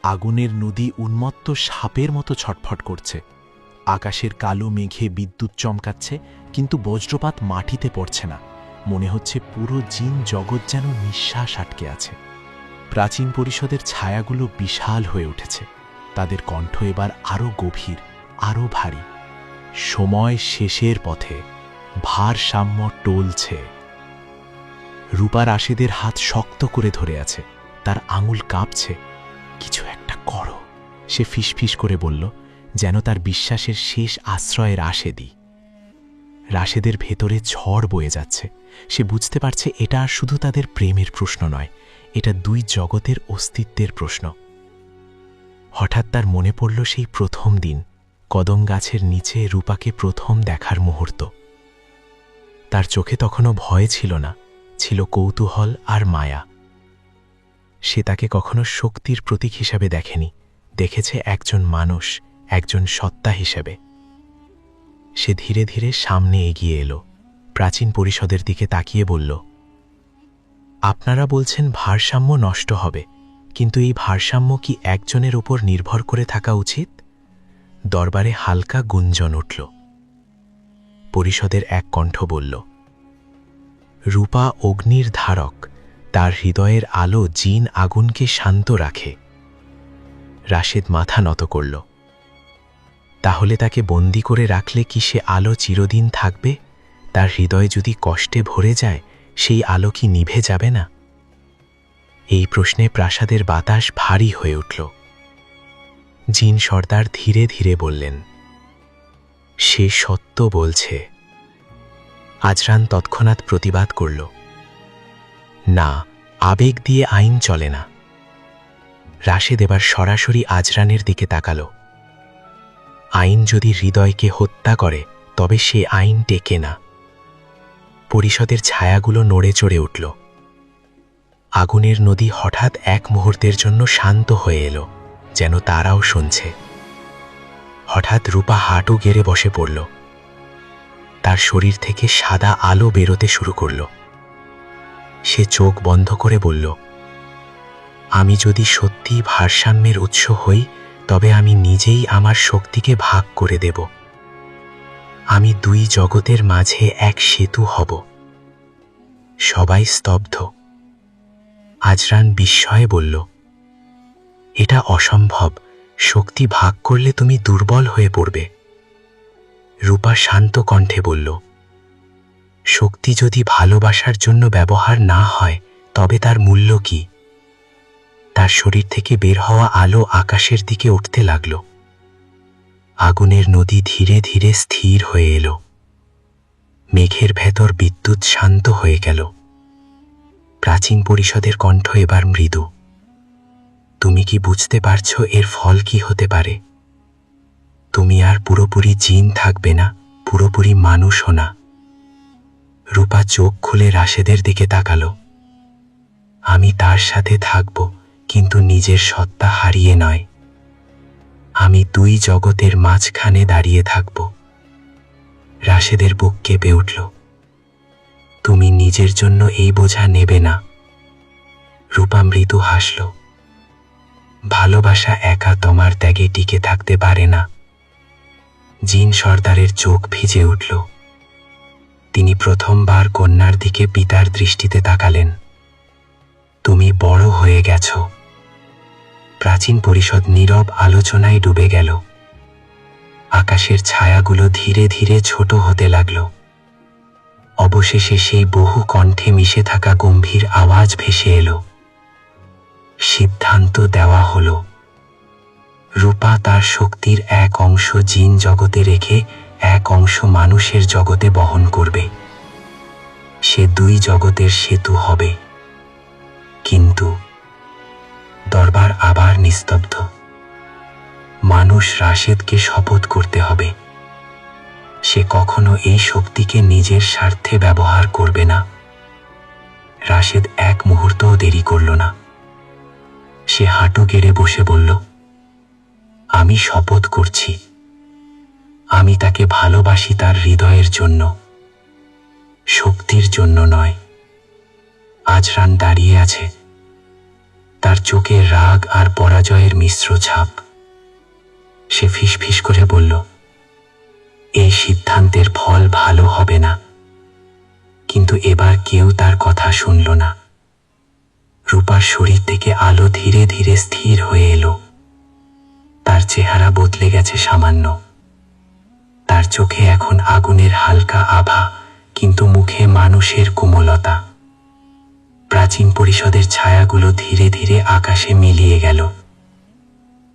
আগুনের নদী উন্মত্ত সাপের মতো ছটফট করছে। আকাশের কালো মেঘে বিদ্যুৎ চমকাচ্ছে, কিন্তু বজ্রপাত মাটিতে পড়ছে না। মনে হচ্ছে পুরো জিন জগৎ যেন নিঃশ্বাস আটকে আছে। প্রাচীন পরিষদের ছায়াগুলো বিশাল হয়ে উঠেছে। তাদের কণ্ঠ এবার আরও গভীর, আরও ভারী। সময় শেষের পথে, ভারসাম্য টলছে। রূপা রাশেদের হাত শক্ত করে ধরে আছে, তার আঙুল কাঁপছে। কিছু একটা করো, সে ফিসফিস করে বলল, যেন তার বিশ্বাসের শেষ আশ্রয় রাশেদই। রাশেদের ভেতরে ঝড় বয়ে যাচ্ছে। সে বুঝতে পারছে এটা আর শুধু তাদের প্রেমের প্রশ্ন নয়, এটা দুই জগতের অস্তিত্বের প্রশ্ন। হঠাৎ তার মনে পড়ল সেই প্রথম দিন, কদম গাছের নিচে রূপাকে প্রথম দেখার মুহূর্ত। তার চোখে তখনও ভয় ছিল না, ছিল কৌতূহল আর মায়া। সে তাকে কখনো শক্তির প্রতীক হিসাবে দেখেনি, দেখেছে একজন মানুষ, একজন সত্তা হিসেবে। সে ধীরে ধীরে সামনে এগিয়ে এলো, প্রাচীন পরিষদের দিকে তাকিয়ে বলল, আপনারা বলছেন ভারসাম্য নষ্ট হবে, কিন্তু এই ভারসাম্য কি একজনের উপর নির্ভর করে থাকা উচিত? দরবারে হালকা গুঞ্জন উঠল। পরিষদের এক কণ্ঠ বলল, রূপা অগ্নির ধারক, তার হৃদয়ের আলো জিন আগুনকে শান্ত রাখে। রাশেদ মাথা নত করল। তাহলে তাকে বন্দি করে রাখলে কি সে আলো চিরদিন থাকবে? তার হৃদয় যদি কষ্টে ভরে যায়, সেই আলো কি নিভে যাবে না? এই প্রশ্নে প্রাসাদের বাতাস ভারী হয়ে উঠল। জিন সর্দার ধীরে ধীরে বললেন, সে সত্য বলছে। আজরান তৎক্ষণাৎ প্রতিবাদ করল, না, আবেগ দিয়ে আইন চলে না। রাশেদ এবার সরাসরি আজরানের দিকে তাকাল। আইন যদি হৃদয়কে হত্যা করে, তবে সে আইন টেকে না। পরিষদের ছায়াগুলো নড়ে চড়ে উঠল। আগুনের নদী হঠাৎ এক মুহূর্তের জন্য শান্ত হয়ে এলো, যেন তারাও শুনছে। হঠাৎ রূপা হাঁটু গেড়ে বসে পড়ল। তার শরীর থেকে সাদা আলো বেরোতে শুরু করল। সে চোখ বন্ধ করে বলল, আমি যদি সত্যি ভারসাম্যের উৎস হই, তবে আমি নিজেই আমার শক্তিকে ভাগ করে দেব। আমি দুই জগতের মাঝে এক সেতু হব। সবাই স্তব্ধ। আজরান বিস্ময়ে বলল, এটা অসম্ভব। শক্তি ভাগ করলে তুমি দুর্বল হয়ে পড়বে। রূপা শান্ত কণ্ঠে বলল, শক্তি যদি ভালোবাসার জন্য ব্যবহার না হয়, তবে তার মূল্য কি? তার শরীর থেকে বের হওয়া আলো আকাশের দিকে উঠতে লাগল। আগুনের নদী ধীরে ধীরে স্থির হয়ে এলো। মেঘের ভেতর বিদ্যুৎ শান্ত হয়ে গেল। প্রাচীন পরিষদের কণ্ঠ এবার মৃদু। তুমি কি বুঝতে পারছো এর ফল কি হতে পারে? তুমি আর পুরোপুরি জিন থাকবে না, পুরোপুরি মানুষও না। রূপা চোখ খুলে রাশেদের দিকে তাকালো। আমি তার সাথে থাকব, কিন্তু নিজের সত্তা হারিয়ে নয়। আমি দুই জগতের মাঝখানে দাঁড়িয়ে থাকব। রাশেদের বুক কেঁপে উঠল। তুমি নিজের জন্য এই বোঝা নেবে না। রূপা মৃদু হাসল। ভালোবাসা একা তোমার ত্যাগে টিকে থাকতে পারে না। জিন সর্দারের চোখ ভিজে উঠল। তিনি প্রথমবার কন্যার দিকে পিতার দৃষ্টিতে তাকালেন। তুমি বড় হয়ে গেছ। প্রাচীন পরিষদ নীরব আলোচনায় ডুবে গেল। আকাশের ছায়াগুলো ধীরে ধীরে ছোট হতে লাগল। অবশেষে সেই বহু কণ্ঠে মিশে থাকা গম্ভীর আওয়াজ ভেসে এলো। সিদ্ধান্ত দেওয়া হলো। রূপা তার শক্তির এক অংশ জিন জগতে রেখে এক অংশ মানুষের জগতে বহন করবে। সে দুই জগতের সেতু হবে। কিন্তু দরবার আবার নিস্তব্ধ। মানুষ রাশেদকে শপথ করতে হবে, সে কখনো এই শক্তিকে নিজের স্বার্থে ব্যবহার করবে না। রাশেদ এক মুহূর্তও দেরি করল না। সে হাঁটু গেড়ে বসে বলল, আমি শপথ করছি। আমি তাকে ভালোবাসি তার হৃদয়ের জন্য, শক্তির জন্য নয়। আজরান দাঁড়িয়ে আছে, তার চোখে রাগ আর পরাজয়ের মিশ্র ছাপ। সে ফিসফিস করে বলল, এই সিদ্ধান্তের ফল ভালো হবে না। কিন্তু এবার কেউ তার কথা শুনল না। রূপার শরীর থেকে আলো ধীরে ধীরে স্থির হয়ে এলো। তার চেহারা বদলে গেছে সামান্য। তার চোখে এখন আগুনের হালকা আভা, কিন্তু মুখে মানুষের কোমলতা। প্রাচীন পরিষদের ছায়াগুলো ধীরে ধীরে আকাশে মিলিয়ে গেল।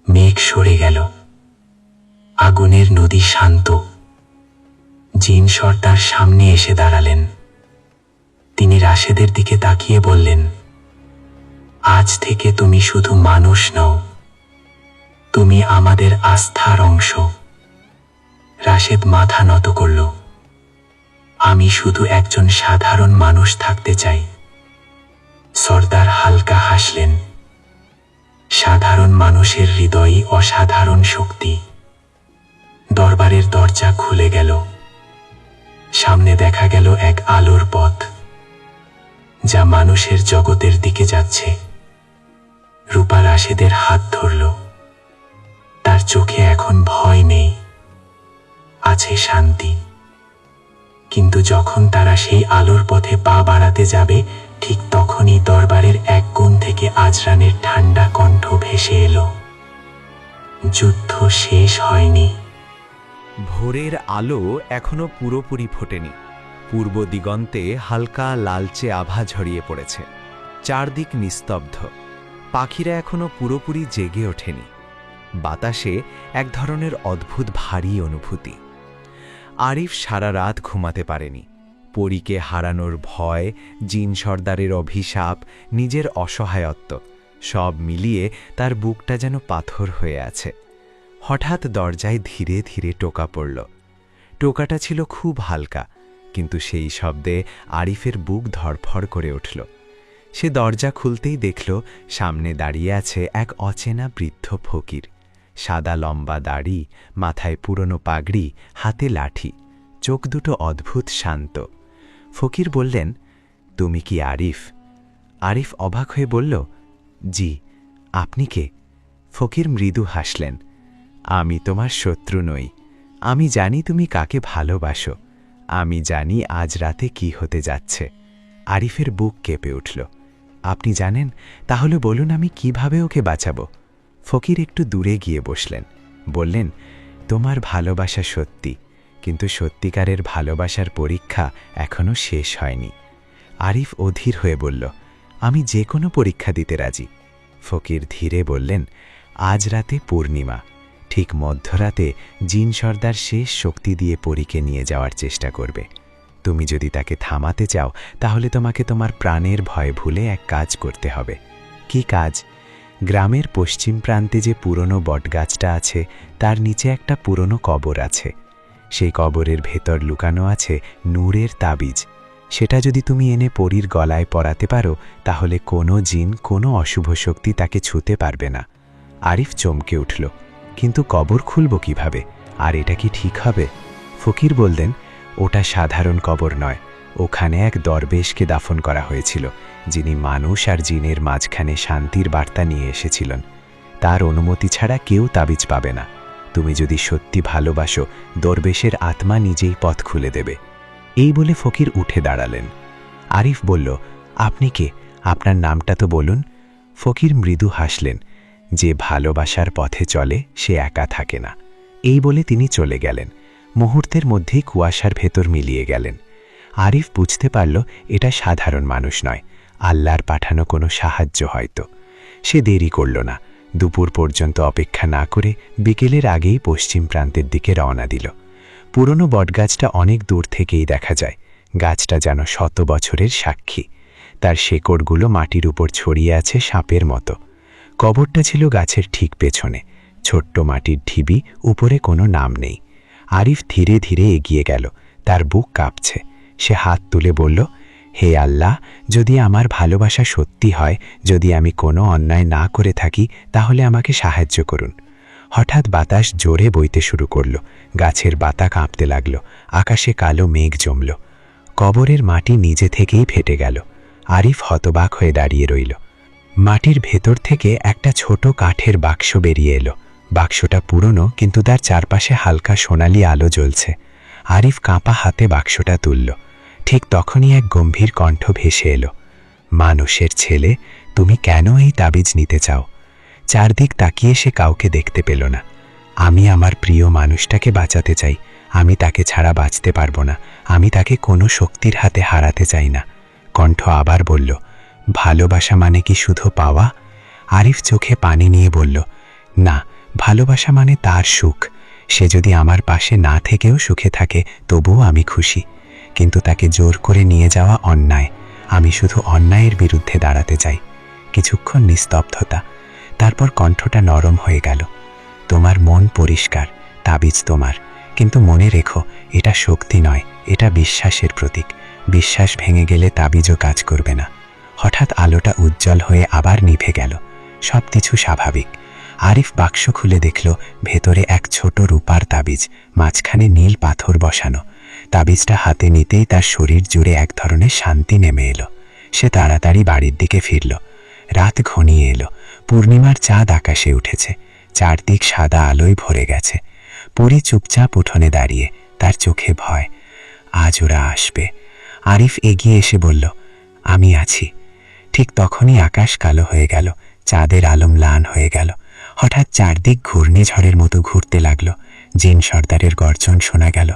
মেঘ সরে গেল। আগুনের নদী শান্ত। জিন সর্দার সামনে এসে দাঁড়ালেন। তিনি রাশেদের দিকে তাকিয়ে বললেন, আজ থেকে তুমি শুধু মানুষ নও, তুমি আমাদের আস্থার অংশ। রাশেদ মাথা নত করল। আমি শুধু একজন সাধারণ মানুষ থাকতে চাই। সর্দার হালকা হাসলেন। সাধারণ মানুষের হৃদয়ে অসাধারণ শক্তি। দরবারের দরজা খুলে গেল। সামনে দেখা গেল এক আলোর পথ, যা মানুষের জগতের দিকে যাচ্ছে। রূপা রাশেদের হাত ধরল। তার চোখে এখন ভয় নেই, আছে শান্তি। কিন্তু যখন তারা সেই আলোর পথে পা বাড়াতে যাবে, ঠিক তখনই দরবারের এক কোণ থেকে আজরানের ঠান্ডা কণ্ঠ ভেসে এলো, যুদ্ধ শেষ হয়নি। ভোরের আলো এখনো পুরোপুরি ফোটেনি। পূর্ব দিগন্তে হালকা লালচে আভা ছড়িয়ে পড়েছে। চারদিক নিস্তব্ধ। পাখিরা এখনো পুরোপুরি জেগে ওঠেনি। বাতাসে এক ধরনের অদ্ভুত ভারী অনুভূতি। আরিফ সারা রাত ঘুমাতে পারেনি। পরীকে হারানোর ভয়, জিন সর্দারের অভিশাপ, নিজের অসহায়ত্ব, সব মিলিয়ে তার বুকটা যেন পাথর হয়ে আছে। হঠাৎ দরজায় ধীরে ধীরে টোকা পড়ল। টোকাটা ছিল খুব হালকা, কিন্তু সেই শব্দে আরিফের বুক ধড়ফড় করে উঠল। সে দরজা খুলতেই দেখল সামনে দাঁড়িয়ে আছে এক অচেনা বৃদ্ধ ফকির। সাদা লম্বা দাড়ি, মাথায় পুরনো পাগড়ি, হাতে লাঠি, চোখ দুটো অদ্ভুত শান্ত। ফকির বললেন, তুমি কি আরিফ? আরিফ অবাক হয়ে বলল, জি, আপনি কে? ফকির মৃদু হাসলেন, আমি তোমার শত্রু নই। আমি জানি তুমি কাকে ভালোবাসো। আমি জানি আজ রাতে কি হতে যাচ্ছে। আরিফের বুক কেঁপে উঠল। আপনি জানেন? তাহলে বলুন আমি কিভাবে ওকে বাঁচাবো। ফকির একটু দূরে গিয়ে বসলেন। বললেন, তোমার ভালোবাসা সত্যি, কিন্তু সত্যিকারের ভালোবাসার পরীক্ষা এখনো শেষ হয়নি। আরিফ অধীর হয়ে বলল, আমি যে কোনো পরীক্ষা দিতে রাজি। ফকির ধীরে বললেন, আজ রাতে পূর্ণিমা। ঠিক মধ্যরাতে জিন সর্দার শেষ শক্তি দিয়ে পরীকে নিয়ে যাওয়ার চেষ্টা করবে। তুমি যদি তাকে থামাতে চাও, তাহলে তোমাকে তোমার প্রাণের ভয় ভুলে এক কাজ করতে হবে। কি কাজ? গ্রামের পশ্চিম প্রান্তে যে পুরনো বটগাছটা আছে, তার নিচে একটা পুরনো কবর আছে। সেই কবরের ভেতর লুকানো আছে নূরের তাবিজ। সেটা যদি তুমি এনে পরীর গলায় পরাতে পারো, তাহলে কোনো জিন, কোনো অশুভ শক্তি তাকে ছুঁতে পারবে না। আরিফ চমকে উঠল, কিন্তু কবর খুলব কিভাবে? আর এটা কি ঠিক হবে? ফকির বললেন, ওটা সাধারণ কবর নয়। ওখানে এক দরবেশকে দাফন করা হয়েছিল, যিনি মানুষ আর জিনের মাঝখানে শান্তির বার্তা নিয়ে এসেছিলেন। তার অনুমতি ছাড়া কেউ তাবিজ পাবে না। তুমি যদি সত্যি ভালোবাসো, দরবেশের আত্মা নিজেই পথ খুলে দেবে। এই বলে ফকির উঠে দাঁড়ালেন। আরিফ বলল, আপনি কে? আপনার নামটা তো বলুন। ফকির মৃদু হাসলেন, যে ভালোবাসার পথে চলে সে একা থাকে না। এই বলে তিনি চলে গেলেন। মুহূর্তের মধ্যেই কুয়াশার ভেতর মিলিয়ে গেলেন। আরিফ বুঝতে পারল এটা সাধারণ মানুষ নয়, আল্লাহর পাঠানো কোনো সাহায্য হয়তো। সে দেরি করল না। দুপুর পর্যন্ত অপেক্ষা না করে বিকেলের আগেই পশ্চিম প্রান্তের দিকে রওনা দিল। পুরনো বটগাছটা অনেক দূর থেকেই দেখা যায়। গাছটা যেন শত বছরের সাক্ষী। তার শেকড়গুলো মাটির উপর ছড়িয়ে আছে সাপের মতো। কবরটা ছিল গাছের ঠিক পেছনে। ছোট্ট মাটির ঢিবি, উপরে কোনো নাম নেই। আরিফ ধীরে ধীরে এগিয়ে গেল। তার বুক কাঁপছে। সে হাত তুলে বলল, হে আল্লাহ, যদি আমার ভালোবাসা সত্যি হয়, যদি আমি কোনো অন্যায় না করে থাকি, তাহলে আমাকে সাহায্য করুন। হঠাৎ বাতাস জোরে বইতে শুরু করল। গাছের পাতা কাঁপতে লাগল। আকাশে কালো মেঘ জমল। কবরের মাটি নিজে থেকেই ফেটে গেল। আরিফ হতবাক হয়ে দাঁড়িয়ে রইল। মাটির ভেতর থেকে একটা ছোট কাঠের বাক্স বেরিয়ে এলো। বাক্সটা পুরনো, কিন্তু তার চারপাশে হালকা সোনালি আলো জ্বলছে। আরিফ কাঁপা হাতে বাক্সটা তুলল। ঠিক তখনই এক গম্ভীর কণ্ঠ ভেসে এলো, মানুষের ছেলে, তুমি কেন এই তাবিজ নিতে চাও? চারদিক তাকিয়ে সে কাউকে দেখতে পেল না। আমি আমার প্রিয় মানুষটাকে বাঁচাতে চাই। আমি তাকে ছাড়া বাঁচতে পারবো না। আমি তাকে কোনো শক্তির হাতে হারাতে চাই না। কণ্ঠ আবার বলল, ভালোবাসা মানে কি শুধু পাওয়া? আরিফ চোখে পানি নিয়ে বলল, না, ভালোবাসা মানে তার সুখ। সে যদি আমার পাশে না থেকেও সুখে থাকে, তবুও আমি খুশি। কিন্তু তাকে জোর করে নিয়ে যাওয়া অন্যায়। আমি শুধু অন্যায়ের বিরুদ্ধে দাঁড়াতে চাই। কিছুক্ষণ নিস্তব্ধতা। তারপর কণ্ঠটা নরম হয়ে গেল, তোমার মন পরিষ্কার, তাবিজ তোমার, কিন্তু মনে রেখো, এটা শক্তি নয়, এটা বিশ্বাসের প্রতীক। বিশ্বাস ভেঙে গেলে তাবিজও কাজ করবে না। হঠাৎ আলোটা উজ্জ্বল হয়ে আবার নিভে গেল। সব কিছু স্বাভাবিক। আরিফ বাক্স খুলে দেখল ভেতরে এক ছোট রূপার তাবিজ, মাঝখানে নীল পাথর বসানো। তাবিজটা হাতে নিতেই তার শরীর জুড়ে এক ধরনের শান্তি নেমে এলো। সে তাড়াতাড়ি বাড়ির দিকে ফিরল। রাত ঘনিয়ে এলো, পূর্ণিমার চাঁদ আকাশে উঠেছে, চারদিক সাদা আলোয় ভরে গেছে। পরী চুপচাপ উঠোনে দাঁড়িয়ে, তার চোখে ভয়। আজ ওরা আসবে। আরিফ এগিয়ে এসে বলল, আমি আছি। ঠিক তখনই আকাশ কালো হয়ে গেল, চাঁদের আলো ম্লান হয়ে গেল। হঠাৎ চারদিক ঘূর্ণিঝড়ের মতো ঘুরতে লাগল। জিন সর্দারের গর্জন শোনা গেল।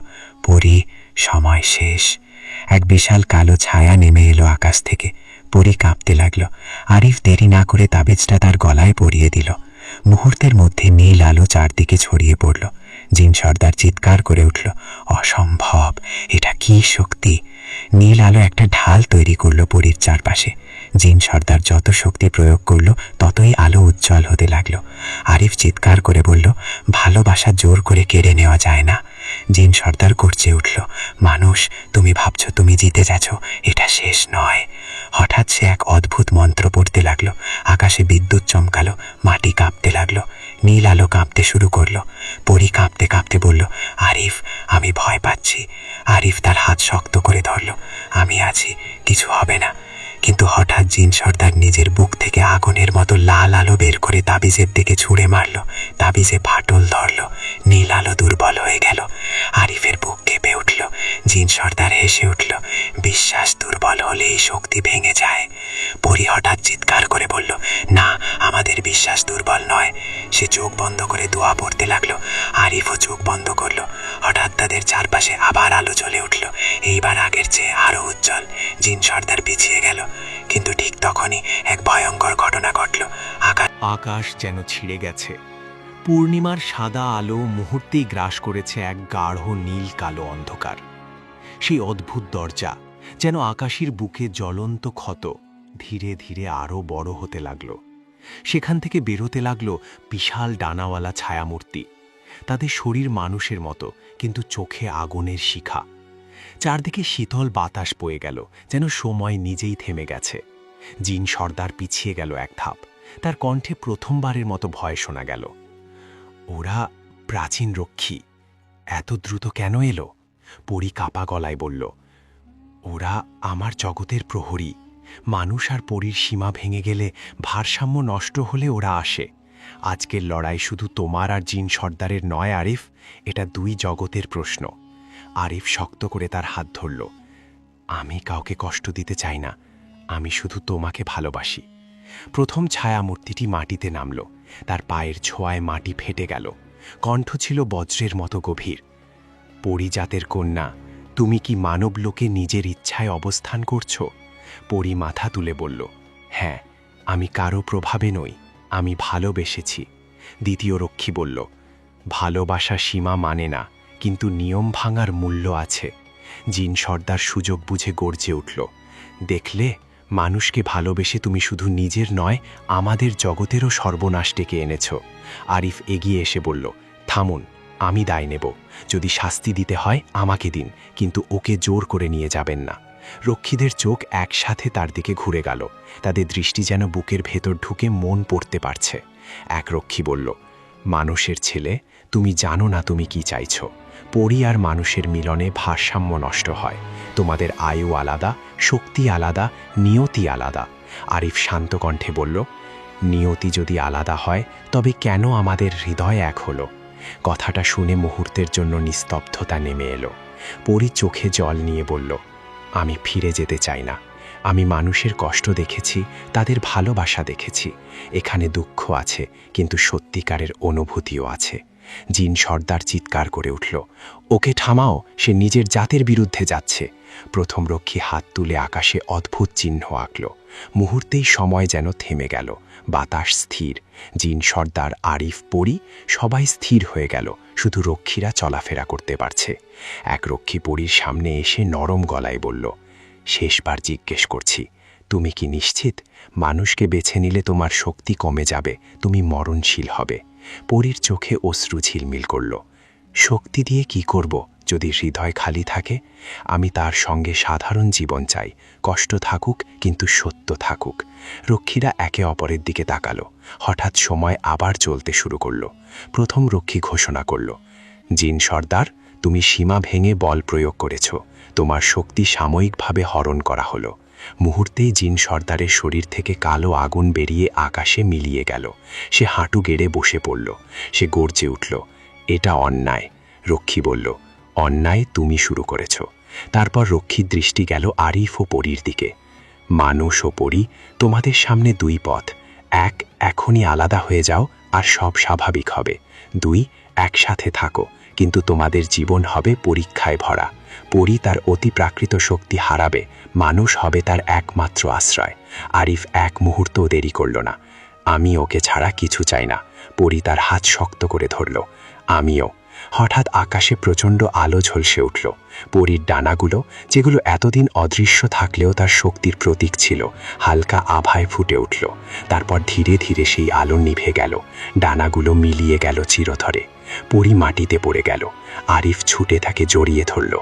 পরী, সময় শেষ। এক বিশাল কালো ছায়া নেমে এলো আকাশ থেকে। পরী কাঁপতে লাগল। আরিফ দেরি না করে তাবিজটা তার গলায় পরিয়ে দিল। মুহূর্তের মধ্যে নীল আলো চারদিকে ছড়িয়ে পড়ল। জিন সর্দার চিৎকার করে উঠল, অসম্ভব, এটা কি শক্তি! নীল আলো একটা ঢাল তৈরি করল পরীর চারপাশে। জিন সর্দার যত শক্তি প্রয়োগ করল ততই আলো উজ্জ্বল হতে লাগল। আরিফ চিৎকার করে বলল, ভালোবাসা জোর করে কেড়ে নেওয়া যায় না। জিন সর্দার গর্জে উঠল, মানুষ, তুমি ভাবছ তুমি জিতে যাচ্ছ, এটা শেষ নয়। হঠাৎ সে এক অদ্ভুত মন্ত্র পড়তে লাগলো। আকাশে বিদ্যুৎ চমকালো, মাটি কাঁপতে লাগলো, নীল আলো কাঁপতে শুরু করলো। পরী কাঁপতে কাঁপতে বলল, আরিফ, আমি ভয় পাচ্ছি। আরিফ তার হাত শক্ত করে ধরল, আমি আছি, কিছু হবে না। কিন্তু হঠাৎ জিন সর্দার নিজের বুক থেকে আগুনের মতো লাল আলো বের করে তাবিজের দিকে ছুঁড়ে মারল। তাবিজে ফাটল ধরল, নীল আলো দুর্বল হয়ে গেল। আরিফের বুক কেঁপে উঠল। জিন সর্দার হেসে উঠল, বিশ্বাস দুর্বল হলে এই শক্তি ভেঙে যায়। পরী হঠাৎ চিৎকার করে বলল, না, আমাদের বিশ্বাস দুর্বল নয়। সে চোখ বন্ধ করে দোয়া পড়তে লাগলো। আরিফও চোখ বন্ধ করল। হঠাৎ তাদের চারপাশে আবার আলো জ্বলে উঠল, এইবার আগের চেয়ে আরো উজ্জ্বল। জিন সর্দার পিছিয়ে গেল। কিন্তু ঠিক তখনই এক ভয়ঙ্কর ঘটনা ঘটল। আকাশ যেন ছিঁড়ে গেছে। পূর্ণিমার সাদা আলো মুহূর্তেই গ্রাস করেছে এক গাঢ় নীল কালো অন্ধকার। সেই অদ্ভুত দরজা, যেন আকাশের বুকে জ্বলন্ত ক্ষত, ধীরে ধীরে আরও বড় হতে লাগল। সেখান থেকে বেরোতে লাগল বিশাল ডানাওয়ালা ছায়ামূর্তি। তাদের শরীর মানুষের মতো, কিন্তু চোখে আগুনের শিখা। চারদিকে শীতল বাতাস বয়ে গেল, যেন সময় নিজেই থেমে গেছে। জিন সর্দার পিছিয়ে গেল এক ধাপ। তার কণ্ঠে প্রথমবারের মতো ভয় শোনা গেল। ওরা প্রাচীন রক্ষী, এত দ্রুত কেন এলো? পরী কাপা গলায় বলল, ওরা আমার জগতের প্রহরী। মানুষ আর পরীর সীমা ভেঙে গেলে, ভারসাম্য নষ্ট হলে ওরা আসে। আজকের লড়াই শুধু তোমার আর জিন সর্দারের নয় আরিফ, এটা দুই জগতের প্রশ্ন। আরিফ শক্ত করে তার হাত ধরল। আমি কাউকে কষ্ট দিতে চাই না, আমি শুধু তোমাকে ভালোবাসি। প্রথম ছায়ামূর্তিটি মাটিতে নামল। তার পায়ের ছোঁয়ায় মাটি ফেটে গেল। কণ্ঠ ছিল বজ্রের মতো গভীর। পরিজাতের কন্যা, তুমি কি মানব লোকে নিজের ইচ্ছায় অবস্থান করছ? পরী মাথা তুলে বলল, হ্যাঁ, আমি কারো প্রভাবে নই, আমি ভালোবেসেছি। দ্বিতীয় রক্ষী বলল, ভালোবাসা সীমা মানে না, কিন্তু নিয়ম ভাঙার মূল্য আছে। জিন সর্দার সুযোগ বুঝে গর্জে উঠল, দেখলে, মানুষকে ভালোবেসে তুমি শুধু নিজের নয়, আমাদের জগতেরও সর্বনাশ ডেকে এনেছ। আরিফ এগিয়ে এসে বলল, থামুন, আমি দায় নেব। যদি শাস্তি দিতে হয় আমাকে দিন, কিন্তু ওকে জোর করে নিয়ে যাবেন না। রক্ষীদের চোখ একসাথে তার দিকে ঘুরে গেল। তাদের দৃষ্টি যেন বুকের ভেতর ঢুকে মন পড়তে পারছে। এক রক্ষী বলল, মানুষের ছেলে, তুমি জানো না তুমি কি চাইছ। পরী আর মানুষের মিলনে ভারসাম্য নষ্ট হয়। তোমাদের আয়ু আলাদা, শক্তি আলাদা, নিয়তি আলাদা। আরিফ শান্ত কণ্ঠে বলল, নিয়তি যদি আলাদা হয় তবে কেন আমাদের হৃদয় এক হলো? কথাটা শুনে মুহূর্তের জন্য নিস্তব্ধতা নেমে এলো। পরী চোখে জল নিয়ে বলল, আমি ফিরে যেতে চাই না। আমি মানুষের কষ্ট দেখেছি, তাদের ভালোবাসা দেখেছি। এখানে দুঃখ আছে, কিন্তু সত্যিকারের অনুভূতিও আছে। জিন সর্দার চিৎকার করে উঠল, ওকে থামাও, সে নিজের জাতের বিরুদ্ধে যাচ্ছে। প্রথম রক্ষী হাত তুলে আকাশে অদ্ভুত চিহ্ন আঁকল। মুহূর্তেই সময় যেন থেমে গেল, বাতাস স্থির। জিন সর্দার, আরিফ, পরী সবাই স্থির হয়ে গেল, শুধু রক্ষীরা চলাফেরা করতে পারছে। এক রক্ষী পরীর সামনে এসে নরম গলায় বলল, শেষবার জিজ্ঞেস করছি, তুমি কি নিশ্চিত? মানুষকে বেছে নিলে তোমার শক্তি কমে যাবে, তুমি মরণশীল হবে। পরীর চোখে অশ্রু ঝিলমিল করল। শক্তি দিয়ে কি করব? যদি হৃদয় খালি থাকে, আমি তার সঙ্গে সাধারণ জীবন চাই, কষ্ট থাকুক কিন্তু সত্য থাকুক। রক্ষীরা একে অপরের দিকে তাকালো। হঠাৎ সময় আবার চলতে শুরু করলো। প্রথম রক্ষী ঘোষণা করল, জিন সর্দার, তুমি সীমা ভেঙে বল প্রয়োগ করেছ, তোমার শক্তি সাময়িকভাবে হরণ করা হলো। মুহূর্তেই জিন সর্দারের শরীর থেকে কালো আগুন বেরিয়ে আকাশে মিলিয়ে গেল। সে হাঁটু গেড়ে বসে পড়ল। সে গর্জে উঠল, এটা অন্যায়। রক্ষী বলল, অন্যায় তুমি শুরু করেছ। তারপর রক্ষীর দৃষ্টি গেল আরিফ ও পরীর দিকে। মানুষ ও পরী, তোমাদের সামনে দুই পথ। এক, এখনই আলাদা হয়ে যাও আর সব স্বাভাবিক হবে। দুই, একসাথে থাকো কিন্তু তোমাদের জীবন হবে পরীক্ষায় ভরা। পরী তার অতি প্রাকৃত শক্তি হারাবে, মানুষ হবে তার একমাত্র আশ্রয়। আরিফ এক মুহূর্তও দেরি করল না। আমি ওকে ছাড়া কিছু চাই না। পরী তার হাত শক্ত করে ধরল। আমিও। হঠাৎ আকাশে প্রচণ্ড আলো ঝলসে উঠল। পরীর ডানাগুলো, যেগুলো এতদিন অদৃশ্য থাকলেও তার শক্তির প্রতীক ছিল, হালকা আভায় ফুটে উঠল। তারপর ধীরে ধীরে সেই আলো নিভে গেল। ডানাগুলো মিলিয়ে গেল চিরতরে। পরী মাটিতে পড়ে গেল। আরিফ ছুটে তাকে জড়িয়ে ধরল।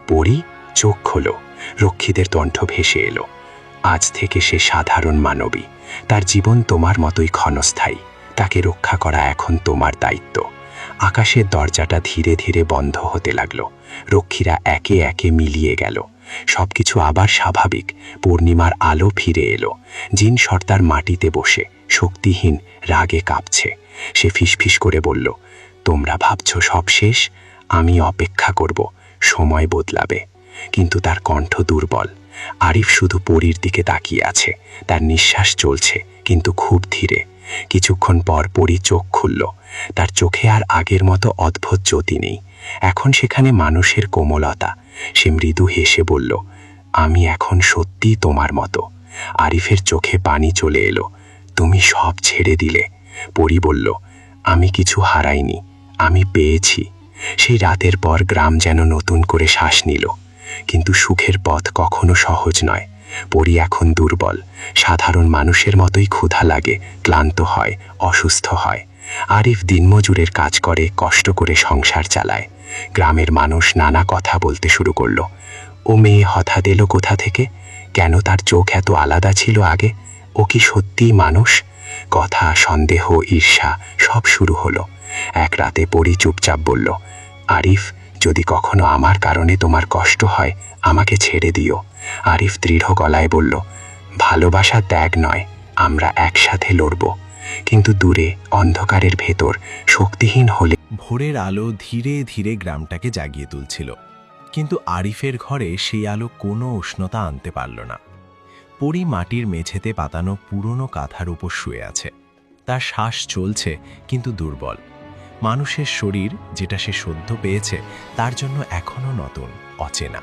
পরী, চোখ খোলো। রক্ষীদের কণ্ঠ ভেসে এলো, আজ থেকে সে সাধারণ মানবী। তার জীবন তোমার মতোই ক্ষণস্থায়ী। তাকে রক্ষা করা এখন তোমার দায়িত্ব। আকাশের দরজাটা ধীরে ধীরে বন্ধ হতে লাগল। রক্ষীরা একে একে মিলিয়ে গেল। সবকিছু আবার স্বাভাবিক। পূর্ণিমার আলো ফিরে এলো। জিন সর্দার মাটিতে বসে শক্তিহীন, রাগে কাঁপছে। সে ফিসফিস করে বলল, তোমরা ভাবছ সব শেষ? আমি অপেক্ষা করব, সময় বদলাবে। কিন্তু তার কণ্ঠ দুর্বল। আরিফ শুধু পরীর দিকে তাকিয়ে আছে। তার নিঃশ্বাস চলছে, কিন্তু খুব ধীরে। কিছুক্ষণ পর পরী চোখ খুলল। তার চোখে আর আগের মতো অদ্ভুত জ্যোতি নেই। এখন সেখানে মানুষের কোমলতা। সে মৃদু হেসে বলল, আমি এখন সত্যি তোমার মতো। আরিফের চোখে পানি চলে এলো। তুমি সব ছেড়ে দিলে। পরী বলল, আমি কিছু হারাইনি, আমি পেয়েছি। সেই রাতের পর গ্রাম যেন নতুন করে শ্বাস নিল। কিন্তু সুখের পথ কখনো সহজ নয়। পরী এখন দুর্বল। সাধারণ মানুষের মতোই ক্ষুধা লাগে, ক্লান্ত হয়, অসুস্থ হয়। আরিফ দিনমজুরের কাজ করে, কষ্ট করে সংসার চালায়। গ্রামের মানুষ নানা কথা বলতে শুরু করল। ও মেয়ে হঠাৎ এলো কোথা থেকে? কেন তার চোখ এত আলাদা ছিল আগে? ও কি সত্যিই মানুষ? কথা, সন্দেহ, ঈর্ষা সব শুরু হলো। এক রাতে পরী চুপচাপ বলল, আরিফ, যদি কখনো আমার কারণে তোমার কষ্ট হয়, আমাকে ছেড়ে দিও। আরিফ দৃঢ় গলায় বলল, ভালোবাসা ত্যাগ নয়, আমরা একসাথে লড়ব। কিন্তু দূরে অন্ধকারের ভেতর শক্তিহীন হলে ভোরের আলো ধীরে ধীরে গ্রামটাকে জাগিয়ে তুলছিল, কিন্তু আরিফের ঘরে সেই আলো কোনো উষ্ণতা আনতে পারল না। পরী মাটির মেঝেতে পাতানো পুরনো কাঁথার উপর শুয়ে আছে। তার শ্বাস চলছে, কিন্তু দুর্বল। মানুষের শরীর, যেটা সে সদ্য পেয়েছে, তার জন্য এখনও নতুন, অচেনা।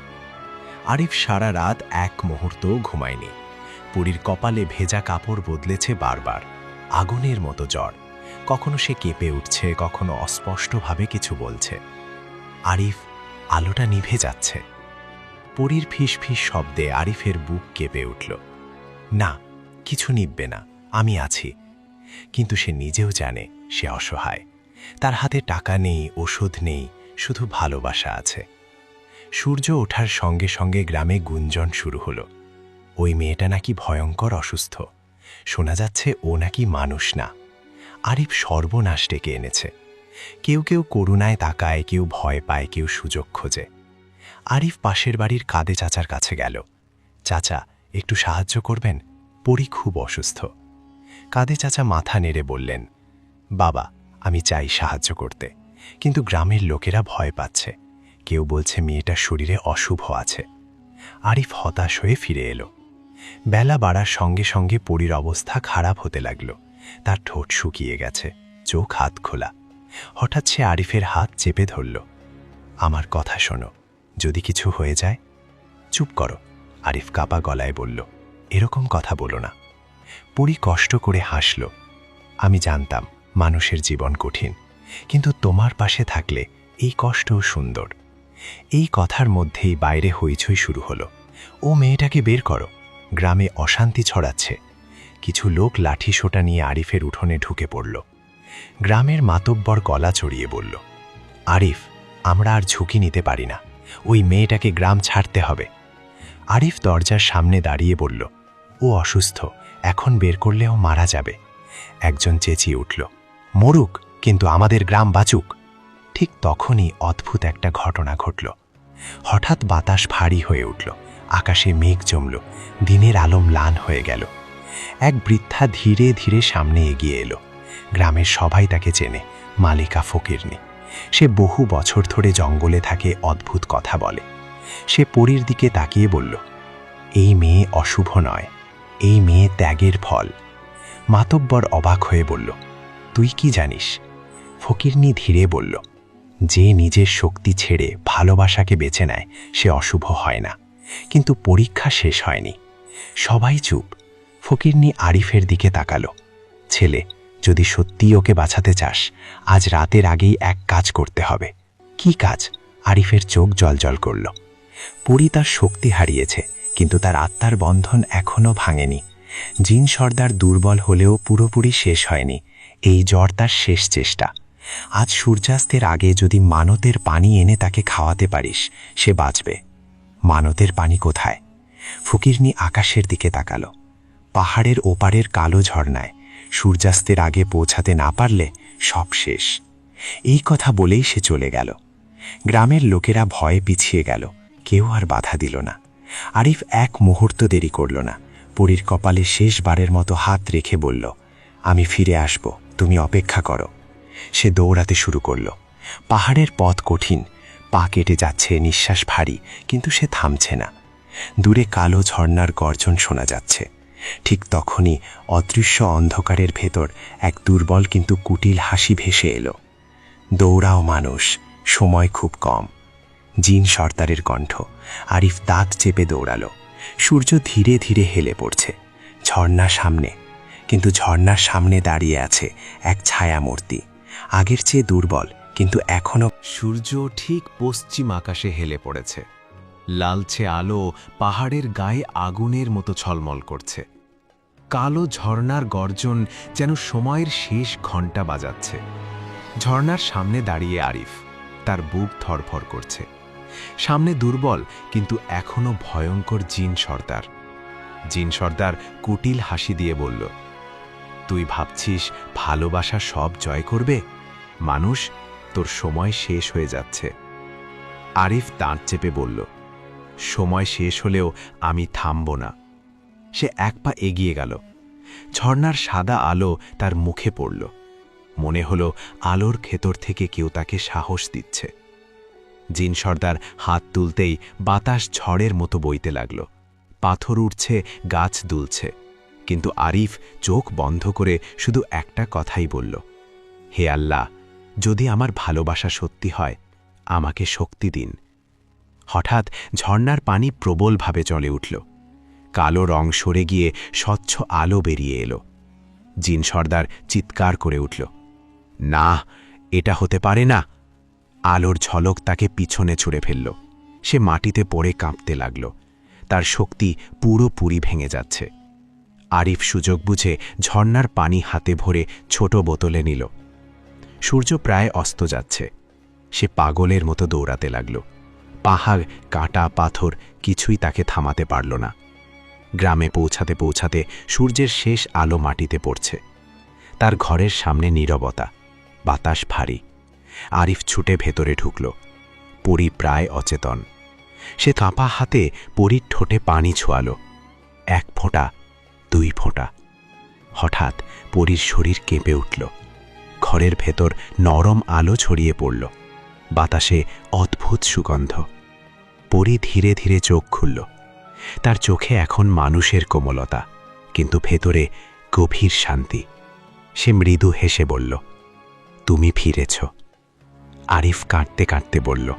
আরিফ সারা রাত এক মুহূর্তও ঘুমায়নি। পরীর কপালে ভেজা কাপড় বদলেছে বারবার, আগুনের মতো জ্বর। কখনো সে কেঁপে উঠছে, কখনো অস্পষ্টভাবে কিছু বলছে। আরিফ, আলোটা নিভে যাচ্ছে। পরীর ফিসফিস শব্দে আরিফের বুক কেঁপে উঠল। না, কিছু নিববে না, আমি আছি। কিন্তু সে নিজেও জানে সে অসহায়। তার হাতে টাকা নেই, ওষুধ নেই, শুধু ভালোবাসা আছে। সূর্য ওঠার সঙ্গে সঙ্গে গ্রামে গুঞ্জন শুরু হলো। ওই মেয়েটা নাকি ভয়ঙ্কর অসুস্থ। শোনা যাচ্ছে ও নাকি মানুষ না। আরিফ সর্বনাশ ডেকে এনেছে। কেউ কেউ করুণায় তাকায়, কেউ ভয় পায়, কেউ সুযোগ খোঁজে। আরিফ পাশের বাড়ির কাদে চাচার কাছে গেল। চাচা, একটু সাহায্য করবেন? পরী খুব অসুস্থ। কাদে চাচা মাথা নেড়ে বললেন, বাবা, আমি চাই সাহায্য করতে, কিন্তু গ্রামের লোকেরা ভয় পাচ্ছে। কেউ বলছে মেয়েটার শরীরে অশুভ আছে। আরিফ হতাশ হয়ে ফিরে এলো। বেলা বাড়ার সঙ্গে সঙ্গে পরীর অবস্থা খারাপ হতে লাগল। তার ঠোঁট শুকিয়ে গেছে, চোখ হাত খোলা। হঠাৎ সে আরিফের হাত চেপে ধরল। আমার কথা শোনো, যদি কিছু হয়ে যায়। চুপ করো, আরিফ কাপা গলায় বলল, এরকম কথা বলো না। পরী কষ্ট করে হাসল। আমি জানতাম মানুষের জীবন কঠিন, কিন্তু তোমার পাশে থাকলে এই কষ্টও সুন্দর। এই কথার মধ্যেই বাইরে হইচই শুরু হলো। ও মেয়েটাকে বের করো, গ্রামে অশান্তি ছড়াচ্ছে। কিছু লোক লাঠি সোটা নিয়ে আরিফের উঠোনে ঢুকে পড়ল। গ্রামের মাতব্বর গলা চড়িয়ে বলল, আরিফ, আমরা আর ঝুঁকি নিতে পারি না, ওই মেয়েটাকে গ্রাম ছাড়তে হবে। আরিফ দরজার সামনে দাঁড়িয়ে বলল, ও অসুস্থ, এখন বের করলেও মারা যাবে। একজন চেঁচিয়ে উঠল, মরুক, কিন্তু আমাদের গ্রাম বাঁচুক। ঠিক তখনই অদ্ভুত একটা ঘটনা ঘটল। হঠাৎ বাতাস ভারী হয়ে উঠল, আকাশে মেঘ জমল, দিনের আলো ম্লান হয়ে গেল। এক বৃদ্ধা ধীরে ধীরে সামনে এগিয়ে এলো। গ্রামের সবাই তাকে চেনে, মালিকা ফকিরনি। সে বহু বছর ধরে জঙ্গলে থাকে, অদ্ভুত কথা বলে। সে পরীর দিকে তাকিয়ে বলল, এই মেয়ে অশুভ নয়, এই মেয়ে ত্যাগের ফল। মাতব্বর অবাক হয়ে বলল, তুই কি জানিস? ফকিরনি ধীরে বলল, যে নিজের শক্তি ছেড়ে ভালোবাসাকে বেছে নেয় সে অশুভ হয় না। কিন্তু পরীক্ষা শেষ হয়নি। সবাই চুপ। ফকিরনি আরিফের দিকে তাকালো। ছেলে, যদি সত্যি ওকে বাঁচাতে চাস, আজ রাতের আগেই এক কাজ করতে হবে। কি কাজ? আরিফের চোখ জ্বলজ্বল করল। পরী তার শক্তি হারিয়েছে, কিন্তু তার আত্মার বন্ধন এখনও ভাঙেনি। জিন সর্দার দুর্বল হলেও পুরোপুরি শেষ হয়নি। এই জ্বর তার শেষ চেষ্টা। আজ সূর্যাস্তের আগে যদি মানতের পানি এনে তাকে খাওয়াতে পারিস, সে বাঁচবে। মানতের পানি কোথায়? ফকিরনি আকাশের দিকে তাকালো। পাহাড়ের ওপারের কালো ঝর্ণায়। সূর্যাস্তের আগে পৌঁছাতে না পারলে সব শেষ। এই কথা বলেই সে চলে গেল। গ্রামের লোকেরা ভয়ে পিছিয়ে গেল, কেউ আর বাধা দিল না। আরিফ এক মুহূর্ত দেরি করল না। পরীর কপালে শেষবারের মতো হাত রেখে বলল, আমি ফিরে আসব, তুমি অপেক্ষা করো। সে দৌড়াতে শুরু করল। পাহাড়ের পথ কঠিন, পা কেটে যাচ্ছে, নিঃশ্বাস ভারী, কিন্তু সে থামছে না। দূরে কালো ঝর্ণার গর্জন শোনা যাচ্ছে। ঠিক তখনই অদৃশ্য অন্ধকারের ভেতর এক দুর্বল কিন্তু কুটিল হাসি ভেসে এলো। দৌড়াও মানুষ, সময় খুব কম। জিন সর্দারের কণ্ঠ। আরিফ দাঁত চেপে দৌড়ালো। সূর্য ধীরে ধীরে হেলে পড়ছে। ঝর্ণা সামনে, কিন্তু ঝর্ণার সামনে দাঁড়িয়ে আছে এক ছায়ামূর্তি। আগের চেয়ে দুর্বল, কিন্তু এখনো। সূর্য ঠিক পশ্চিম আকাশে হেলে পড়েছে। লালচে আলো পাহাড়ের গায়ে আগুনের মতো ছলমল করছে। কালো ঝর্ণার গর্জন যেন সময়ের শেষ ঘণ্টা বাজাচ্ছে। ঝর্ণার সামনে দাঁড়িয়ে আরিফ, তার বুক ধড়ফড় করছে। সামনে দুর্বল কিন্তু এখনো ভয়ঙ্কর জিন সর্দার। জিন সর্দার কুটিল হাসি দিয়ে বলল, তুই ভাবছিস ভালোবাসা সব জয় করবে? মানুষ, তোর সময় শেষ হয়ে যাচ্ছে। আরিফ দাঁত চেপে বলল, সময় শেষ হলেও আমি থামব না। সে এক পা এগিয়ে গেল। ঝর্ণার সাদা আলো তার মুখে পড়ল। মনে হলো আলোর ভেতর থেকে কেউ তাকে সাহস দিচ্ছে। জিন সর্দার হাত তুলতেই বাতাস ঝড়ের মতো বইতে লাগল। পাথর উঠছে, গাছ দুলছে। কিন্তু আরিফ চোখ বন্ধ করে শুধু একটা কথাই বলল, হে আল্লাহ, যদি আমার ভালোবাসা সত্যি হয়, আমাকে শক্তি দিন। হঠাৎ ঝর্ণার পানি প্রবলভাবে জ্বলে উঠল। কালো রং সরে গিয়ে স্বচ্ছ আলো বেরিয়ে এলো। জিন সর্দার চিৎকার করে উঠল, না, এটা হতে পারে না। আলোর ঝলক তাকে পিছনে ছুঁড়ে ফেলল। সে মাটিতে পড়ে কাঁপতে লাগল। তার শক্তি পুরোপুরি ভেঙে যাচ্ছে। আরিফ সুযোগ বুঝে ঝর্ণার পানি হাতে ভরে ছোট বোতলে নিল। সূর্য প্রায় অস্ত যাচ্ছে। সে পাগলের মতো দৌড়াতে লাগল। পাহাড়, কাঁটা, পাথর কিছুই তাকে থামাতে পারল না। গ্রামে পৌঁছাতে পৌঁছাতে সূর্যের শেষ আলো মাটিতে পড়ছে। তার ঘরের সামনে নীরবতা, বাতাস ভারী। আরিফ ছুটে ভেতরে ঢুকল। পরী প্রায় অচেতন। সে কাঁপা হাতে পরীর ঠোঁটে পানি ছোঁয়ালো। 1 ফোঁটা, 2 ফোঁটা। হঠাৎ পরীর শরীর কেঁপে উঠল। ঘরের ভেতর নরম আলো ছড়িয়ে পড়ল। বাতাসে অদ্ভুত সুগন্ধ। পরী ধীরে ধীরে চোখ খুলল। তার চোখে এখন মানুষের কোমলতা, কিন্তু ভেতরে গভীর শান্তি। সে মৃদু হেসে বলল, তুমি ফিরেছ। আরিফ কাঁদতে কাঁদতে বলল,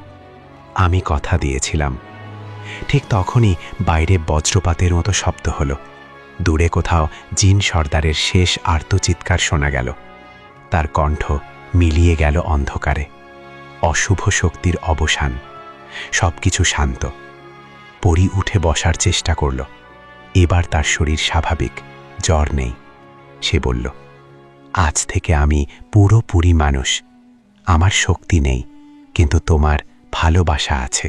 আমি কথা দিয়েছিলাম। ঠিক তখনই বাইরে বজ্রপাতের মতো শব্দ হল। দূরে কোথাও জিন সর্দারের শেষ আর্তচিৎকার শোনা গেল। তার কণ্ঠ মিলিয়ে গেল অন্ধকারে। অশুভ শক্তির অবসান। সবকিছু শান্ত। পরী উঠে বসার চেষ্টা করল। এবার তার শরীর স্বাভাবিক, জ্বর নেই। সে বলল, আজ থেকে আমি পুরোপুরি মানুষ। আমার শক্তি নেই, কিন্তু তোমার ভালোবাসা আছে।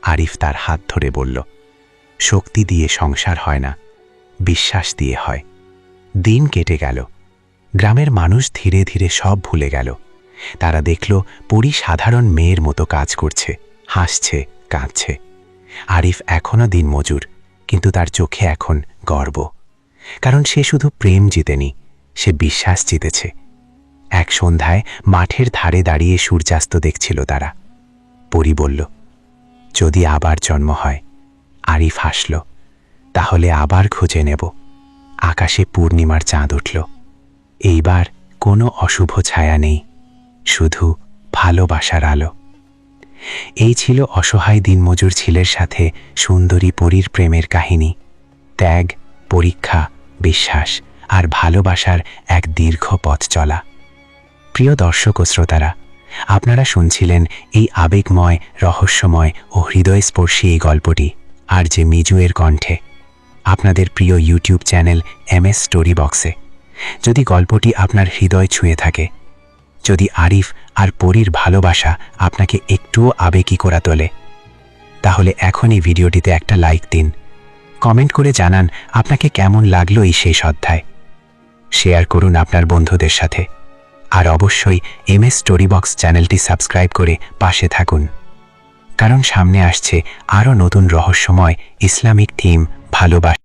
আরিফ তার হাত ধরে বলল, শক্তি দিয়ে সংসার হয় না, বিশ্বাস দিয়ে হয়। দিন কেটে গেল। গ্রামের মানুষ ধীরে ধীরে সব ভুলে গেল। তারা দেখল পরী সাধারণ মেয়ের মতো কাজ করছে, হাসছে, কাঁদছে। আরিফ এখনও দিনমজুর, কিন্তু তার চোখে এখন গর্ব, কারণ সে শুধু প্রেম জিতেনি, সে বিশ্বাস জিতেছে। এক সন্ধ্যায় মাঠের ধারে দাঁড়িয়ে সূর্যাস্ত দেখছিল তারা। পরী বলল, যদি আবার জন্ম হয়। আরিফ হাসল, তাহলে আবার খুঁজে নেব। আকাশে পূর্ণিমার চাঁদ উঠল। এইবার কোনো অশুভ ছায়া নেই, শুধু ভালোবাসার আলো। এই ছিল অসহায় দিনমজুর ছেলের সাথে সুন্দরী পরীর প্রেমের কাহিনী। ত্যাগ, পরীক্ষা, বিশ্বাস আর ভালোবাসার এক দীর্ঘ পথ চলা। প্রিয় দর্শক ও শ্রোতারা, আপনারা শুনছিলেন এই আবেগময়, রহস্যময় ও হৃদয়স্পর্শী এই গল্পটি আর যে মিজুয়ের কণ্ঠে, আপনাদের প্রিয় ইউটিউব চ্যানেল MS স্টোরি বক্সে। যদি গল্পটি আপনার হৃদয় ছুঁয়ে থাকে, যদি আরিফ আর পরীর ভালোবাসা আপনাকে একটুও আবেগী করা তোলে, তাহলে এখনই ভিডিওটিতে একটা লাইক দিন। কমেন্ট করে জানান আপনাকে কেমন লাগলো এই শেষ অধ্যায়। শেয়ার করুন আপনার বন্ধুদের সাথে। আর অবশ্যই MS স্টোরি বক্স চ্যানেলটি সাবস্ক্রাইব করে পাশে থাকুন, কারণ সামনে আসছে আরও নতুন রহস্যময় ইসলামিক থিম, ভালোবাসা।